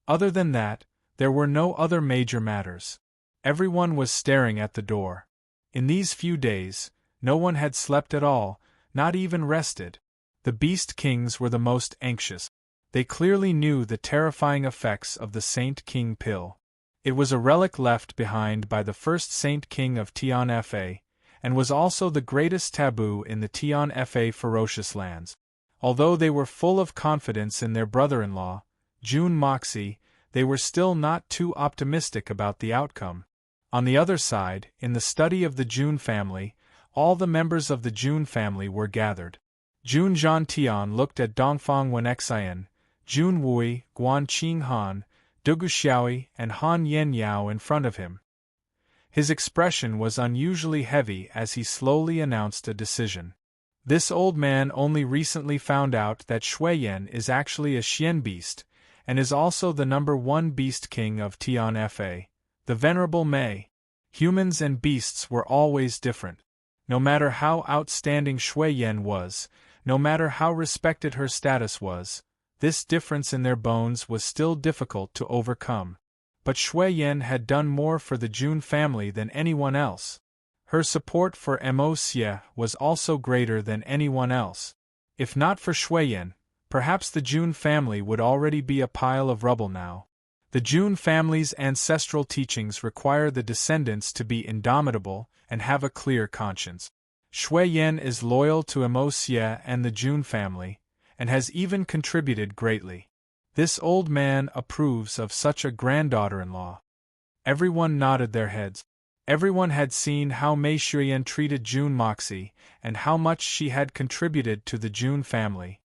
Other than that, there were no other major matters. Everyone was staring at the door. In these few days, no one had slept at all, not even rested. The Beast Kings were the most anxious. They clearly knew the terrifying effects of the Saint King pill. It was a relic left behind by the first Saint King of Tian Fa, and was also the greatest taboo in the Tian Fa ferocious lands. Although they were full of confidence in their brother-in-law, Jun Moxie, they were still not too optimistic about the outcome. On the other side, in the study of the Jun family, all the members of the Jun family were gathered. Jun Zhantian looked at Dongfang Wenxian, Jun Wui, Guan Qinghan, Dugu Xiaoi, and Han Yenyao in front of him. His expression was unusually heavy as he slowly announced a decision. This old man only recently found out that Shuyan is actually a Xian beast, and is also the #1 beast king of Tian Fa, the Venerable Mei. Humans and beasts were always different. No matter how outstanding Shui Yan was, no matter how respected her status was, this difference in their bones was still difficult to overcome. But Shui Yan had done more for the Jun family than anyone else. Her support for Mo Xie was also greater than anyone else. If not for Shui Yan, perhaps the Jun family would already be a pile of rubble now. The Jun family's ancestral teachings require the descendants to be indomitable and have a clear conscience. Shui Yan is loyal to Mo Xie and the Jun family, and has even contributed greatly. This old man approves of such a granddaughter-in-law. Everyone nodded their heads. Everyone had seen how Mei Shuyan treated Jun Moxie, and how much she had contributed to the Jun family.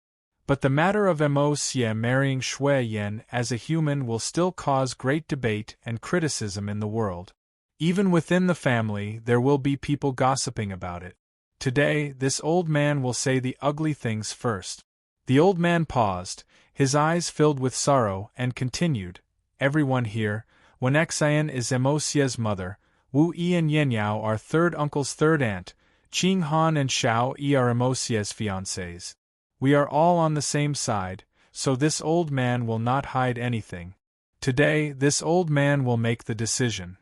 But the matter of Mo Xie marrying Shui Yan as a human will still cause great debate and criticism in the world. Even within the family, there will be people gossiping about it. Today, this old man will say the ugly things first. The old man paused, his eyes filled with sorrow, and continued, "Everyone here, Wen Xian is Mo Xie's mother, Wu Yi and Yenyao are third uncle's third aunt, Qing Han and Xiao Yi are Mo Xie's fiancés. We are all on the same side, so this old man will not hide anything. Today, this old man will make the decision.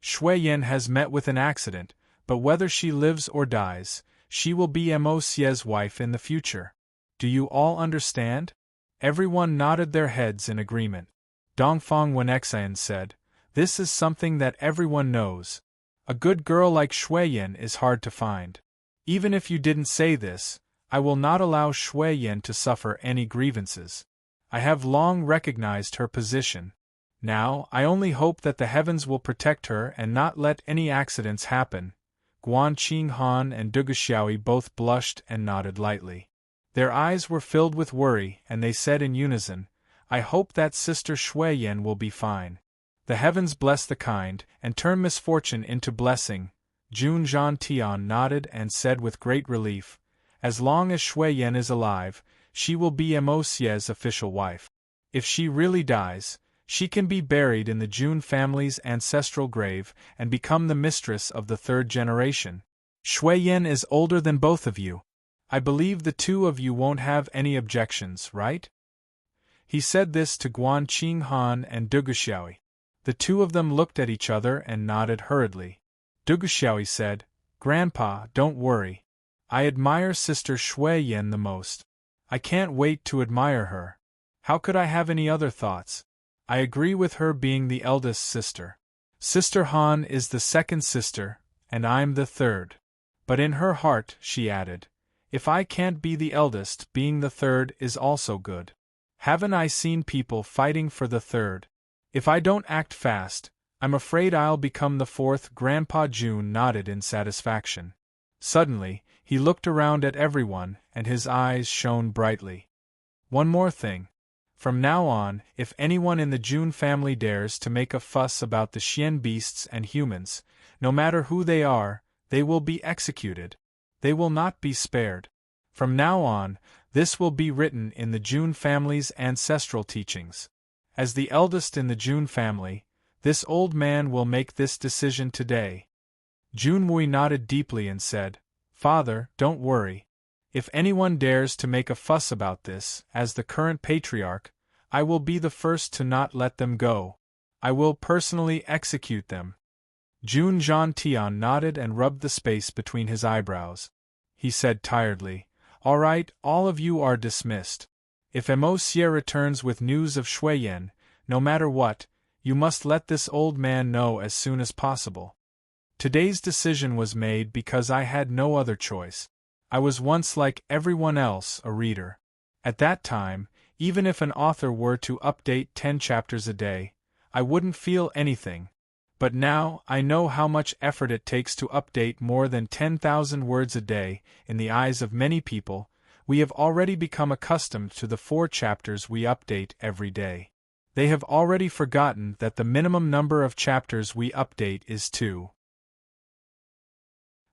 Shui Yan has met with an accident, but whether she lives or dies, she will be Mo Xie's wife in the future. Do you all understand?" Everyone nodded their heads in agreement. Dongfang Wenxian said, "This is something that everyone knows. A good girl like Shui Yan is hard to find. Even if you didn't say this, I will not allow Shui Yan to suffer any grievances. I have long recognized her position. Now, I only hope that the heavens will protect her and not let any accidents happen." Guan Qing Han and Duguxiaoi both blushed and nodded lightly. Their eyes were filled with worry, and they said in unison, "I hope that Sister Shui Yan will be fine. The heavens bless the kind, and turn misfortune into blessing." Jun Zhantian nodded and said with great relief, "As long as Shui Yan is alive, she will be Mo Xie's official wife. If she really dies, she can be buried in the Jun family's ancestral grave and become the mistress of the third generation. Shui Yan is older than both of you. I believe the two of you won't have any objections, right?" He said this to Guan Qing Han and Duguxiaoi. The two of them looked at each other and nodded hurriedly. Duguxiaoi said, "Grandpa, don't worry. I admire Sister Shui Yan the most. I can't wait to admire her. How could I have any other thoughts? I agree with her being the eldest sister. Sister Han is the second sister, and I'm the third. But in her heart," she added, "if I can't be the eldest, being the third is also good. Haven't I seen people fighting for the third? If I don't act fast, I'm afraid I'll become the fourth." Grandpa Jun nodded in satisfaction. Suddenly, he looked around at everyone, and his eyes shone brightly. "One more thing. From now on, if anyone in the Jun family dares to make a fuss about the Xian beasts and humans, no matter who they are, they will be executed. They will not be spared. From now on, this will be written in the Jun family's ancestral teachings. As the eldest in the Jun family, this old man will make this decision today." Junwei nodded deeply and said, "Father, don't worry. If anyone dares to make a fuss about this, as the current patriarch, I will be the first to not let them go. I will personally execute them." Jun Zhantian nodded and rubbed the space between his eyebrows. He said tiredly, "All right, all of you are dismissed. If Mo Xie returns with news of Shui Yan, no matter what, you must let this old man know as soon as possible. Today's decision was made because I had no other choice. I was once like everyone else, a reader. At that time, even if an author were to update 10 chapters a day, I wouldn't feel anything. But now, I know how much effort it takes to update more than 10,000 words a day. In the eyes of many people, we have already become accustomed to the 4 chapters we update every day. They have already forgotten that the minimum number of chapters we update is 2.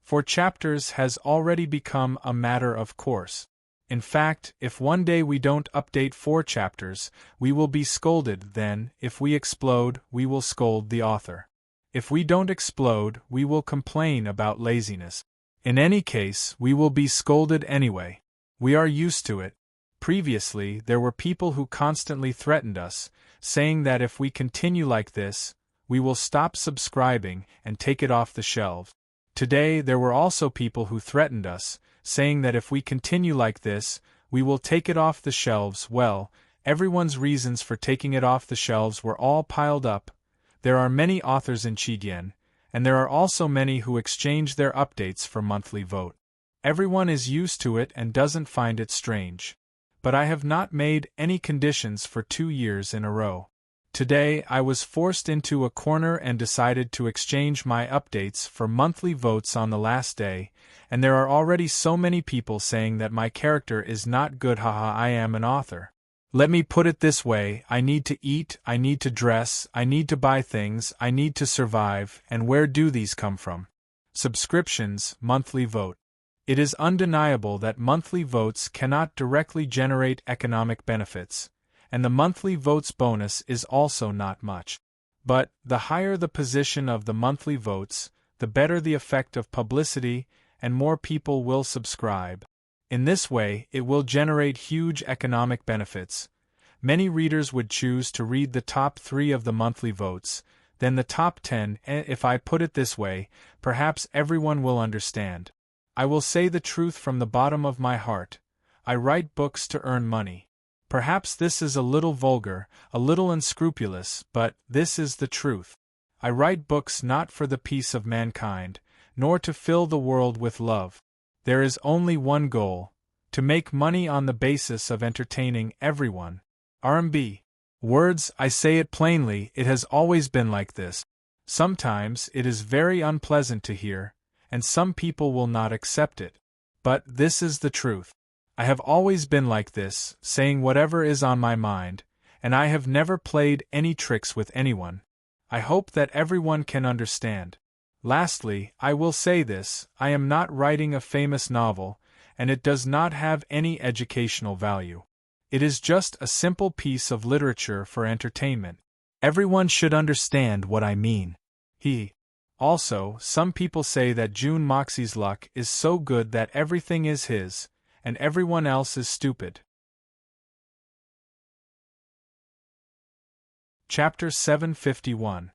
4 chapters has already become a matter of course. In fact, if one day we don't update 4 chapters, we will be scolded, then, if we explode, we will scold the author. If we don't explode, we will complain about laziness. In any case, we will be scolded anyway. We are used to it. Previously, there were people who constantly threatened us, saying that if we continue like this, we will stop subscribing and take it off the shelves. Today, there were also people who threatened us, saying that if we continue like this, we will take it off the shelves. Well, everyone's reasons for taking it off the shelves were all piled up. There are many authors in Qigyan, and there are also many who exchange their updates for monthly vote. Everyone is used to it and doesn't find it strange. But I have not made any conditions for 2 years in a row. Today I was forced into a corner and decided to exchange my updates for monthly votes on the last day, and there are already so many people saying that my character is not good. Haha, I am an author. Let me put it this way, I need to eat, I need to dress, I need to buy things, I need to survive, and where do these come from? Subscriptions, monthly vote. It is undeniable that monthly votes cannot directly generate economic benefits, and the monthly votes bonus is also not much. But, the higher the position of the monthly votes, the better the effect of publicity, and more people will subscribe. In this way, it will generate huge economic benefits. Many readers would choose to read the top 3 of the monthly votes, then the top 10, and if I put it this way, perhaps everyone will understand. I will say the truth from the bottom of my heart. I write books to earn money. Perhaps this is a little vulgar, a little unscrupulous, but this is the truth. I write books not for the peace of mankind, nor to fill the world with love. There is only one goal: to make money on the basis of entertaining everyone. RMB. Words, I say it plainly, it has always been like this. Sometimes it is very unpleasant to hear, and some people will not accept it. But this is the truth. I have always been like this, saying whatever is on my mind, and I have never played any tricks with anyone. I hope that everyone can understand. Lastly, I will say this, I am not writing a famous novel, and it does not have any educational value. It is just a simple piece of literature for entertainment. Everyone should understand what I mean. Also, some people say that Jun Moxie's luck is so good that everything is his, and everyone else is stupid. Chapter 751.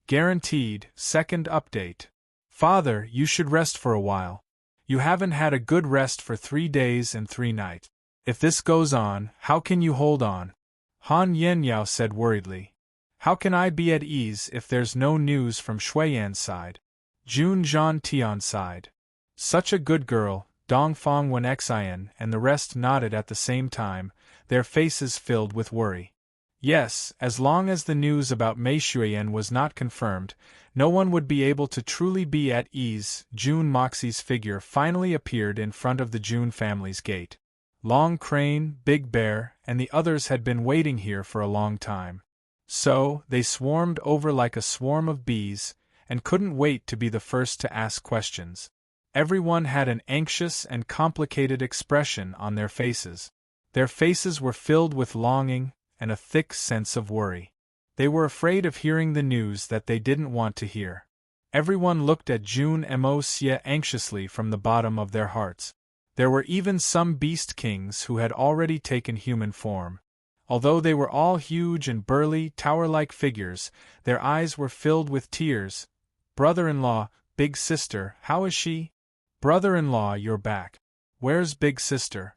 Guaranteed, second update. Father, you should rest for a while. You haven't had a good rest for 3 days and 3 nights. If this goes on, how can you hold on? Han Yenyao said worriedly. How can I be at ease if there's no news from Shuiyan's side? Jun Zhantian's side. Such a good girl, Dongfang Wen Xian and the rest nodded at the same time, their faces filled with worry. Yes, as long as the news about Mei Shuiyan was not confirmed, no one would be able to truly be at ease. Jun Moxie's figure finally appeared in front of the Jun family's gate. Long Crane, Big Bear, and the others had been waiting here for a long time. So, they swarmed over like a swarm of bees, and couldn't wait to be the first to ask questions. Everyone had an anxious and complicated expression on their faces. Their faces were filled with longing and a thick sense of worry. They were afraid of hearing the news that they didn't want to hear. Everyone looked at Jun Moxie anxiously from the bottom of their hearts. There were even some beast kings who had already taken human form. Although they were all huge and burly, tower-like figures, their eyes were filled with tears. Brother-in-law, big sister, how is she? Brother-in-law, you're back. Where's big sister?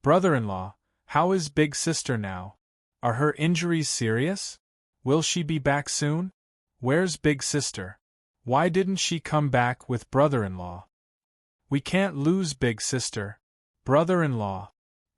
Brother-in-law, how is big sister now? Are her injuries serious? Will she be back soon? Where's big sister? Why didn't she come back with brother-in-law? We can't lose big sister. Brother-in-law.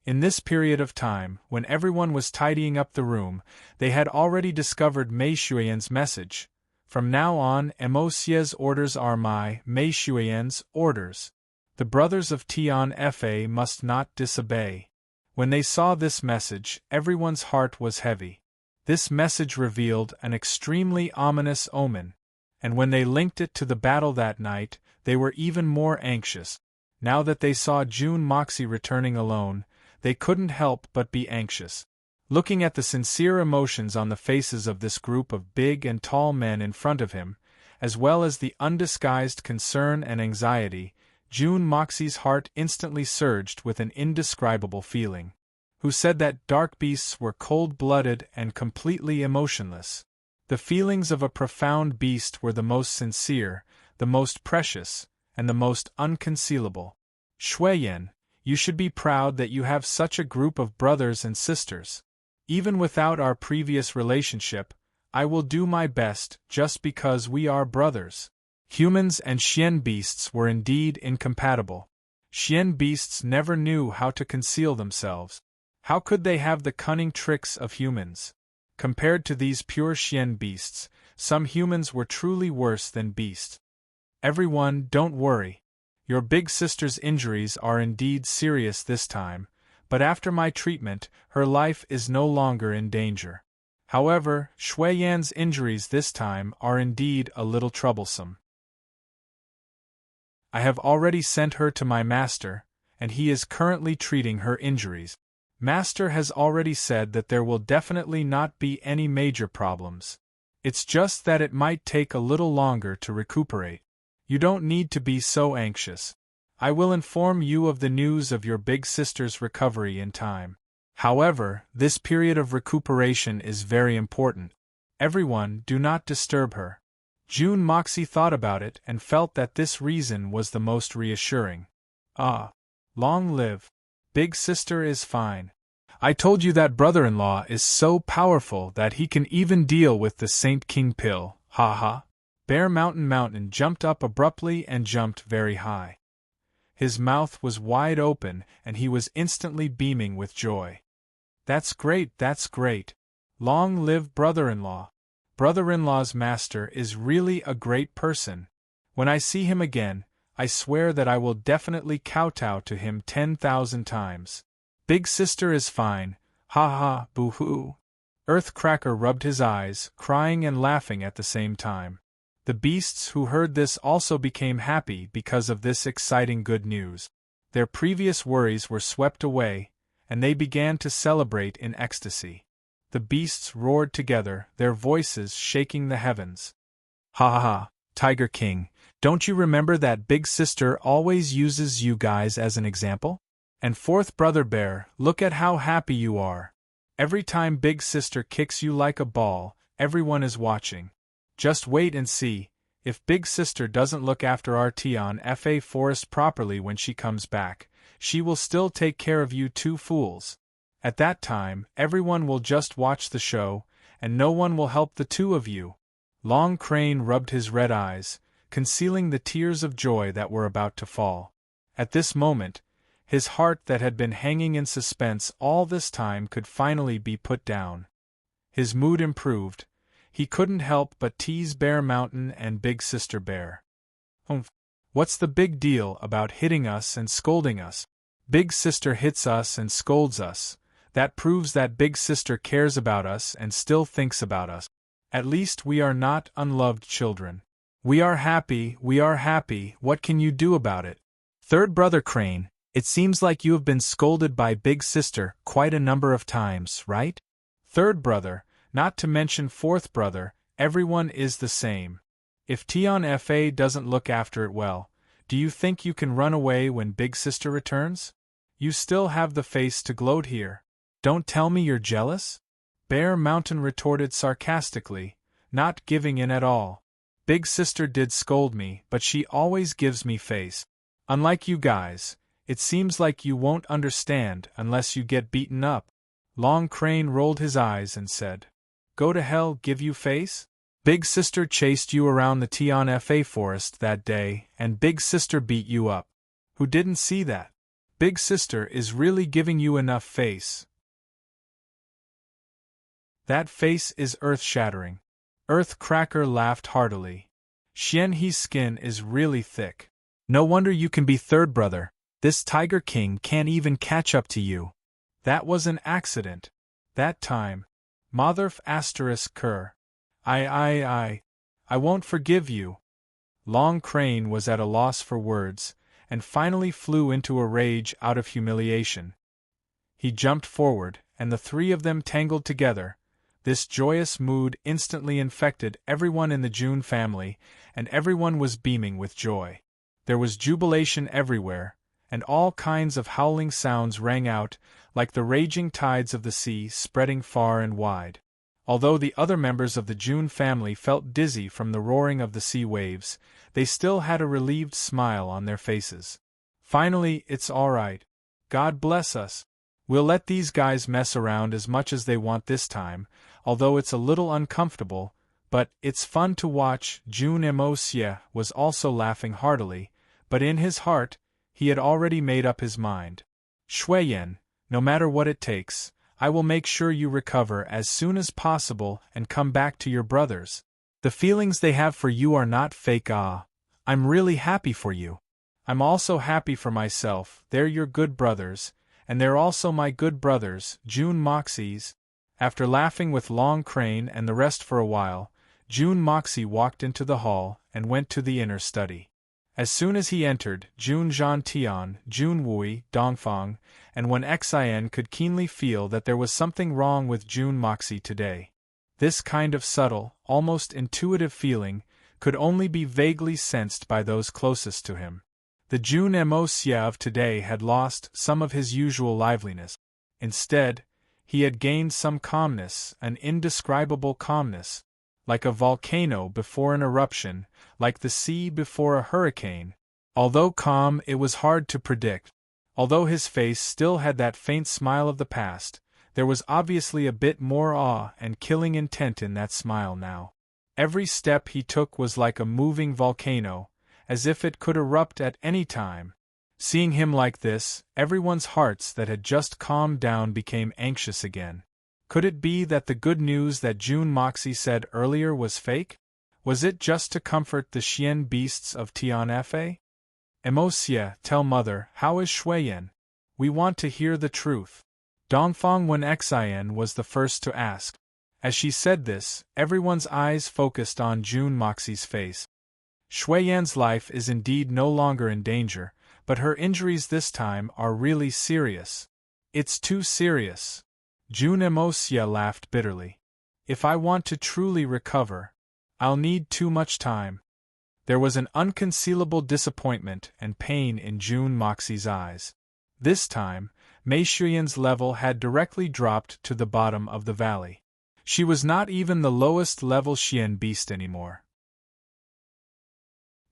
In this period of time, when everyone was tidying up the room, they had already discovered Mei Shuiyan's message. From now on, Moxie's orders are Mei Shuiyan's orders. The brothers of Tian Fa must not disobey. When they saw this message, everyone's heart was heavy. This message revealed an extremely ominous omen, and when they linked it to the battle that night, they were even more anxious. Now that they saw June Moxie returning alone, they couldn't help but be anxious. Looking at the sincere emotions on the faces of this group of big and tall men in front of him, as well as the undisguised concern and anxiety, June Moxie's heart instantly surged with an indescribable feeling. Who said that dark beasts were cold-blooded and completely emotionless? The feelings of a profound beast were the most sincere, the most precious, and the most unconcealable. Shuiyan, you should be proud that you have such a group of brothers and sisters. Even without our previous relationship, I will do my best just because we are brothers. Humans and Xian beasts were indeed incompatible. Xian beasts never knew how to conceal themselves. How could they have the cunning tricks of humans? Compared to these pure Xian beasts, some humans were truly worse than beasts. Everyone, don't worry. Your big sister's injuries are indeed serious this time, but after my treatment, her life is no longer in danger. However, Shuiyan's injuries this time are indeed a little troublesome. I have already sent her to my master, and he is currently treating her injuries. Master has already said that there will definitely not be any major problems. It's just that it might take a little longer to recuperate. You don't need to be so anxious. I will inform you of the news of your big sister's recovery in time. However, this period of recuperation is very important. Everyone, do not disturb her. June Moxie thought about it and felt that this reason was the most reassuring. Ah! Long live! Big sister is fine. I told you that brother-in-law is so powerful that he can even deal with the Saint King pill, ha ha. Bear Mountain jumped up abruptly and jumped very high. His mouth was wide open and he was instantly beaming with joy. That's great, that's great. Long live brother-in-law. Brother-in-law's master is really a great person. When I see him again, I swear that I will definitely kowtow to him 10,000 times. Big sister is fine, ha ha, boo-hoo. Earthcracker rubbed his eyes, crying and laughing at the same time. The beasts who heard this also became happy because of this exciting good news. Their previous worries were swept away, and they began to celebrate in ecstasy. The beasts roared together, their voices shaking the heavens. Ha ha ha, Tiger King, don't you remember that Big Sister always uses you guys as an example? And fourth brother bear, look at how happy you are. Every time Big Sister kicks you like a ball, everyone is watching. Just wait and see, if Big Sister doesn't look after our Tian Fa forest properly when she comes back, she will still take care of you two fools. At that time, everyone will just watch the show, and no one will help the two of you. Long Crane rubbed his red eyes, concealing the tears of joy that were about to fall. At this moment, his heart that had been hanging in suspense all this time could finally be put down. His mood improved. He couldn't help but tease Bear Mountain and Big Sister Bear. What's the big deal about hitting us and scolding us? Big Sister hits us and scolds us. That proves that Big Sister cares about us and still thinks about us. At least we are not unloved children. We are happy, what can you do about it? Third brother Crane, it seems like you have been scolded by Big Sister quite a number of times, right? Third brother, not to mention fourth brother, everyone is the same. If Tian Fa doesn't look after it well, do you think you can run away when Big Sister returns? You still have the face to gloat here. Don't tell me you're jealous? Bear Mountain retorted sarcastically, not giving in at all. Big Sister did scold me, but she always gives me face. Unlike you guys, it seems like you won't understand unless you get beaten up. Long Crane rolled his eyes and said, Go to hell, give you face? Big Sister chased you around the Tian Fa forest that day, and Big Sister beat you up. Who didn't see that? Big Sister is really giving you enough face. That face is earth-shattering. Earthcracker laughed heartily. Xian He's skin is really thick. No wonder you can be third brother. This Tiger King can't even catch up to you. That was an accident. That time. Motherf *****. I won't forgive you. Long Crane was at a loss for words, and finally flew into a rage out of humiliation. He jumped forward, and the three of them tangled together. This joyous mood instantly infected everyone in the June family, and everyone was beaming with joy. There was jubilation everywhere, and all kinds of howling sounds rang out, like the raging tides of the sea spreading far and wide. Although the other members of the June family felt dizzy from the roaring of the sea waves, they still had a relieved smile on their faces. Finally, it's all right. God bless us. We'll let these guys mess around as much as they want this time, although it's a little uncomfortable, but it's fun to watch. June Emosia was also laughing heartily, but in his heart, he had already made up his mind. Shuiyan, no matter what it takes, I will make sure you recover as soon as possible and come back to your brothers. The feelings they have for you are not fake. I'm really happy for you. I'm also happy for myself. They're your good brothers, and they're also my good brothers, June Moxie's. After laughing with Long Crane and the rest for a while, June Moxie walked into the hall and went to the inner study. As soon as he entered, June Zhantian, June Wui, Dongfang, and Wen Xian could keenly feel that there was something wrong with June Moxie today. This kind of subtle, almost intuitive feeling could only be vaguely sensed by those closest to him. The June Emosia of today had lost some of his usual liveliness. Instead, he had gained some calmness, an indescribable calmness. Like a volcano before an eruption, like the sea before a hurricane. Although calm, it was hard to predict. Although his face still had that faint smile of the past, there was obviously a bit more awe and killing intent in that smile now. Every step he took was like a moving volcano, as if it could erupt at any time. Seeing him like this, everyone's hearts that had just calmed down became anxious again. Could it be that the good news that June Moxie said earlier was fake? Was it just to comfort the Xian beasts of Tianfa? Emosia, tell mother, how is Shuiyan? We want to hear the truth. Dongfang Wen Xian was the first to ask. As she said this, everyone's eyes focused on June Moxie's face. Shuiyan's life is indeed no longer in danger, but her injuries this time are really serious. It's too serious. June Emosia laughed bitterly. If I want to truly recover, I'll need too much time. There was an unconcealable disappointment and pain in June Moxie's eyes. This time, Mei Shuiyan's level had directly dropped to the bottom of the valley. She was not even the lowest level Xian beast anymore.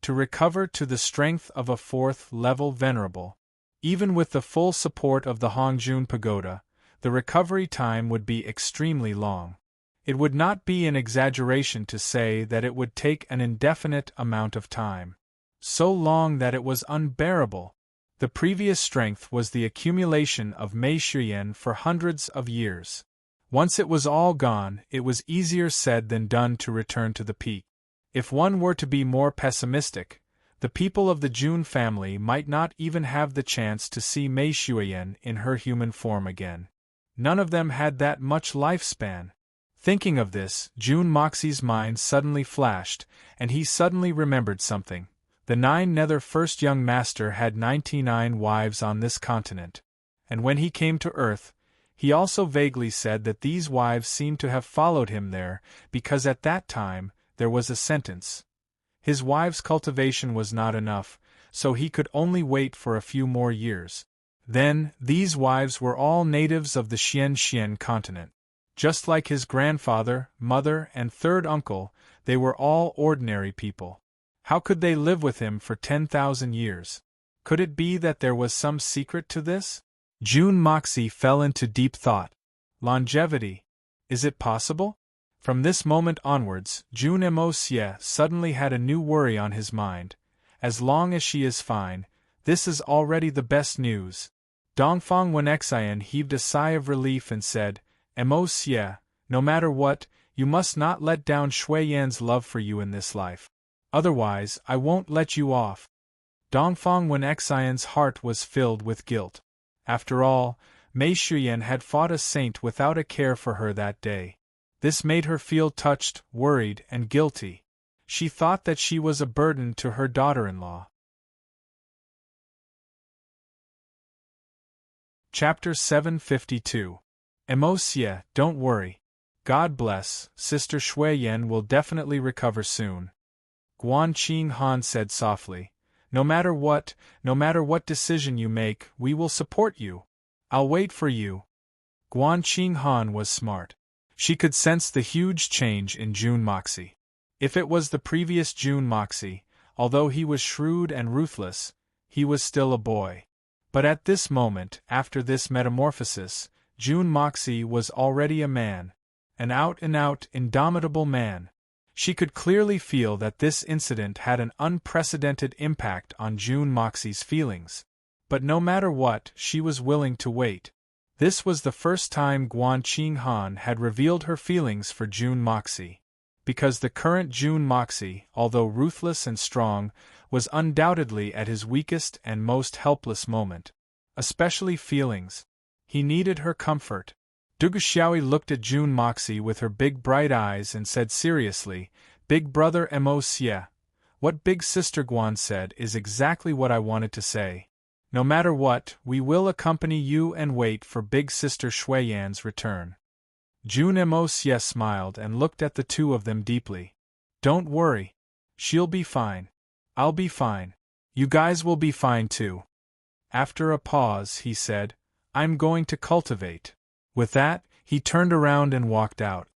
To recover to the strength of a 4th level venerable, even with the full support of the Hongjun Pagoda, the recovery time would be extremely long. It would not be an exaggeration to say that it would take an indefinite amount of time. So long that it was unbearable. The previous strength was the accumulation of Mei Shuiyan for hundreds of years. Once it was all gone, it was easier said than done to return to the peak. If one were to be more pessimistic, the people of the June family might not even have the chance to see Mei Shuiyan in her human form again. None of them had that much lifespan. Thinking of this, June Moxie's mind suddenly flashed, and he suddenly remembered something. The 9 Nether First Young Master had 99 wives on this continent. And when he came to Earth, he also vaguely said that these wives seemed to have followed him there, because at that time, there was a sentence. His wives' cultivation was not enough, so he could only wait for a few more years. Then, these wives were all natives of the Xian continent. Just like his grandfather, mother, and 3rd uncle, they were all ordinary people. How could they live with him for 10,000 years? Could it be that there was some secret to this? June Moxie fell into deep thought. Longevity. Is it possible? From this moment onwards, June Emosia suddenly had a new worry on his mind. As long as she is fine, this is already the best news. Dongfang Wen Xian heaved a sigh of relief and said, Emosia, no matter what, you must not let down Shuiyan's love for you in this life. Otherwise, I won't let you off. Dongfang Wen Xian's heart was filled with guilt. After all, Mei Shuiyan had fought a saint without a care for her that day. This made her feel touched, worried, and guilty. She thought that she was a burden to her daughter-in-law. Chapter 752. Emosia, don't worry. God bless, Sister Shuiyan will definitely recover soon. Guan Qing Han said softly. No matter what decision you make, we will support you. I'll wait for you. Guan Qing Han was smart. She could sense the huge change in Jun Moxie. If it was the previous Jun Moxie, although he was shrewd and ruthless, he was still a boy. But at this moment, after this metamorphosis, Jun Moxie was already a man. An out-and-out, indomitable man. She could clearly feel that this incident had an unprecedented impact on Jun Moxie's feelings. But no matter what, she was willing to wait. This was the first time Guan Qing Han had revealed her feelings for Jun Moxie. Because the current Jun Moxie, although ruthless and strong, was undoubtedly at his weakest and most helpless moment. Especially feelings. He needed her comfort. Dugu Xiaoi looked at Jun Moxie with her big bright eyes and said seriously, Big brother Mo Xie, what big sister Guan said is exactly what I wanted to say. No matter what, we will accompany you and wait for big sister Shuiyan's return. Jun Mo Xie smiled and looked at the two of them deeply. Don't worry. She'll be fine. I'll be fine. You guys will be fine too. After a pause, he said, I'm going to cultivate. With that, he turned around and walked out.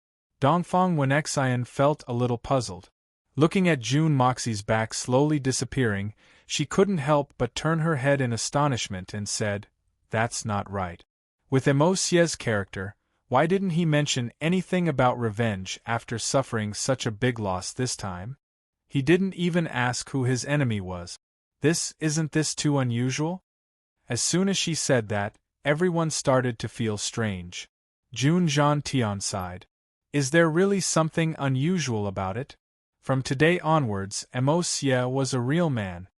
Dongfang Wenxian felt a little puzzled. Looking at Jun Moxie's back slowly disappearing, she couldn't help but turn her head in astonishment and said, That's not right. With Mo Xie's character, why didn't he mention anything about revenge after suffering such a big loss this time? He didn't even ask who his enemy was. Isn't this too unusual? As soon as she said that, everyone started to feel strange. Jun Zhantian sighed. Is there really something unusual about it? From today onwards, Mo Xie was a real man.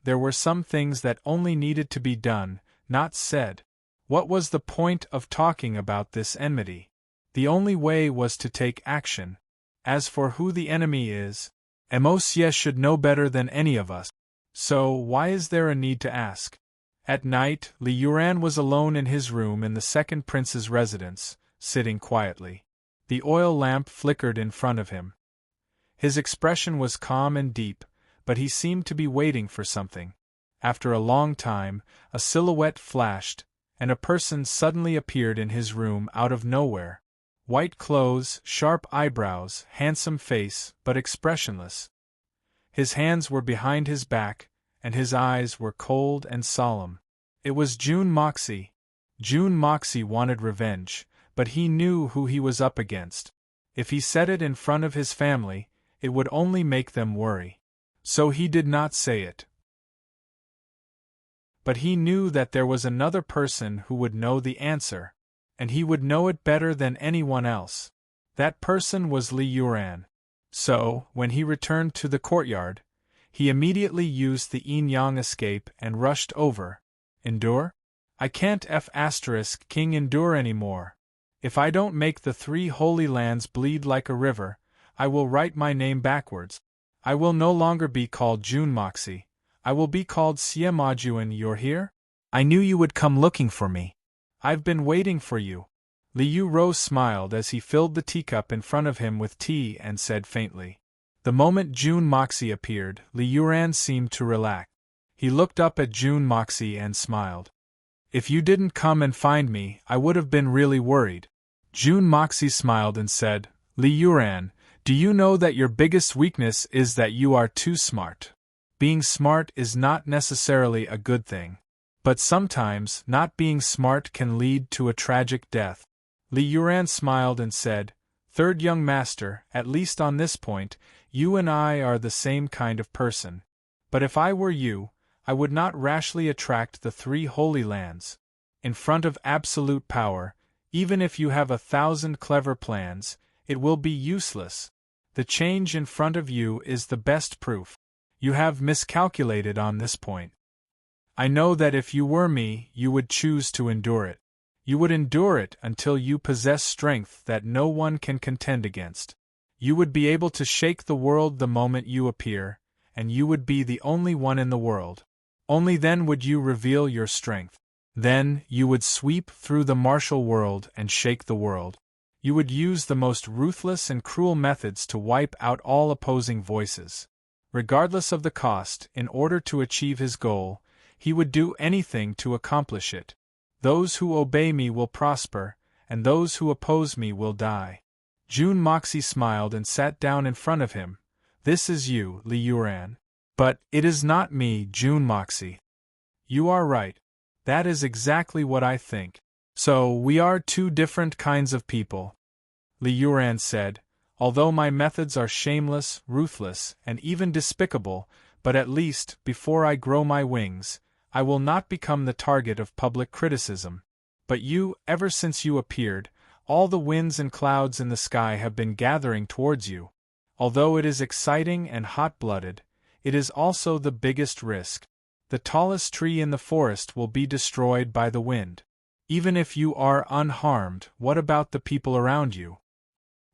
There were some things that only needed to be done, not said. What was the point of talking about this enmity? The only way was to take action. As for who the enemy is, Mo Xie should know better than any of us. So, why is there a need to ask? At night, Li Yuran was alone in his room in the second prince's residence, sitting quietly. The oil lamp flickered in front of him. His expression was calm and deep, but he seemed to be waiting for something. After a long time, a silhouette flashed, and a person suddenly appeared in his room out of nowhere. White clothes, sharp eyebrows, handsome face, but expressionless. His hands were behind his back, and his eyes were cold and solemn. It was Jun Moxie. Jun Moxie wanted revenge, but he knew who he was up against. If he said it in front of his family, it would only make them worry. So he did not say it. But he knew that there was another person who would know the answer, and he would know it better than anyone else. That person was Li Yuran. So, when he returned to the courtyard, he immediately used the yin-yang escape and rushed over. Endure? I can't King endure anymore. If I don't make the 3 holy lands bleed like a river, I will write my name backwards. I will no longer be called Jun Moxie. I will be called Xie Majuan. You're here? I knew you would come looking for me. I've been waiting for you. Liu Rou smiled as he filled the teacup in front of him with tea and said faintly. The moment Jun Moxie appeared, Li Yuran seemed to relax. He looked up at Jun Moxie and smiled. If you didn't come and find me, I would have been really worried. Jun Moxie smiled and said, Li Yuran, do you know that your biggest weakness is that you are too smart? Being smart is not necessarily a good thing. But sometimes, not being smart can lead to a tragic death. Li Yuran smiled and said, Third young master, at least on this point, you and I are the same kind of person. But if I were you, I would not rashly attract the 3 holy lands. In front of absolute power, even if you have 1,000 clever plans, it will be useless. The change in front of you is the best proof. You have miscalculated on this point. I know that if you were me, you would choose to endure it. You would endure it until you possess strength that no one can contend against. You would be able to shake the world the moment you appear, and you would be the only one in the world. Only then would you reveal your strength. Then, you would sweep through the martial world and shake the world. You would use the most ruthless and cruel methods to wipe out all opposing voices. Regardless of the cost, in order to achieve his goal, he would do anything to accomplish it. Those who obey me will prosper, and those who oppose me will die. Jun Moxie smiled and sat down in front of him. This is you, Li Yuran. But, it is not me, Jun Moxie. You are right. That is exactly what I think. So, we are two different kinds of people. Li Yuran said, although my methods are shameless, ruthless, and even despicable, but at least, before I grow my wings, I will not become the target of public criticism. But you, ever since you appeared, all the winds and clouds in the sky have been gathering towards you. Although it is exciting and hot-blooded, it is also the biggest risk. The tallest tree in the forest will be destroyed by the wind. Even if you are unharmed, what about the people around you?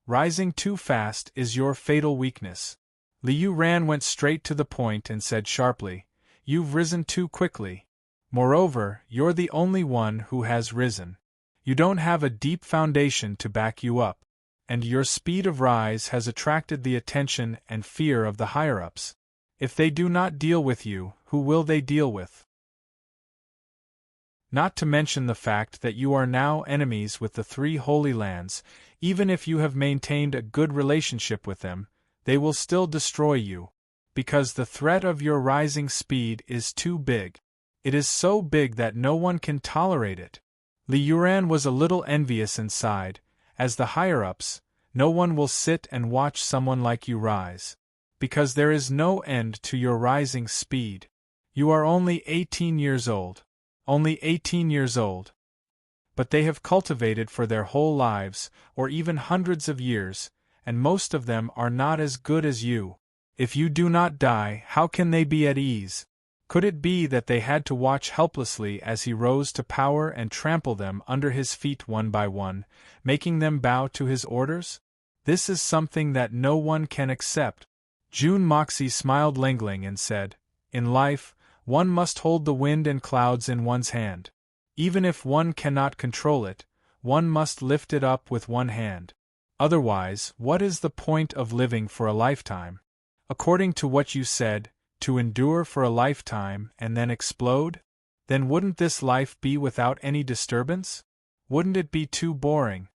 Rising too fast is your fatal weakness. Li Yuran went straight to the point and said sharply, you've risen too quickly. Moreover, you're the only one who has risen. You don't have a deep foundation to back you up, and your speed of rise has attracted the attention and fear of the higher-ups. If they do not deal with you, who will they deal with? Not to mention the fact that you are now enemies with the three Holy Lands. Even if you have maintained a good relationship with them, they will still destroy you, because the threat of your rising speed is too big. It is so big that no one can tolerate it. Li Yuran was a little envious inside. As the higher-ups, no one will sit and watch someone like you rise, because there is no end to your rising speed. You are only 18 years old. Only 18 years old. But they have cultivated for their whole lives, or even hundreds of years, and most of them are not as good as you. If you do not die, how can they be at ease? Could it be that they had to watch helplessly as he rose to power and trample them under his feet one by one, making them bow to his orders? This is something that no one can accept. Jun Moxie smiled lingling and said, in life, one must hold the wind and clouds in one's hand. Even if one cannot control it, one must lift it up with one hand. Otherwise, what is the point of living for a lifetime? According to what you said, to endure for a lifetime and then explode? Then wouldn't this life be without any disturbance? Wouldn't it be too boring?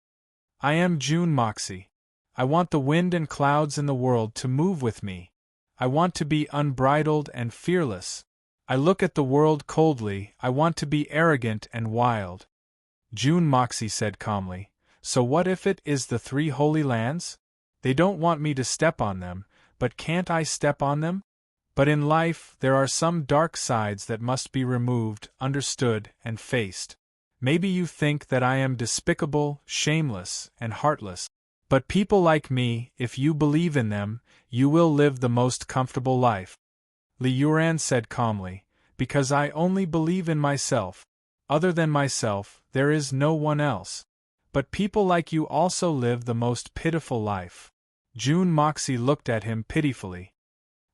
I am Jun Moxie. I want the wind and clouds in the world to move with me. I want to be unbridled and fearless. I look at the world coldly. I want to be arrogant and wild. Jun Moxie said calmly, so what if it is the three Holy Lands? They don't want me to step on them, but can't I step on them? But in life, there are some dark sides that must be removed, understood, and faced. Maybe you think that I am despicable, shameless, and heartless. But people like me, if you believe in them, you will live the most comfortable life. Li Yuran said calmly, because I only believe in myself. Other than myself, there is no one else. But people like you also live the most pitiful life. Jun Moxie looked at him pitifully.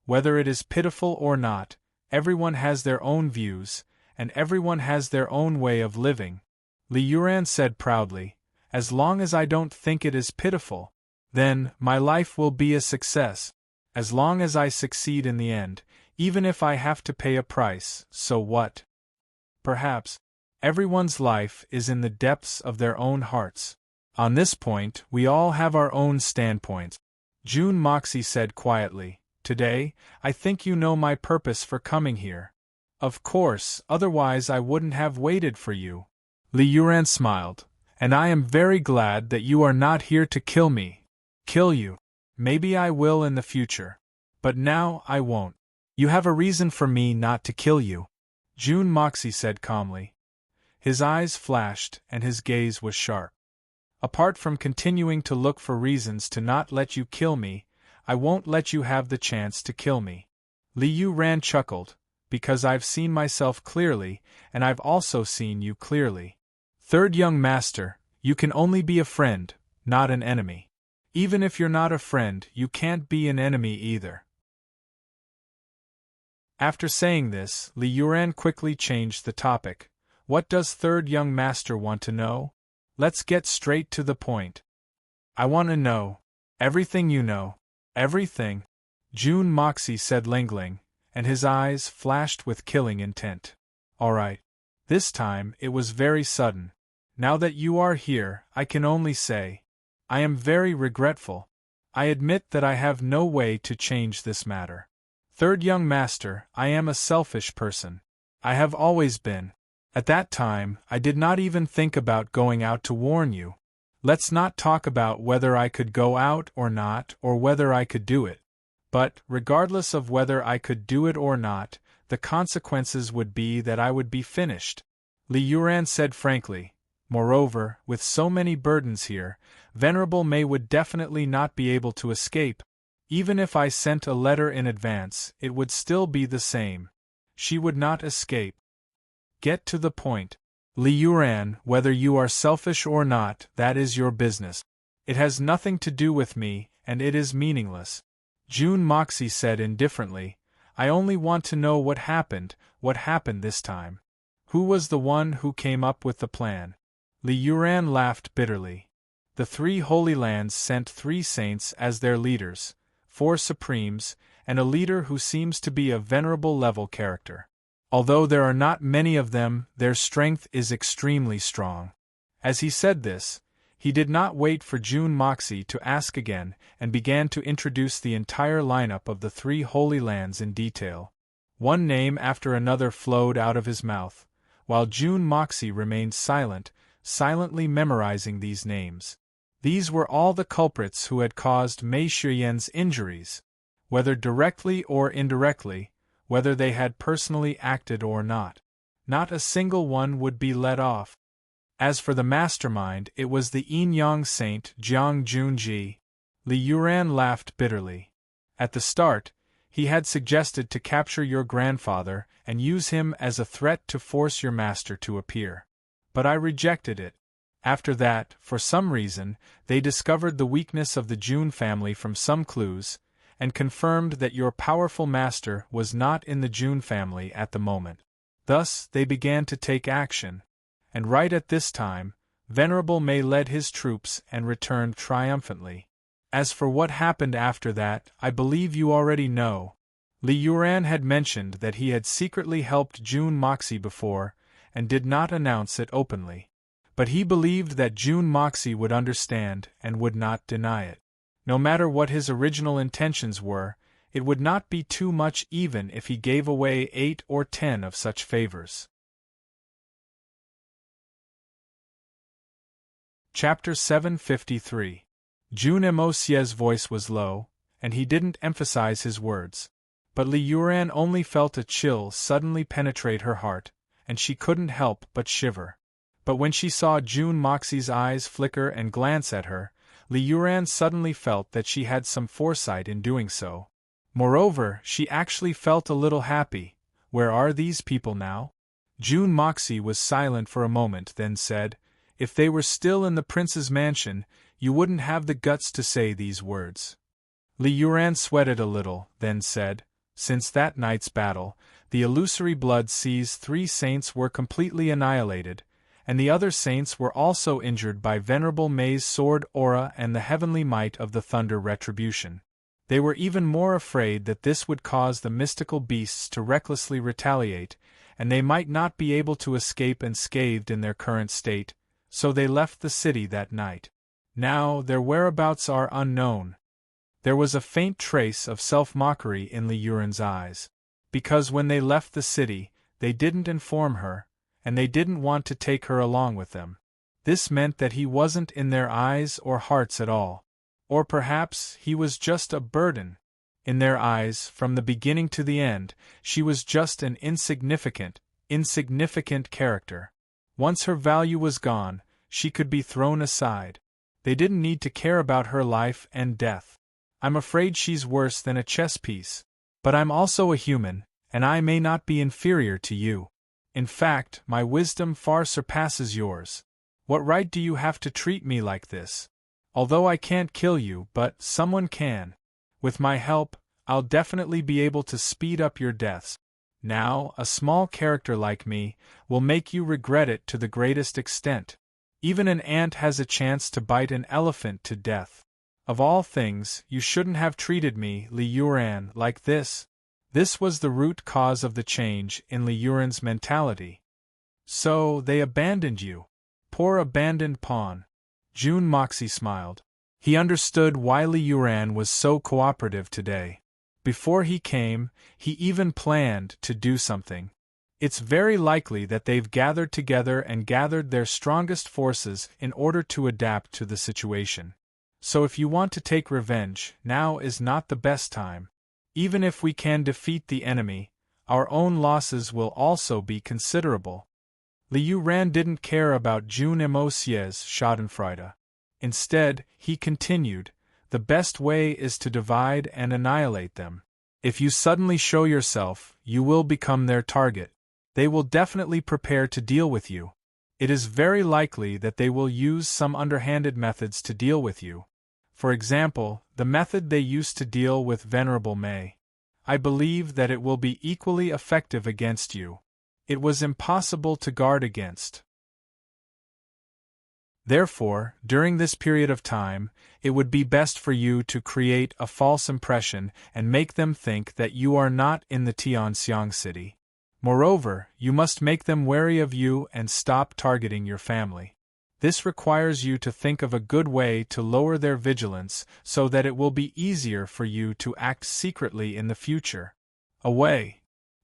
Whether it is pitiful or not, everyone has their own views, and everyone has their own way of living. Li Yuran said proudly, as long as I don't think it is pitiful, then my life will be a success. As long as I succeed in the end, even if I have to pay a price, so what? Perhaps. Everyone's life is in the depths of their own hearts. On this point, we all have our own standpoints. Jun Moxie said quietly, today, I think you know my purpose for coming here. Of course, otherwise I wouldn't have waited for you. Li Yuran smiled, and I am very glad that you are not here to kill me. Kill you. Maybe I will in the future. But now I won't. You have a reason for me not to kill you. Jun Moxie said calmly. His eyes flashed and his gaze was sharp. Apart from continuing to look for reasons to not let you kill me, I won't let you have the chance to kill me. Li Yuran chuckled, because I've seen myself clearly, and I've also seen you clearly. Third young master, you can only be a friend, not an enemy. Even if you're not a friend, you can't be an enemy either. After saying this, Li Yuran quickly changed the topic. What does third young master want to know? Let's get straight to the point. I want to know everything you know. Everything, June Moxie said lingling, and his eyes flashed with killing intent. All right. This time it was very sudden. Now that you are here, I can only say, I am very regretful. I admit that I have no way to change this matter. Third young master, I am a selfish person. I have always been. At that time, I did not even think about going out to warn you. Let's not talk about whether I could go out or not, or whether I could do it. But, regardless of whether I could do it or not, the consequences would be that I would be finished. Li Yuran said frankly. Moreover, with so many burdens here, Venerable May would definitely not be able to escape. Even if I sent a letter in advance, it would still be the same. She would not escape. Get to the point. Li Yuran, whether you are selfish or not, that is your business. It has nothing to do with me, and it is meaningless. June Moxie said indifferently, I only want to know what happened this time. Who was the one who came up with the plan? Li Yuran laughed bitterly. The 3 Holy Lands sent 3 saints as their leaders, 4 supremes, and a leader who seems to be a venerable level character. Although there are not many of them, their strength is extremely strong. As he said this, he did not wait for June Moxie to ask again and began to introduce the entire lineup of the 3 Holy Lands in detail. One name after another flowed out of his mouth, while June Moxie remained silent, silently memorizing these names. These were all the culprits who had caused Mei Shiyan's injuries, whether directly or indirectly, whether they had personally acted or not. Not a single one would be let off. As for the mastermind, it was the Yin-Yang saint Jiang Junji. Li Yuran laughed bitterly. At the start, he had suggested to capture your grandfather and use him as a threat to force your master to appear. But I rejected it. After that, for some reason, they discovered the weakness of the June family from some clues, and confirmed that your powerful master was not in the June family at the moment. Thus, they began to take action, and right at this time, Venerable May led his troops and returned triumphantly. As for what happened after that, I believe you already know. Li Yuran had mentioned that he had secretly helped June Moxie before, and did not announce it openly. But he believed that June Moxie would understand and would not deny it. No matter what his original intentions were, it would not be too much even if he gave away 8 or 10 of such favors. Chapter 753. June Mosie's voice was low, and he didn't emphasize his words. But Li Yuran only felt a chill suddenly penetrate her heart, and she couldn't help but shiver. But when she saw June Moxie's eyes flicker and glance at her, Li Yuran suddenly felt that she had some foresight in doing so. Moreover, she actually felt a little happy. Where are these people now? June Moxie was silent for a moment, then said, If they were still in the prince's mansion, you wouldn't have the guts to say these words. Li Yuran sweated a little, then said, Since that night's battle, the illusory blood sea's 3 saints were completely annihilated, and the other saints were also injured by Venerable May's sword aura and the heavenly might of the thunder retribution. They were even more afraid that this would cause the mystical beasts to recklessly retaliate, and they might not be able to escape unscathed in their current state, so they left the city that night. Now, their whereabouts are unknown. There was a faint trace of self-mockery in Li Yuran's eyes. Because when they left the city, they didn't inform her, and they didn't want to take her along with them. This meant that he wasn't in their eyes or hearts at all. Or perhaps he was just a burden. In their eyes, from the beginning to the end, she was just an insignificant character. Once her value was gone, she could be thrown aside. They didn't need to care about her life and death. I'm afraid she's worse than a chess piece. But I'm also a human, and I may not be inferior to you. In fact, my wisdom far surpasses yours. What right do you have to treat me like this? Although I can't kill you, but someone can. With my help, I'll definitely be able to speed up your deaths. Now, a small character like me will make you regret it to the greatest extent. Even an ant has a chance to bite an elephant to death. Of all things, you shouldn't have treated me, Li Yuran, like this. This was the root cause of the change in Li Yuran's mentality. So, they abandoned you. Poor abandoned pawn. Jun Moxie smiled. He understood why Li Yuran was so cooperative today. Before he came, he even planned to do something. It's very likely that they've gathered together and gathered their strongest forces in order to adapt to the situation. So if you want to take revenge, now is not the best time. Even if we can defeat the enemy, our own losses will also be considerable. Li Yuran didn't care about Jun Mosie's schadenfreude. Instead, he continued, the best way is to divide and annihilate them. If you suddenly show yourself, you will become their target. They will definitely prepare to deal with you. It is very likely that they will use some underhanded methods to deal with you. For example, the method they used to deal with Venerable Mei. I believe that it will be equally effective against you. It was impossible to guard against. Therefore, during this period of time, it would be best for you to create a false impression and make them think that you are not in the Tianxiang city. Moreover, you must make them wary of you and stop targeting your family. This requires you to think of a good way to lower their vigilance so that it will be easier for you to act secretly in the future. A way.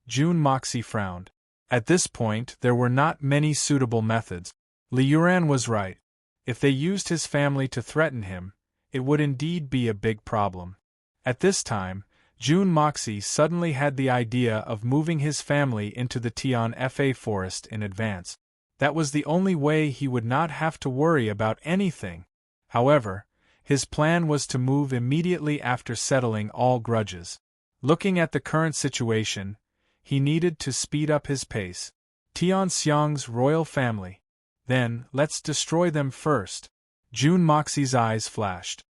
Jun Moxie frowned. At this point, there were not many suitable methods. Li Yuran was right. If they used his family to threaten him, it would indeed be a big problem. At this time, Jun Moxie suddenly had the idea of moving his family into the Tian Fa forest in advance. That was the only way he would not have to worry about anything. However, his plan was to move immediately after settling all grudges. Looking at the current situation, he needed to speed up his pace. Tianxiang's royal family. Then, let's destroy them first. Jun Moxie's eyes flashed.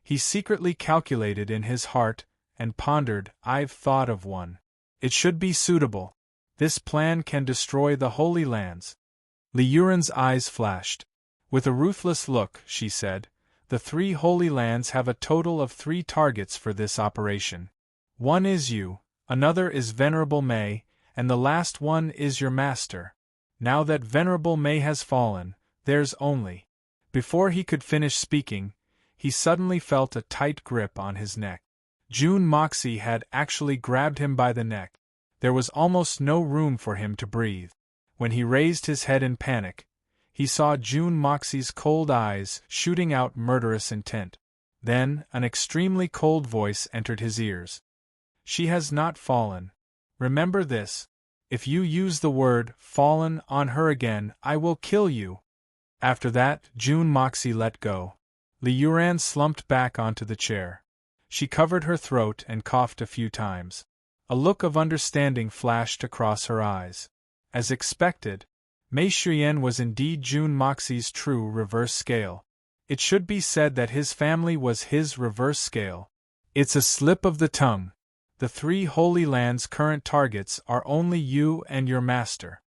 He secretly calculated in his heart and pondered, I've thought of one. It should be suitable. This plan can destroy the Holy Lands. Li Yuran's eyes flashed. With a ruthless look, she said, the 3 Holy Lands have a total of 3 targets for this operation. One is you, another is Venerable Mei, and the last one is your master. Now that Venerable Mei has fallen, there's only. Before he could finish speaking, he suddenly felt a tight grip on his neck. Jun Moxie had actually grabbed him by the neck. There was almost no room for him to breathe. When he raised his head in panic, he saw Jun Moxie's cold eyes shooting out murderous intent. Then, an extremely cold voice entered his ears. She has not fallen. Remember this. If you use the word fallen on her again, I will kill you. After that, Jun Moxie let go. Li Yuran slumped back onto the chair. She covered her throat and coughed a few times. A look of understanding flashed across her eyes. As expected, Mei Shuyan was indeed Jun Moxie's true reverse scale. It should be said that his family was his reverse scale. It's a slip of the tongue. The 3 Holy Lands' current targets are only you and your master.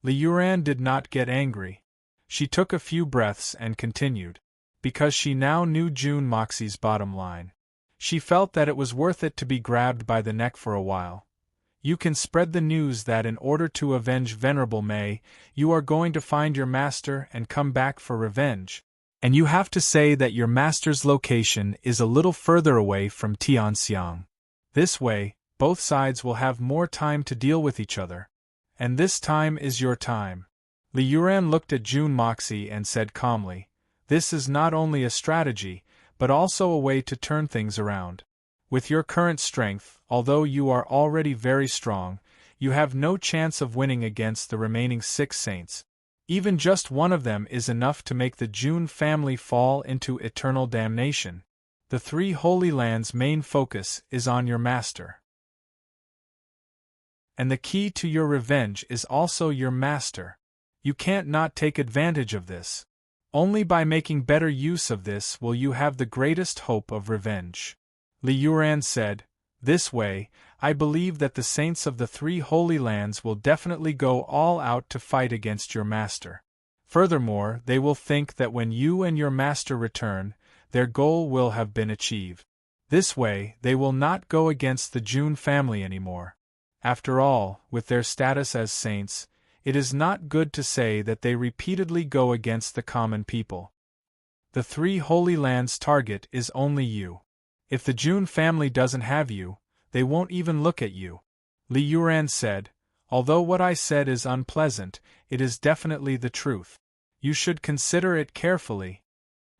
Li Yuran did not get angry. She took a few breaths and continued. Because she now knew Jun Moxie's bottom line. She felt that it was worth it to be grabbed by the neck for a while. You can spread the news that in order to avenge Venerable Mei, you are going to find your master and come back for revenge. And you have to say that your master's location is a little further away from Tianxiang. This way, both sides will have more time to deal with each other. And this time is your time. Li Yuran looked at Jun Moxie and said calmly, this is not only a strategy, but also a way to turn things around. With your current strength, although you are already very strong, you have no chance of winning against the remaining 6 saints. Even just one of them is enough to make the Jun family fall into eternal damnation. The 3 Holy Lands' main focus is on your master. And the key to your revenge is also your master. You can't not take advantage of this. Only by making better use of this will you have the greatest hope of revenge. Li Yuran said, this way, I believe that the saints of the three Holy Lands will definitely go all out to fight against your master. Furthermore, they will think that when you and your master return, their goal will have been achieved. This way, they will not go against the June family anymore. After all, with their status as saints, it is not good to say that they repeatedly go against the common people. The three Holy Lands' target is only you. If the June family doesn't have you, they won't even look at you. Li Yuran said, although what I said is unpleasant, it is definitely the truth. You should consider it carefully.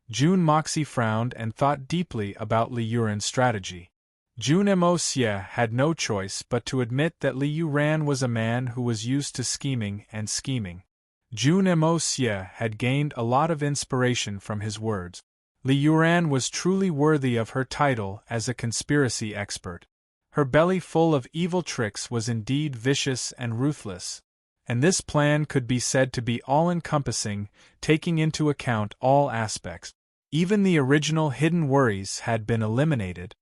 June Moxie frowned and thought deeply about Li Yuran's strategy. June Mo Xie had no choice but to admit that Li Yuran was a man who was used to scheming and scheming. June Mo Xie had gained a lot of inspiration from his words. Li Yuran was truly worthy of her title as a conspiracy expert. Her belly full of evil tricks was indeed vicious and ruthless. And this plan could be said to be all-encompassing, taking into account all aspects. Even the original hidden worries had been eliminated.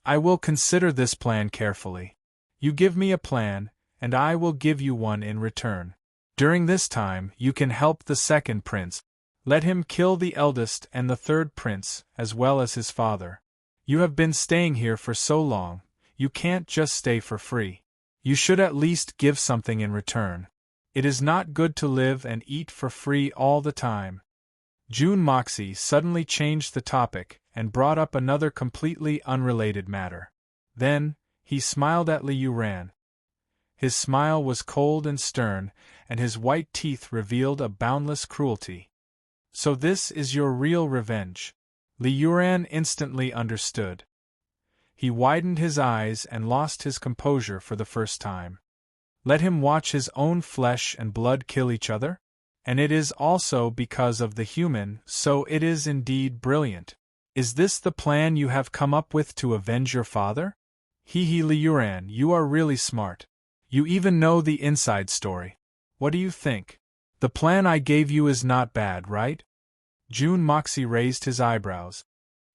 I will consider this plan carefully. You give me a plan, and I will give you one in return. During this time, you can help the second prince. Let him kill the eldest and the third prince, as well as his father. You have been staying here for so long, you can't just stay for free. You should at least give something in return. It is not good to live and eat for free all the time. June Moxie suddenly changed the topic and brought up another completely unrelated matter. Then, he smiled at Li Yuran. His smile was cold and stern, and his white teeth revealed a boundless cruelty. So this is your real revenge. Li Yuran instantly understood. He widened his eyes and lost his composure for the first time. Let him watch his own flesh and blood kill each other? And it is also because of the human, so it is indeed brilliant. Is this the plan you have come up with to avenge your father? He Li Yuran, you are really smart. You even know the inside story. What do you think? The plan I gave you is not bad, right? June Moxie raised his eyebrows.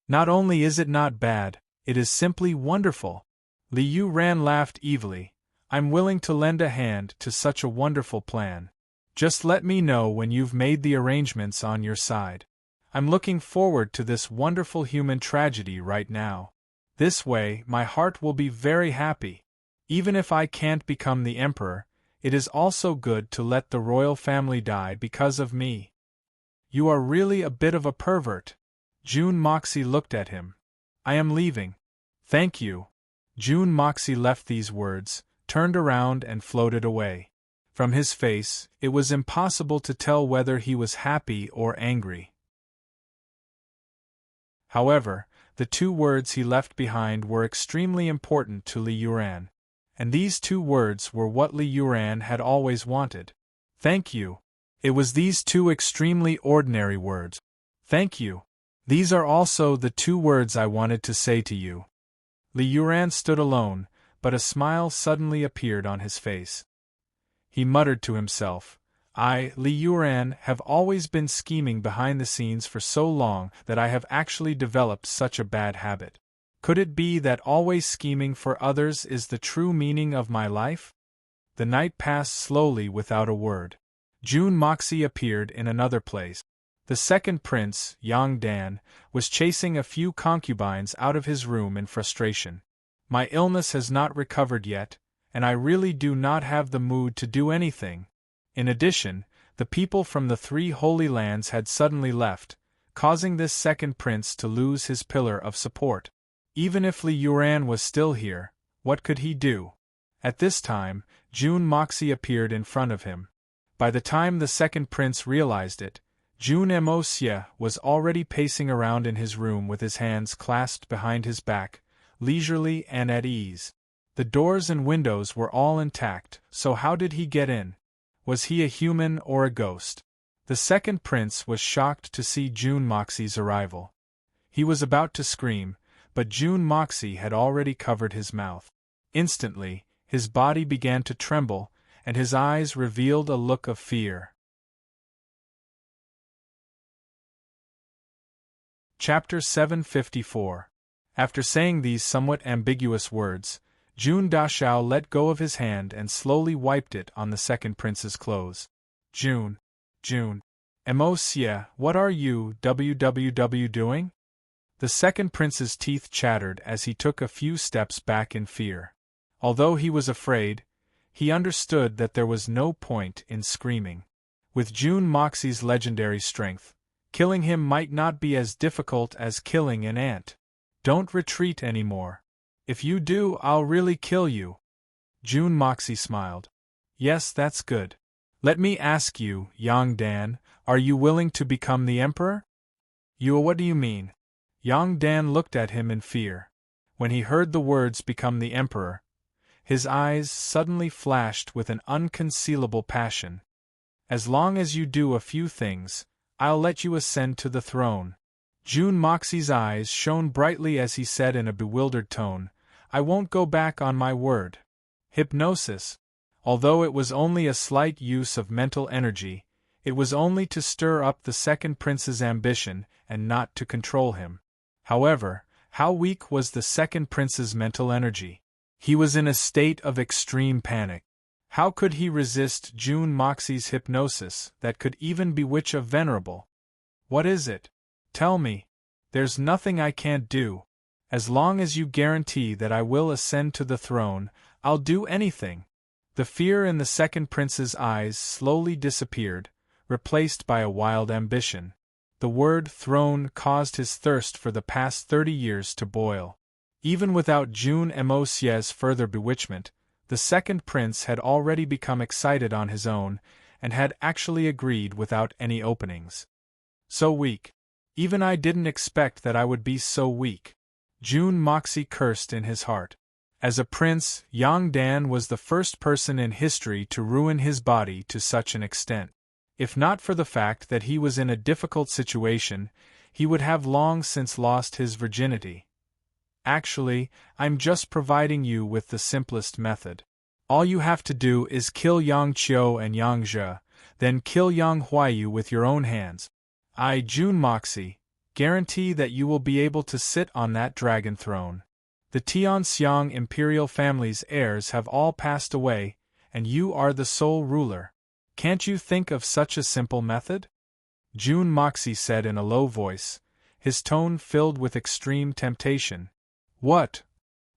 Not only is it not bad, it is simply wonderful. Li Yuran laughed evilly. I'm willing to lend a hand to such a wonderful plan. Just let me know when you've made the arrangements on your side. I'm looking forward to this wonderful human tragedy right now. This way, my heart will be very happy. Even if I can't become the emperor, it is also good to let the royal family die because of me. You are really a bit of a pervert. June Moxie looked at him. I am leaving. Thank you. June Moxie left these words, turned around and floated away. From his face, it was impossible to tell whether he was happy or angry. However, the two words he left behind were extremely important to Li Yuran. And these two words were what Li Yuran had always wanted. Thank you. It was these two extremely ordinary words. Thank you. These are also the two words I wanted to say to you. Li Yuran stood alone, but a smile suddenly appeared on his face. He muttered to himself, I, Li Yuran, have always been scheming behind the scenes for so long that I have actually developed such a bad habit. Could it be that always scheming for others is the true meaning of my life? The night passed slowly without a word. June Moxie appeared in another place. The second prince, Yang Dan, was chasing a few concubines out of his room in frustration. My illness has not recovered yet, and I really do not have the mood to do anything. In addition, the people from the three Holy Lands had suddenly left, causing this second prince to lose his pillar of support. Even if Li Yuran was still here, what could he do? At this time, June Moxie appeared in front of him. By the time the second prince realized it, June Mo Xie was already pacing around in his room with his hands clasped behind his back, leisurely and at ease. The doors and windows were all intact, so how did he get in? Was he a human or a ghost? The second prince was shocked to see June Moxie's arrival. He was about to scream, but June Moxie had already covered his mouth. Instantly, his body began to tremble, and his eyes revealed a look of fear. Chapter 754. After saying these somewhat ambiguous words, Jun Dashao let go of his hand and slowly wiped it on the second prince's clothes. Jun. Emosia, what are you doing? The second prince's teeth chattered as he took a few steps back in fear. Although he was afraid, he understood that there was no point in screaming. With Jun Moxie's legendary strength, killing him might not be as difficult as killing an ant. Don't retreat anymore. If you do, I'll really kill you. Jun Moxie smiled. Yes, that's good. Let me ask you, Yang Dan, are you willing to become the emperor? What do you mean? Yang Dan looked at him in fear. When he heard the words become the emperor, his eyes suddenly flashed with an unconcealable passion. As long as you do a few things, I'll let you ascend to the throne. Jun Moxie's eyes shone brightly as he said in a bewildered tone, I won't go back on my word. Hypnosis. Although it was only a slight use of mental energy, it was only to stir up the second prince's ambition and not to control him. However, how weak was the second prince's mental energy? He was in a state of extreme panic. How could he resist Jun Moxie's hypnosis that could even bewitch a venerable? What is it? Tell me. There's nothing I can't do. As long as you guarantee that I will ascend to the throne, I'll do anything. The fear in the second prince's eyes slowly disappeared, replaced by a wild ambition. The word throne caused his thirst for the past 30 years to boil. Even without Jun Emosie's further bewitchment, the second prince had already become excited on his own, and had actually agreed without any openings. So weak. Even I didn't expect that I would be so weak. Jun Moxie cursed in his heart. As a prince, Yang Dan was the first person in history to ruin his body to such an extent. If not for the fact that he was in a difficult situation, he would have long since lost his virginity. Actually, I'm just providing you with the simplest method. All you have to do is kill Yang Qiu and Yang Zhe, then kill Yang Huaiyu with your own hands. I, Jun Moxie, guarantee that you will be able to sit on that dragon throne. The Tianxiang imperial family's heirs have all passed away, and you are the sole ruler. Can't you think of such a simple method? Jun Moxie said in a low voice, his tone filled with extreme temptation. What?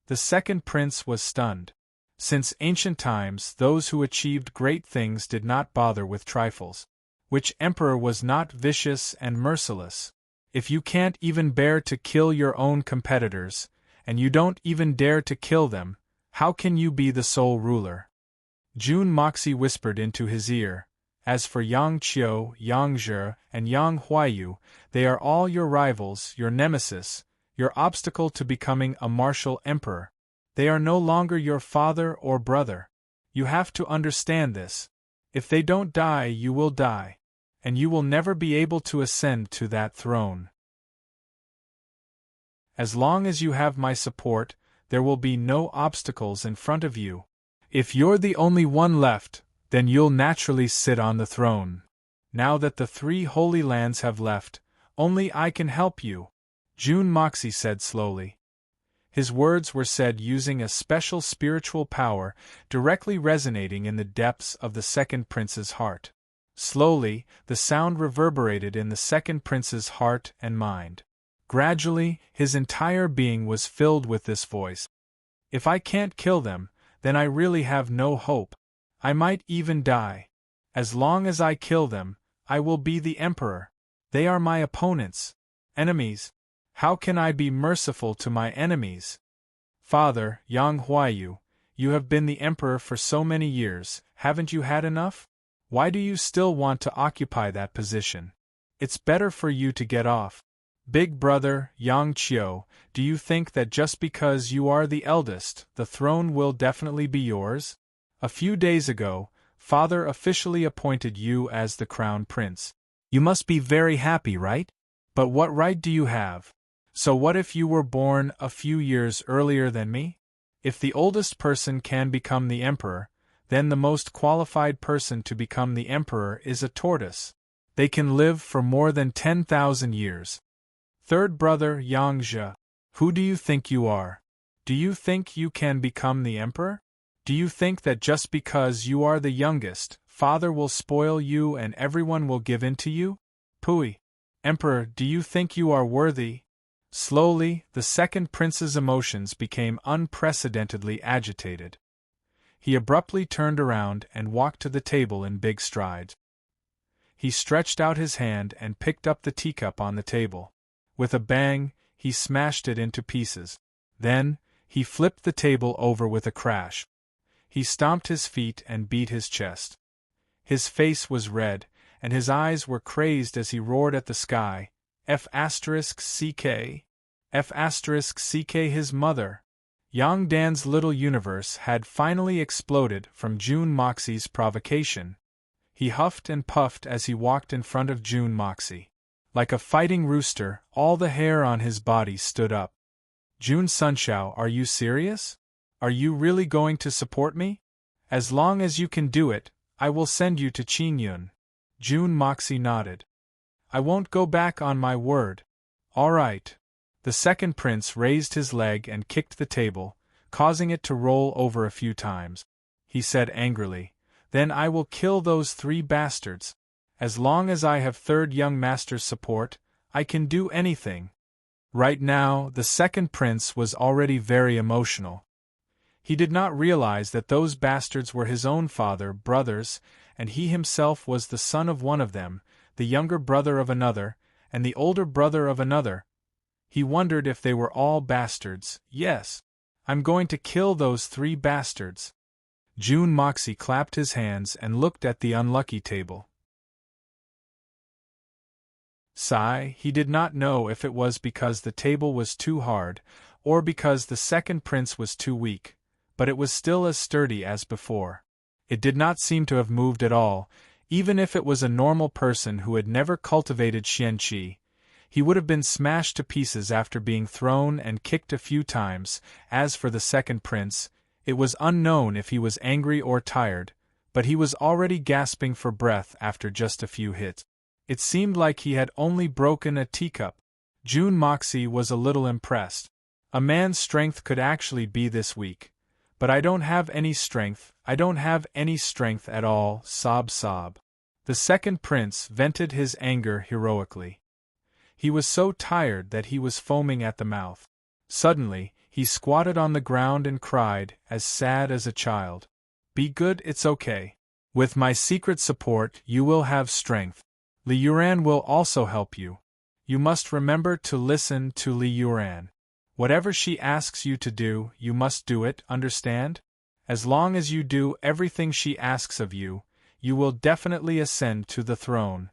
The second prince was stunned. Since ancient times, those who achieved great things did not bother with trifles. Which emperor was not vicious and merciless? If you can't even bear to kill your own competitors, and you don't even dare to kill them, how can you be the sole ruler? Jun Moxie whispered into his ear, as for Yang Qiu, Yang Zhe, and Yang Huaiyu, they are all your rivals, your nemesis, your obstacle to becoming a martial emperor. They are no longer your father or brother. You have to understand this. If they don't die, you will die. And you will never be able to ascend to that throne. As long as you have my support, there will be no obstacles in front of you. If you're the only one left, then you'll naturally sit on the throne. Now that the 3 Holy Lands have left, only I can help you, Jun Moxie said slowly. His words were said using a special spiritual power directly resonating in the depths of the second prince's heart. Slowly, the sound reverberated in the second prince's heart and mind. Gradually, his entire being was filled with this voice. If I can't kill them, then I really have no hope. I might even die. As long as I kill them, I will be the emperor. They are my opponents. Enemies. How can I be merciful to my enemies? Father, Yang Huaiyu, you have been the emperor for so many years, haven't you had enough? Why do you still want to occupy that position? It's better for you to get off. Big brother, Yang Qiu, do you think that just because you are the eldest, the throne will definitely be yours? A few days ago, Father officially appointed you as the crown prince. You must be very happy, right? But what right do you have? So what if you were born a few years earlier than me? If the oldest person can become the emperor, then the most qualified person to become the emperor is a tortoise. They can live for more than 10,000 years. Third brother Yang Zhe, who do you think you are? Do you think you can become the emperor? Do you think that just because you are the youngest, father will spoil you and everyone will give in to you? Pooey! Emperor, do you think you are worthy? Slowly, the second prince's emotions became unprecedentedly agitated. He abruptly turned around and walked to the table in big strides. He stretched out his hand and picked up the teacup on the table. With a bang, he smashed it into pieces. Then, he flipped the table over with a crash. He stomped his feet and beat his chest. His face was red, and his eyes were crazed as he roared at the sky, F***CK? F***CK his mother. Yang Dan's little universe had finally exploded from June Moxie's provocation. He huffed and puffed as he walked in front of June Moxie. Like a fighting rooster, all the hair on his body stood up. June Sunshao, are you serious? Are you really going to support me? As long as you can do it, I will send you to Qingyun. June Moxie nodded. I won't go back on my word. All right. The second prince raised his leg and kicked the table, causing it to roll over a few times. He said angrily, Then I will kill those 3 bastards. As long as I have third young master's support, I can do anything. Right now, the second prince was already very emotional. He did not realize that those bastards were his own father, brothers, and he himself was the son of one of them, the younger brother of another, and the older brother of another. He wondered if they were all bastards. Yes. I'm going to kill those 3 bastards. June Moxie clapped his hands and looked at the unlucky table. Sigh, he did not know if it was because the table was too hard, or because the second prince was too weak, but it was still as sturdy as before. It did not seem to have moved at all, even if it was a normal person who had never cultivated xianqi. He would have been smashed to pieces after being thrown and kicked a few times. As for the second prince, it was unknown if he was angry or tired, but he was already gasping for breath after just a few hits. It seemed like he had only broken a teacup. June Moxie was a little impressed. A man's strength could actually be this weak. But I don't have any strength, I don't have any strength at all, sob sob. The second prince vented his anger heroically. He was so tired that he was foaming at the mouth. Suddenly, he squatted on the ground and cried, as sad as a child. Be good, it's okay. With my secret support, you will have strength. Li Yuran will also help you. You must remember to listen to Li Yuran. Whatever she asks you to do, you must do it, understand? As long as you do everything she asks of you, you will definitely ascend to the throne.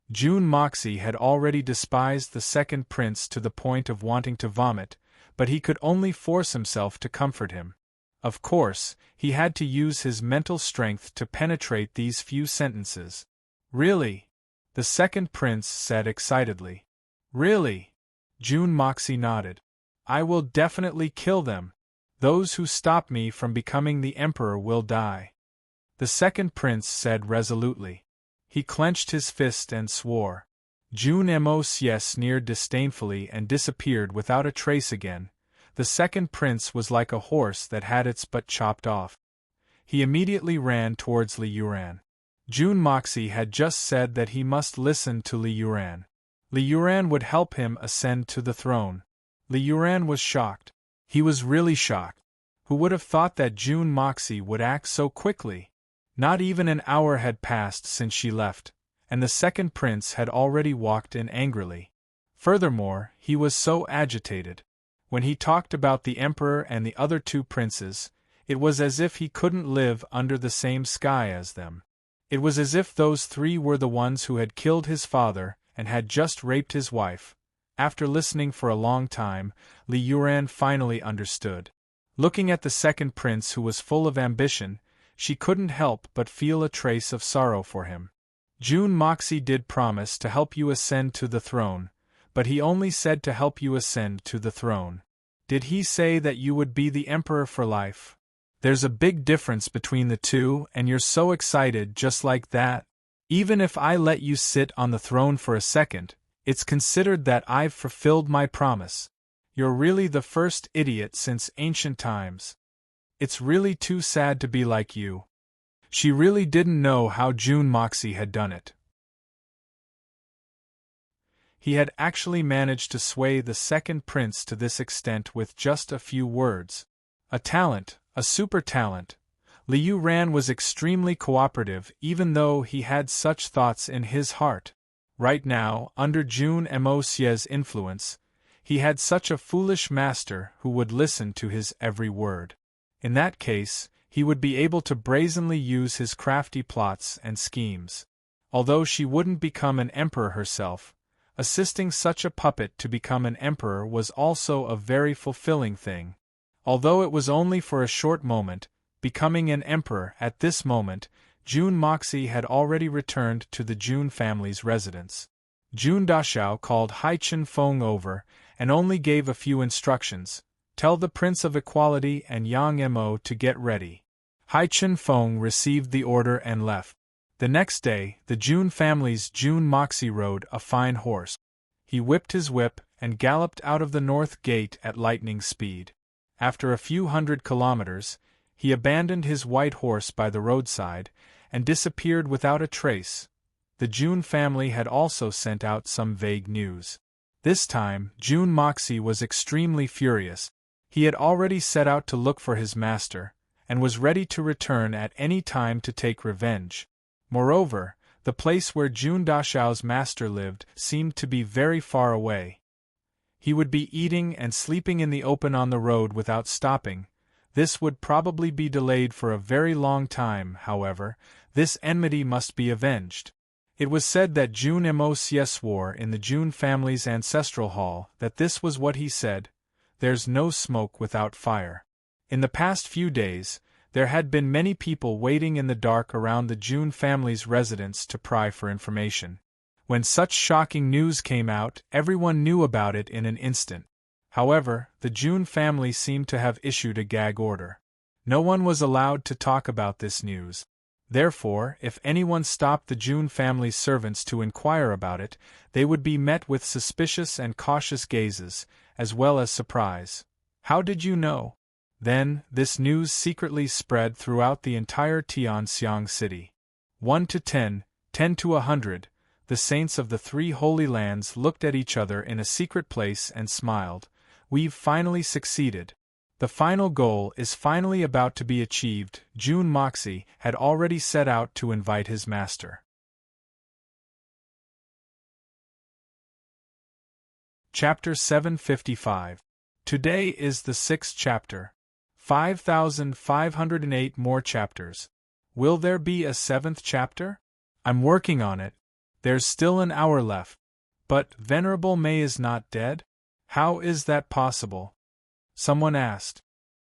June Moxie had already despised the second prince to the point of wanting to vomit, but he could only force himself to comfort him. Of course, he had to use his mental strength to penetrate these few sentences. Really? The second prince said excitedly. Really? June Moxie nodded. I will definitely kill them. Those who stop me from becoming the emperor will die. The second prince said resolutely. He clenched his fist and swore. June Moxie sneered disdainfully and disappeared without a trace again. The second prince was like a horse that had its butt chopped off. He immediately ran towards Li Yuran. June Moxie had just said that he must listen to Li Yuran. Li Yuran would help him ascend to the throne. Li Yuran was shocked. He was really shocked. Who would have thought that June Moxie would act so quickly? Not even an hour had passed since she left, and the second prince had already walked in angrily. Furthermore, he was so agitated. When he talked about the emperor and the other 2 princes, it was as if he couldn't live under the same sky as them. It was as if those 3 were the ones who had killed his father and had just raped his wife. After listening for a long time, Li Yuran finally understood. Looking at the second prince who was full of ambition, she couldn't help but feel a trace of sorrow for him. June Moxie did promise to help you ascend to the throne, but he only said to help you ascend to the throne. Did he say that you would be the emperor for life? There's a big difference between the 2, and you're so excited just like that. Even if I let you sit on the throne for a second, it's considered that I've fulfilled my promise. You're really the first idiot since ancient times. It's really too sad to be like you. She really didn't know how June Moxie had done it. He had actually managed to sway the second prince to this extent with just a few words. A talent, a super talent. Liu Ran was extremely cooperative even though he had such thoughts in his heart. Right now, under June Moxie's influence, he had such a foolish master who would listen to his every word. In that case, he would be able to brazenly use his crafty plots and schemes. Although she wouldn't become an emperor herself, assisting such a puppet to become an emperor was also a very fulfilling thing. Although it was only for a short moment, becoming an emperor at this moment, June Moxie had already returned to the June family's residence. June Dashao called Hai Chen Feng over, and only gave a few instructions. Tell the Prince of Equality and Yang Mo to get ready. Hai Chen Feng received the order and left. The next day, the June family's June Moxie rode a fine horse. He whipped his whip and galloped out of the north gate at lightning speed. After a few 100 kilometers, he abandoned his white horse by the roadside and disappeared without a trace. The June family had also sent out some vague news. This time, June Moxie was extremely furious. He had already set out to look for his master, and was ready to return at any time to take revenge. Moreover, the place where June Dashao's master lived seemed to be very far away. He would be eating and sleeping in the open on the road without stopping. This would probably be delayed for a very long time, however. This enmity must be avenged. It was said that June Moxie swore in the June family's ancestral hall that this was what he said: "There's no smoke without fire." In the past few days, there had been many people waiting in the dark around the June family's residence to pry for information. When such shocking news came out, everyone knew about it in an instant. However, the June family seemed to have issued a gag order. No one was allowed to talk about this news. Therefore, if anyone stopped the June family's servants to inquire about it, they would be met with suspicious and cautious gazes, as well as surprise. How did you know? Then, this news secretly spread throughout the entire Tianxiang city. 1 to 10, 10 to 100, the saints of the three holy lands looked at each other in a secret place and smiled. We've finally succeeded. The final goal is finally about to be achieved. June Moxie had already set out to invite his master. Chapter 755. Today is the 6th chapter. 5,508 more chapters. Will there be a 7th chapter? I'm working on it. There's still an hour left. But Venerable Mei is not dead? How is that possible? Someone asked.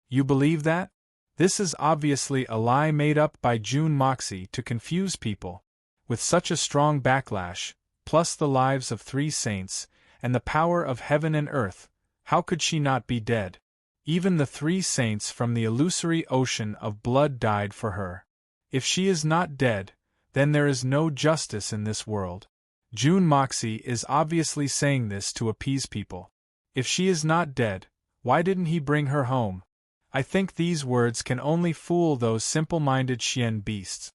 You believe that? This is obviously a lie made up by June Moxie to confuse people. With such a strong backlash, plus the lives of 3 saints, and the power of heaven and earth, how could she not be dead? Even the 3 saints from the illusory ocean of blood died for her. If she is not dead, then there is no justice in this world. June Moxie is obviously saying this to appease people. If she is not dead, why didn't he bring her home? I think these words can only fool those simple-minded Xian beasts.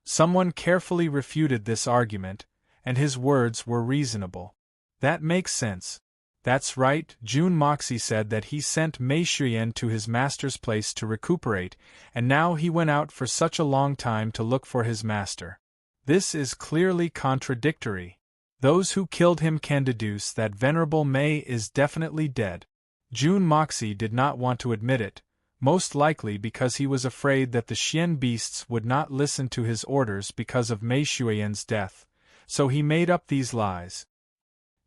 Someone carefully refuted this argument, and his words were reasonable. That makes sense. That's right, June Moxie said that he sent Mei Xuyan to his master's place to recuperate, and now he went out for such a long time to look for his master. This is clearly contradictory. Those who killed him can deduce that Venerable Mei is definitely dead. June Moxie did not want to admit it, most likely because he was afraid that the Xian beasts would not listen to his orders because of Mei Xuyan's death, so he made up these lies.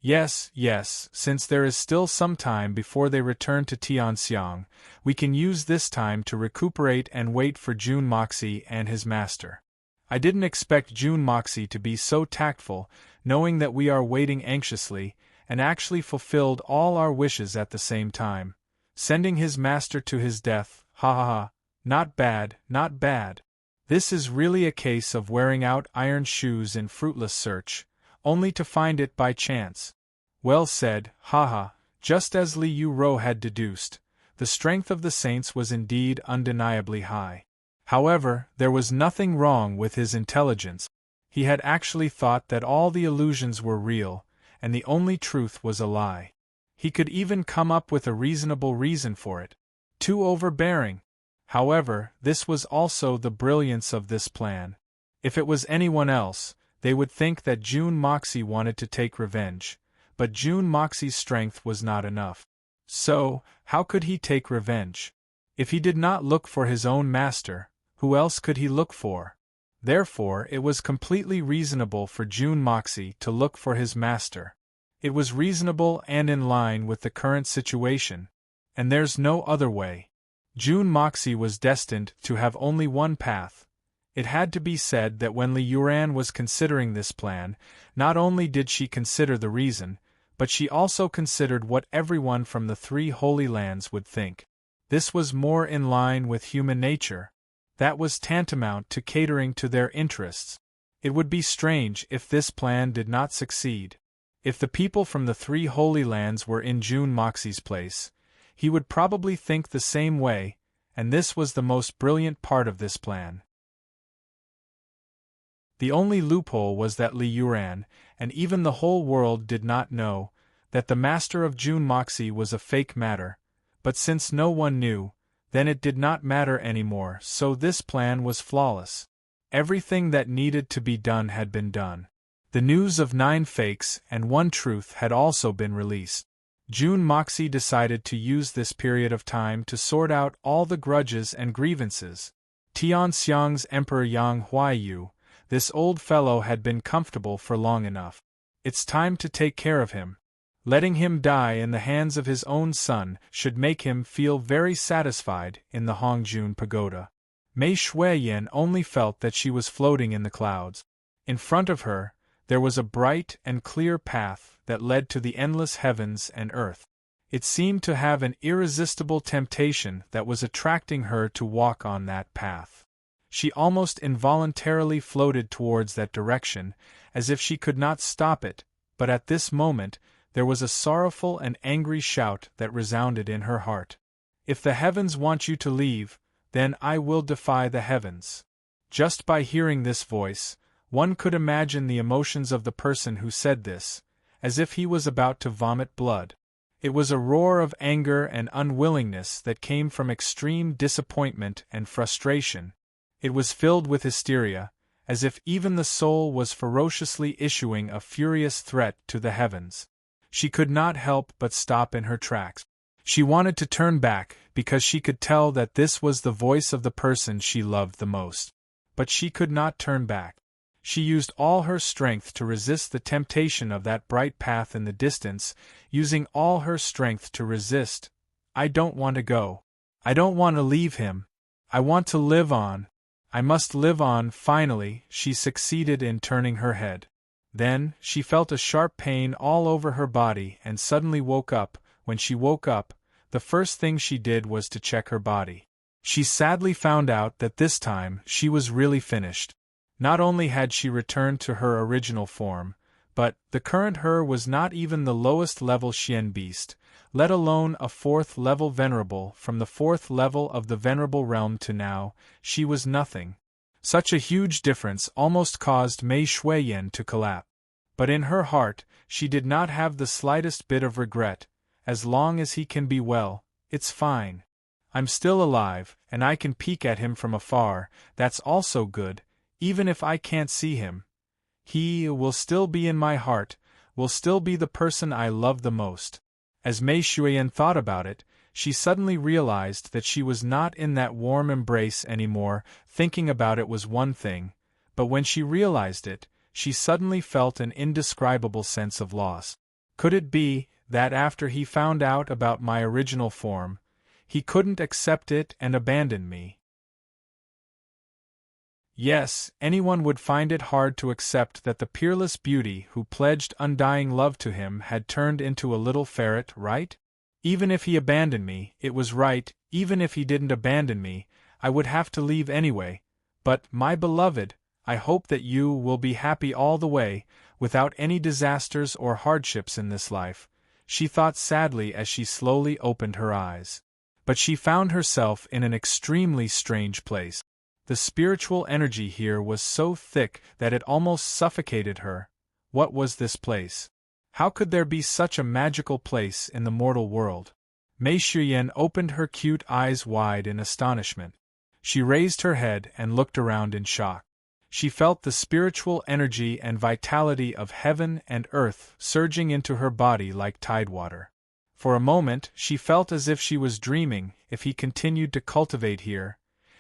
Yes, since there is still some time before they return to Tianxiang, we can use this time to recuperate and wait for June Moxie and his master. I didn't expect June Moxie to be so tactful, knowing that we are waiting anxiously, and actually fulfilled all our wishes at the same time. Sending his master to his death, ha ha ha, not bad, not bad. This is really a case of wearing out iron shoes in fruitless search, only to find it by chance. Well said, haha. Just as Li Yu had deduced, the strength of the saints was indeed undeniably high. However, there was nothing wrong with his intelligence. He had actually thought that all the illusions were real, and the only truth was a lie. He could even come up with a reasonable reason for it. Too overbearing. However, this was also the brilliance of this plan. If it was anyone else, they would think that June Moxie wanted to take revenge, but June Moxie's strength was not enough. So, how could he take revenge? If he did not look for his own master, who else could he look for? Therefore, it was completely reasonable for June Moxie to look for his master. It was reasonable and in line with the current situation, and there's no other way. June Moxie was destined to have only one path. It had to be said that when Li Yuran was considering this plan, not only did she consider the reason, but she also considered what everyone from the three Holy Lands would think. This was more in line with human nature. That was tantamount to catering to their interests. It would be strange if this plan did not succeed. If the people from the three Holy Lands were in June Moxie's place, he would probably think the same way, and this was the most brilliant part of this plan. The only loophole was that Li Yuran, and even the whole world did not know, that the master of June Moxie was a fake matter, but since no one knew, then it did not matter anymore, so this plan was flawless. Everything that needed to be done had been done. The news of 9 fakes and 1 truth had also been released. June Moxie decided to use this period of time to sort out all the grudges and grievances. Tianxiang's Emperor Yang Huaiyu, this old fellow had been comfortable for long enough. It's time to take care of him. Letting him die in the hands of his own son should make him feel very satisfied in the Hongjun Pagoda. Mei Shuiyan only felt that she was floating in the clouds. In front of her, there was a bright and clear path that led to the endless heavens and earth. It seemed to have an irresistible temptation that was attracting her to walk on that path. She almost involuntarily floated towards that direction, as if she could not stop it, but at this moment, there was a sorrowful and angry shout that resounded in her heart. If the heavens want you to leave, then I will defy the heavens. Just by hearing this voice, one could imagine the emotions of the person who said this, as if he was about to vomit blood. It was a roar of anger and unwillingness that came from extreme disappointment and frustration. It was filled with hysteria, as if even the soul was ferociously issuing a furious threat to the heavens. She could not help but stop in her tracks. She wanted to turn back, because she could tell that this was the voice of the person she loved the most. But she could not turn back. She used all her strength to resist the temptation of that bright path in the distance, using all her strength to resist. I don't want to go. I don't want to leave him. I want to live on. I must live on. Finally, she succeeded in turning her head. Then, she felt a sharp pain all over her body and suddenly woke up. When she woke up, the first thing she did was to check her body. She sadly found out that this time she was really finished. Not only had she returned to her original form, but the current her was not even the lowest level Xian beast, let alone a 4th level venerable. From the 4th level of the venerable realm to now, she was nothing. Such a huge difference almost caused Mei Shuiyan to collapse. But in her heart, she did not have the slightest bit of regret. As long as he can be well, it's fine. I'm still alive, and I can peek at him from afar. That's also good. Even if I can't see him, he will still be in my heart, will still be the person I love the most. As Mei Shuiyan thought about it, she suddenly realized that she was not in that warm embrace anymore. Thinking about it was one thing, but when she realized it, she suddenly felt an indescribable sense of loss. Could it be that after he found out about my original form, he couldn't accept it and abandon me? Yes, anyone would find it hard to accept that the peerless beauty who pledged undying love to him had turned into a little ferret, right? Even if he abandoned me, it was right. Even if he didn't abandon me, I would have to leave anyway. But, my beloved, I hope that you will be happy all the way, without any disasters or hardships in this life, she thought sadly as she slowly opened her eyes. But she found herself in an extremely strange place. The spiritual energy here was so thick that it almost suffocated her. What was this place? How could there be such a magical place in the mortal world? Mei Shuyan opened her cute eyes wide in astonishment. She raised her head and looked around in shock. She felt the spiritual energy and vitality of heaven and earth surging into her body like tidewater. For a moment she felt as if she was dreaming. If he continued to cultivate here,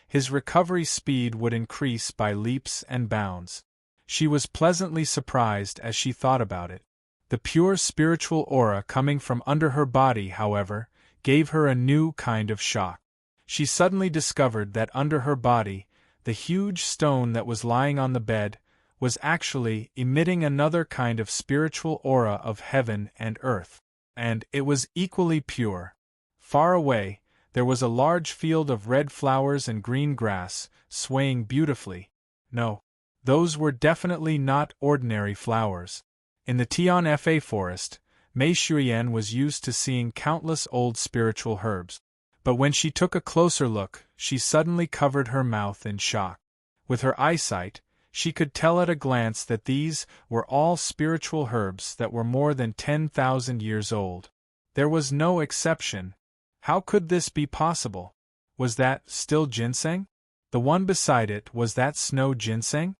his recovery speed would increase by leaps and bounds. She was pleasantly surprised as she thought about it. The pure spiritual aura coming from under her body, however, gave her a new kind of shock. She suddenly discovered that under her body, the huge stone that was lying on the bed was actually emitting another kind of spiritual aura of heaven and earth. And it was equally pure. Far away, there was a large field of red flowers and green grass, swaying beautifully. No, those were definitely not ordinary flowers. In the Tian Fa forest, Mei Shuyan was used to seeing countless old spiritual herbs. But when she took a closer look, she suddenly covered her mouth in shock. With her eyesight, she could tell at a glance that these were all spiritual herbs that were more than 10,000 years old. There was no exception. How could this be possible? Was that still ginseng? The one beside it, was that snow ginseng?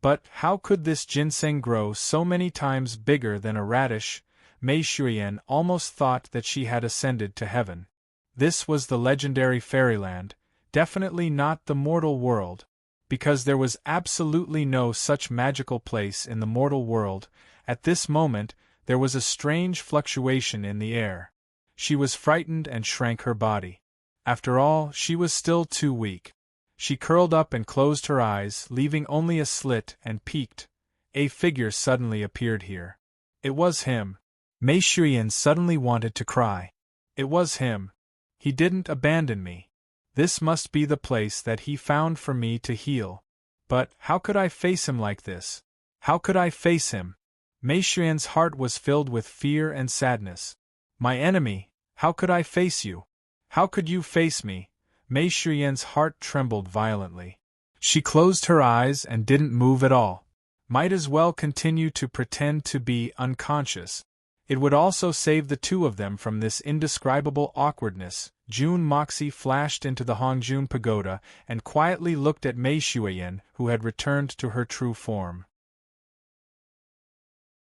But how could this ginseng grow so many times bigger than a radish? Mei Shuyan almost thought that she had ascended to heaven. This was the legendary fairyland, definitely not the mortal world, because there was absolutely no such magical place in the mortal world. At this moment, there was a strange fluctuation in the air. She was frightened and shrank her body. After all, she was still too weak. She curled up and closed her eyes, leaving only a slit, and peeked. A figure suddenly appeared here. It was him. Mei Shuyan suddenly wanted to cry. It was him. He didn't abandon me. This must be the place that he found for me to heal. But how could I face him like this? How could I face him? Mei Shuyan's heart was filled with fear and sadness. My enemy, how could I face you? How could you face me? Mei Shuyan's heart trembled violently. She closed her eyes and didn't move at all. Might as well continue to pretend to be unconscious. It would also save the two of them from this indescribable awkwardness. June Moxie flashed into the Hongjun pagoda and quietly looked at Mei Shuyan, who had returned to her true form.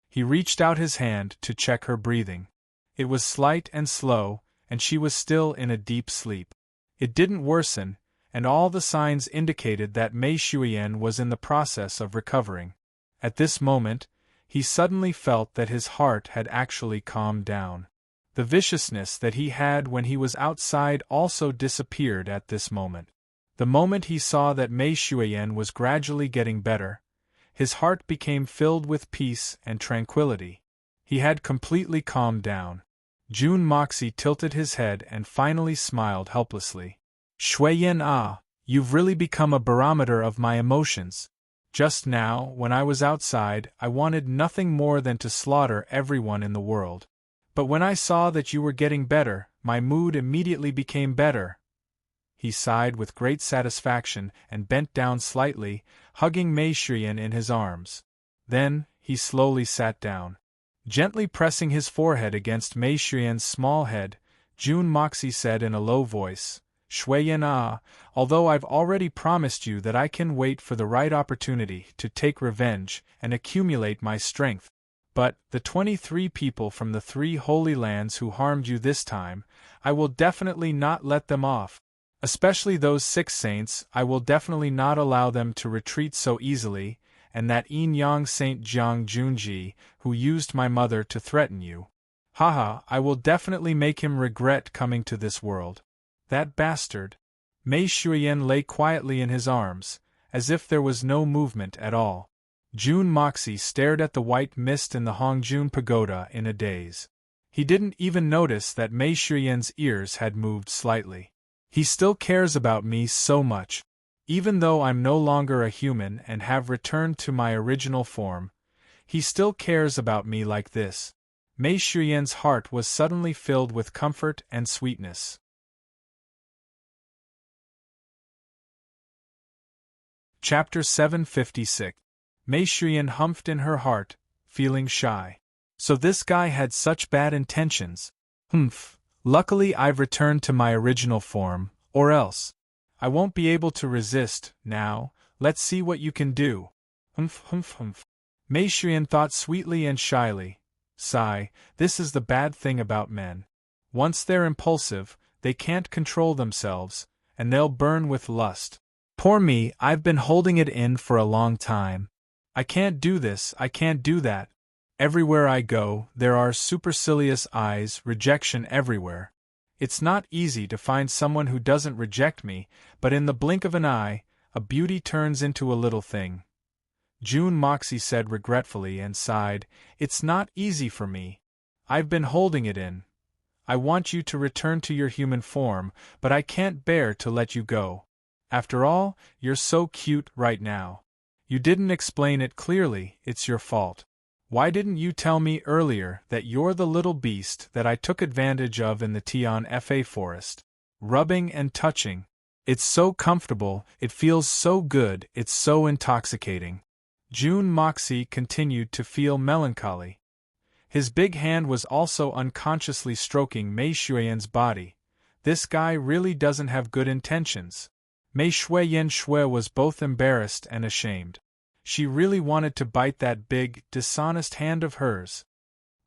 He reached out his hand to check her breathing. It was slight and slow, and she was still in a deep sleep. It didn't worsen, and all the signs indicated that Mei Shuyan was in the process of recovering. At this moment, he suddenly felt that his heart had actually calmed down. The viciousness that he had when he was outside also disappeared at this moment. The moment he saw that Mei Shuyan was gradually getting better, his heart became filled with peace and tranquility. He had completely calmed down. June Moxie tilted his head and finally smiled helplessly. Shuyan you've really become a barometer of my emotions. Just now, when I was outside, I wanted nothing more than to slaughter everyone in the world. But when I saw that you were getting better, my mood immediately became better. He sighed with great satisfaction and bent down slightly, hugging Mei Shuyan in his arms. Then, he slowly sat down. Gently pressing his forehead against Mei Shuyan's small head, June Moxie said in a low voice, Shuyan although I've already promised you that I can wait for the right opportunity to take revenge and accumulate my strength. But, the 23 people from the 3 holy lands who harmed you this time, I will definitely not let them off. Especially those 6 saints, I will definitely not allow them to retreat so easily, and that Yin-Yang Saint Jiang Junji, who used my mother to threaten you. Haha, I will definitely make him regret coming to this world. That bastard. Mei Shuyan lay quietly in his arms, as if there was no movement at all. June Moxie stared at the white mist in the Hongjun pagoda in a daze. He didn't even notice that Mei Shuyan's ears had moved slightly. He still cares about me so much. Even though I'm no longer a human and have returned to my original form, he still cares about me like this. Mei Shuyan's heart was suddenly filled with comfort and sweetness. Chapter 756. Mei Shuyan humphed in her heart, feeling shy. So this guy had such bad intentions. Humph. Luckily I've returned to my original form, or else. I won't be able to resist, now. Let's see what you can do. Humph humph humph. Mei Shuyan thought sweetly and shyly. Sigh, this is the bad thing about men. Once they're impulsive, they can't control themselves, and they'll burn with lust. Poor me, I've been holding it in for a long time. I can't do this, I can't do that. Everywhere I go, there are supercilious eyes, rejection everywhere. It's not easy to find someone who doesn't reject me, but in the blink of an eye, a beauty turns into a little thing. June Moxie said regretfully and sighed, It's not easy for me. I've been holding it in. I want you to return to your human form, but I can't bear to let you go. After all, you're so cute right now. You didn't explain it clearly, it's your fault. Why didn't you tell me earlier that you're the little beast that I took advantage of in the Tian Fa forest? Rubbing and touching. It's so comfortable, it feels so good, it's so intoxicating. June Moxie continued to feel melancholy. His big hand was also unconsciously stroking Mei Shuyan's body. This guy really doesn't have good intentions. Mei Shuyan was both embarrassed and ashamed. She really wanted to bite that big, dishonest hand of hers.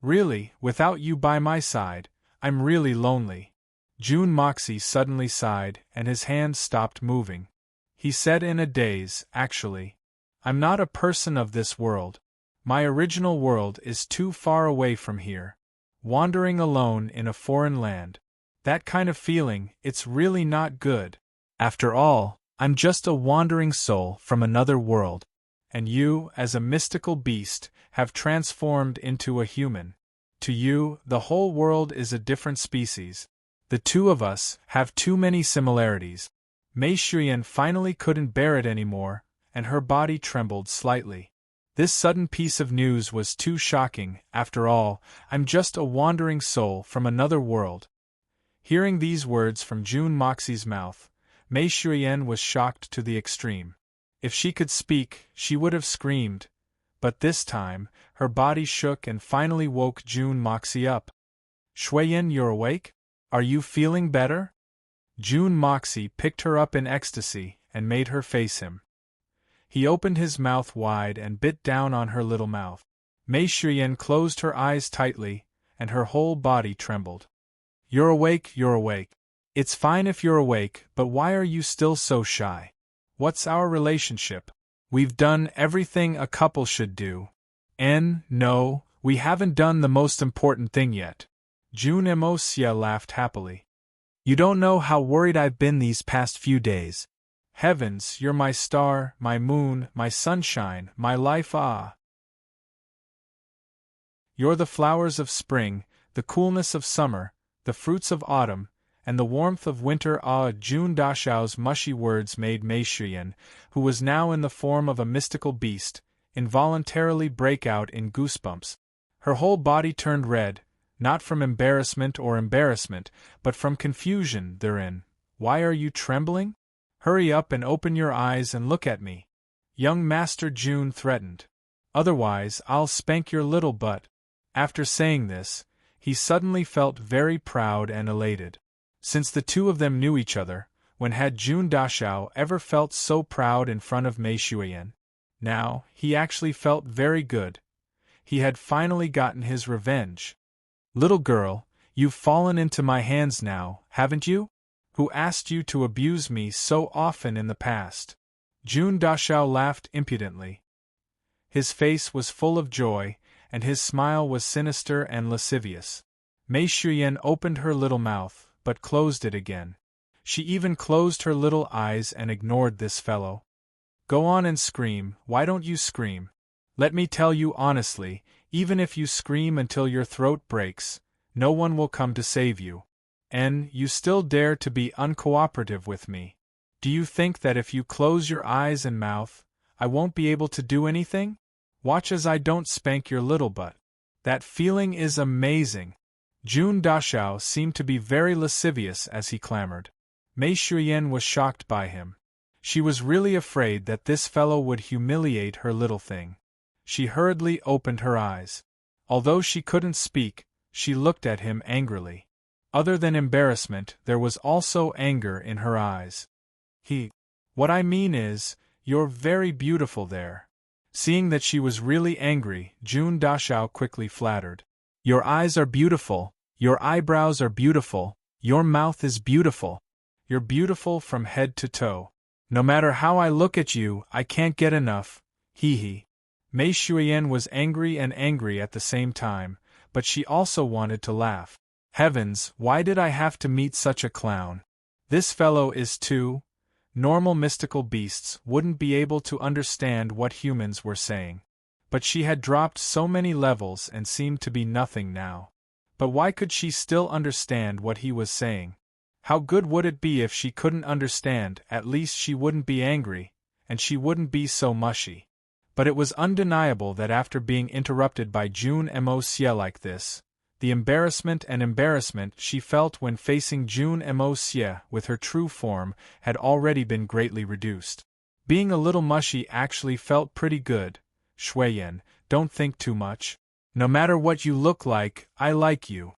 Really, without you by my side, I'm really lonely. June Moxie suddenly sighed, and his hand stopped moving. He said in a daze, Actually, I'm not a person of this world. My original world is too far away from here. Wandering alone in a foreign land. That kind of feeling, it's really not good. After all, I'm just a wandering soul from another world. And you, as a mystical beast, have transformed into a human. To you, the whole world is a different species. The two of us have too many similarities. Mei Shuyan finally couldn't bear it anymore, and her body trembled slightly. This sudden piece of news was too shocking. After all, I'm just a wandering soul from another world. Hearing these words from June Moxie's mouth, Mei Shuyan was shocked to the extreme. If she could speak, she would have screamed. But this time, her body shook and finally woke June Moxie up. Shuyan, you're awake? Are you feeling better? June Moxie picked her up in ecstasy and made her face him. He opened his mouth wide and bit down on her little mouth. Mei Shuyan closed her eyes tightly, and her whole body trembled. You're awake, you're awake. It's fine if you're awake, but why are you still so shy? What's our relationship? We've done everything a couple should do. No, we haven't done the most important thing yet. June Moxie laughed happily. You don't know how worried I've been these past few days. Heavens, you're my star, my moon, my sunshine, my life, ah! You're the flowers of spring, the coolness of summer, the fruits of autumn, and the warmth of winter. June Dashao's mushy words made Mei Shuyan, who was now in the form of a mystical beast, involuntarily break out in goosebumps. Her whole body turned red, not from embarrassment, but from confusion therein. Why are you trembling? Hurry up and open your eyes and look at me. Young Master June threatened. Otherwise, I'll spank your little butt. After saying this, he suddenly felt very proud and elated. Since the two of them knew each other, when had June Dashao ever felt so proud in front of Mei Shuyan? Now, he actually felt very good. He had finally gotten his revenge. Little girl, you've fallen into my hands now, haven't you? Who asked you to abuse me so often in the past? June Dashao laughed impudently. His face was full of joy, and his smile was sinister and lascivious. Mei Shuyan opened her little mouth, but closed it again. She even closed her little eyes and ignored this fellow. Go on and scream, why don't you scream? Let me tell you honestly, even if you scream until your throat breaks, no one will come to save you. And you still dare to be uncooperative with me. Do you think that if you close your eyes and mouth, I won't be able to do anything? Watch as I don't spank your little butt. That feeling is amazing. Jun Dashao seemed to be very lascivious as he clamored. Mei Shuyan was shocked by him. She was really afraid that this fellow would humiliate her little thing. She hurriedly opened her eyes. Although she couldn't speak, she looked at him angrily. Other than embarrassment, there was also anger in her eyes. What I mean is, you're very beautiful there. Seeing that she was really angry, Jun Dashao quickly flattered. Your eyes are beautiful, your eyebrows are beautiful, your mouth is beautiful. You're beautiful from head to toe. No matter how I look at you, I can't get enough, hee. Mei Shuyan was angry and angry at the same time, but she also wanted to laugh. Heavens, why did I have to meet such a clown? This fellow is too. Normal mystical beasts wouldn't be able to understand what humans were saying. But she had dropped so many levels and seemed to be nothing now. But why could she still understand what he was saying? How good would it be if she couldn't understand? At least she wouldn't be angry, and she wouldn't be so mushy. But it was undeniable that after being interrupted by Jun Mo Xie like this, the embarrassment she felt when facing Jun Mo Xie with her true form had already been greatly reduced. Being a little mushy actually felt pretty good. Shuyan, don't think too much. No matter what you look like, I like you.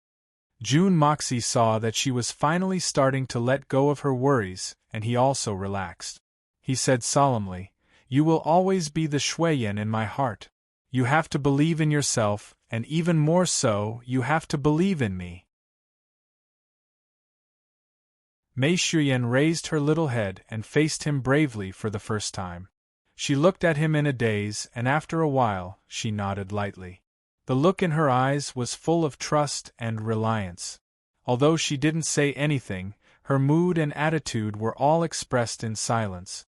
Jun Moxie saw that she was finally starting to let go of her worries, and he also relaxed. He said solemnly, You will always be the Shuyan in my heart. You have to believe in yourself, and even more so, you have to believe in me. Mei Shuyan raised her little head and faced him bravely for the first time. She looked at him in a daze, and after a while, she nodded lightly. The look in her eyes was full of trust and reliance. Although she didn't say anything, her mood and attitude were all expressed in silence.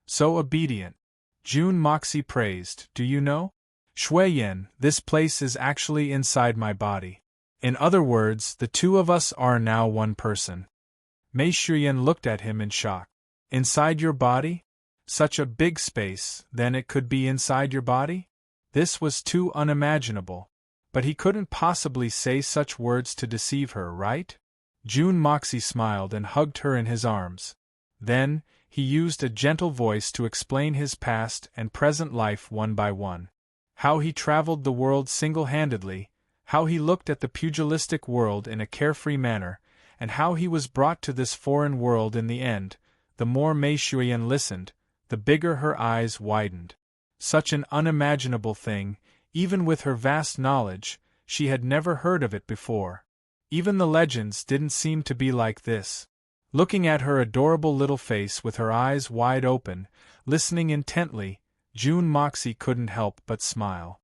So obedient. Jun Moxie praised, Do you know? Shuyan, this place is actually inside my body. In other words, the two of us are now one person. Mei Shuyan looked at him in shock. Inside your body? Such a big space, then it could be inside your body? This was too unimaginable. But he couldn't possibly say such words to deceive her, right? Jun Moxie smiled and hugged her in his arms. Then, he used a gentle voice to explain his past and present life one by one. How he traveled the world single-handedly, how he looked at the pugilistic world in a carefree manner, and how he was brought to this foreign world in the end. The more Mei Shuyan listened, the bigger her eyes widened. Such an unimaginable thing, even with her vast knowledge, she had never heard of it before. Even the legends didn't seem to be like this. Looking at her adorable little face with her eyes wide open, listening intently, Jun Moxie couldn't help but smile.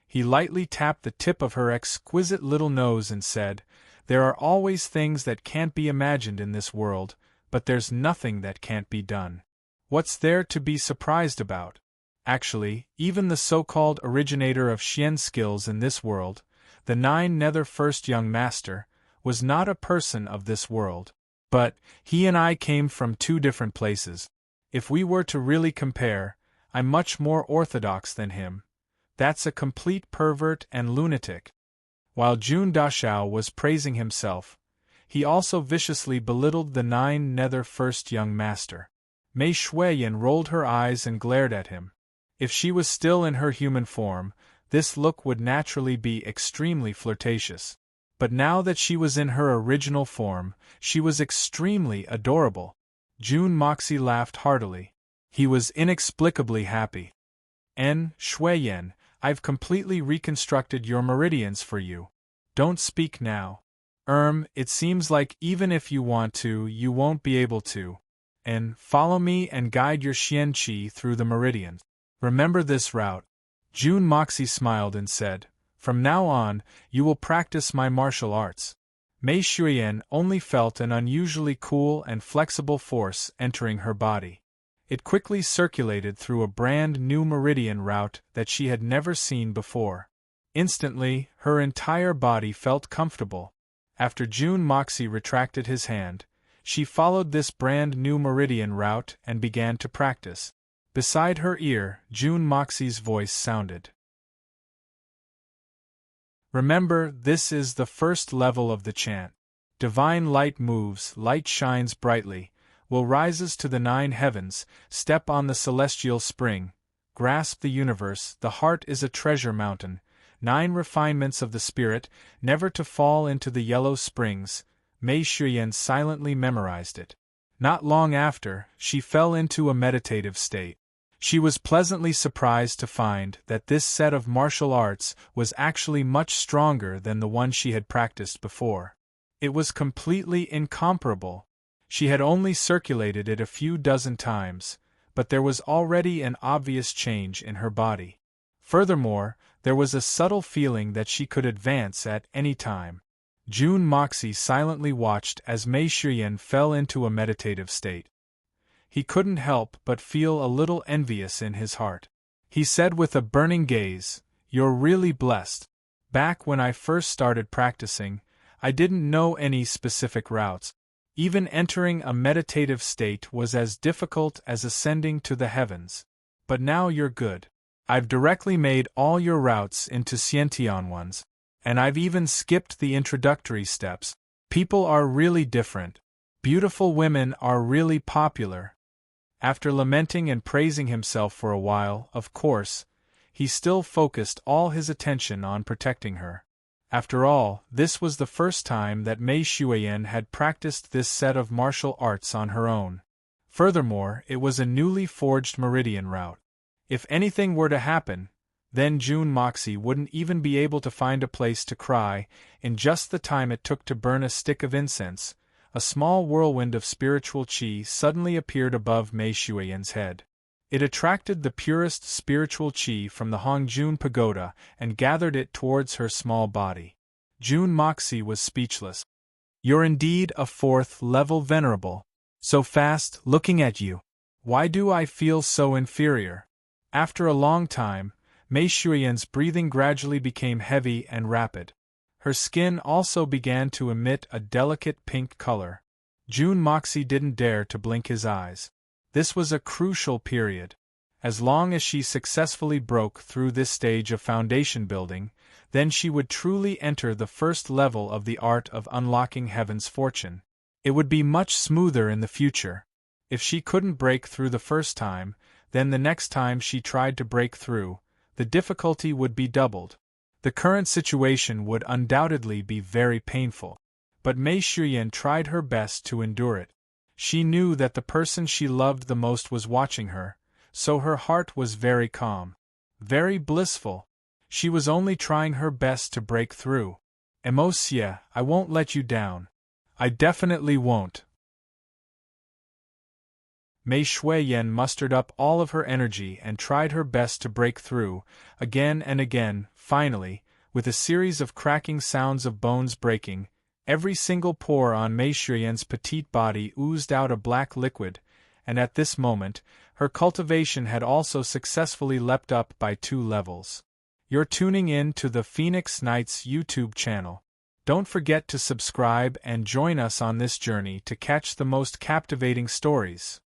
He lightly tapped the tip of her exquisite little nose and said, There are always things that can't be imagined in this world, but there's nothing that can't be done. What's there to be surprised about? Actually, even the so-called originator of Xian skills in this world, the Nine-Nether First Young Master, was not a person of this world. But, he and I came from two different places. If we were to really compare, I'm much more orthodox than him. That's a complete pervert and lunatic. While Jun Dashao was praising himself, he also viciously belittled the Nine-Nether First Young Master. Mei Shuyan rolled her eyes and glared at him. If she was still in her human form, this look would naturally be extremely flirtatious. But now that she was in her original form, she was extremely adorable. Jun Moxie laughed heartily. He was inexplicably happy. Shuyan, I've completely reconstructed your meridians for you. Don't speak now. It seems like even if you want to, you won't be able to. Follow me and guide your Xian Qi through the meridians. Remember this route. Jun Moxie smiled and said, From now on, you will practice my martial arts. Mei Shuyan only felt an unusually cool and flexible force entering her body. It quickly circulated through a brand new meridian route that she had never seen before. Instantly, her entire body felt comfortable. After Jun Moxie retracted his hand, she followed this brand new meridian route and began to practice. Beside her ear, Jun Moxie's voice sounded. Remember, this is the first level of the chant. Divine light moves, light shines brightly, will rises to the 9 heavens, step on the celestial spring, grasp the universe, the heart is a treasure mountain, 9 refinements of the spirit, never to fall into the yellow springs. Mei Shuyan silently memorized it. Not long after, she fell into a meditative state. She was pleasantly surprised to find that this set of martial arts was actually much stronger than the one she had practiced before. It was completely incomparable. She had only circulated it a few dozen times, but there was already an obvious change in her body. Furthermore, there was a subtle feeling that she could advance at any time. Jun Moxie silently watched as Mei Shuyan fell into a meditative state. He couldn't help but feel a little envious in his heart. He said with a burning gaze, "You're really blessed. Back when I first started practicing, I didn't know any specific routes. Even entering a meditative state was as difficult as ascending to the heavens. But now you're good. I've directly made all your routes into Xiantian ones, and I've even skipped the introductory steps. People are really different. Beautiful women are really popular." After lamenting and praising himself for a while, of course, he still focused all his attention on protecting her. After all, this was the first time that Mei Shuyan had practiced this set of martial arts on her own. Furthermore, it was a newly forged meridian route. If anything were to happen, then Jun Moxie wouldn't even be able to find a place to cry. In just the time it took to burn a stick of incense, a small whirlwind of spiritual qi suddenly appeared above Mei Shuyan's head. It attracted the purest spiritual qi from the Hongjun pagoda and gathered it towards her small body. Jun Moxie was speechless. "You're indeed a 4th-level venerable. So fast, looking at you. Why do I feel so inferior?" After a long time, Mei Shuyan's breathing gradually became heavy and rapid. Her skin also began to emit a delicate pink color. Jun Moxie didn't dare to blink his eyes. This was a crucial period. As long as she successfully broke through this stage of foundation building, then she would truly enter the first level of the art of unlocking heaven's fortune. It would be much smoother in the future. If she couldn't break through the first time, then the next time she tried to break through, the difficulty would be doubled. The current situation would undoubtedly be very painful. But Mei Shuyan tried her best to endure it. She knew that the person she loved the most was watching her, so her heart was very calm. Very blissful. She was only trying her best to break through. "Emocia, I won't let you down. I definitely won't." Mei Shuyan mustered up all of her energy and tried her best to break through, again and again. Finally, with a series of cracking sounds of bones breaking, every single pore on Mei Shuyan's petite body oozed out a black liquid, and at this moment, her cultivation had also successfully leapt up by 2 levels. You're tuning in to the Phoenix Knights YouTube channel. Don't forget to subscribe and join us on this journey to catch the most captivating stories.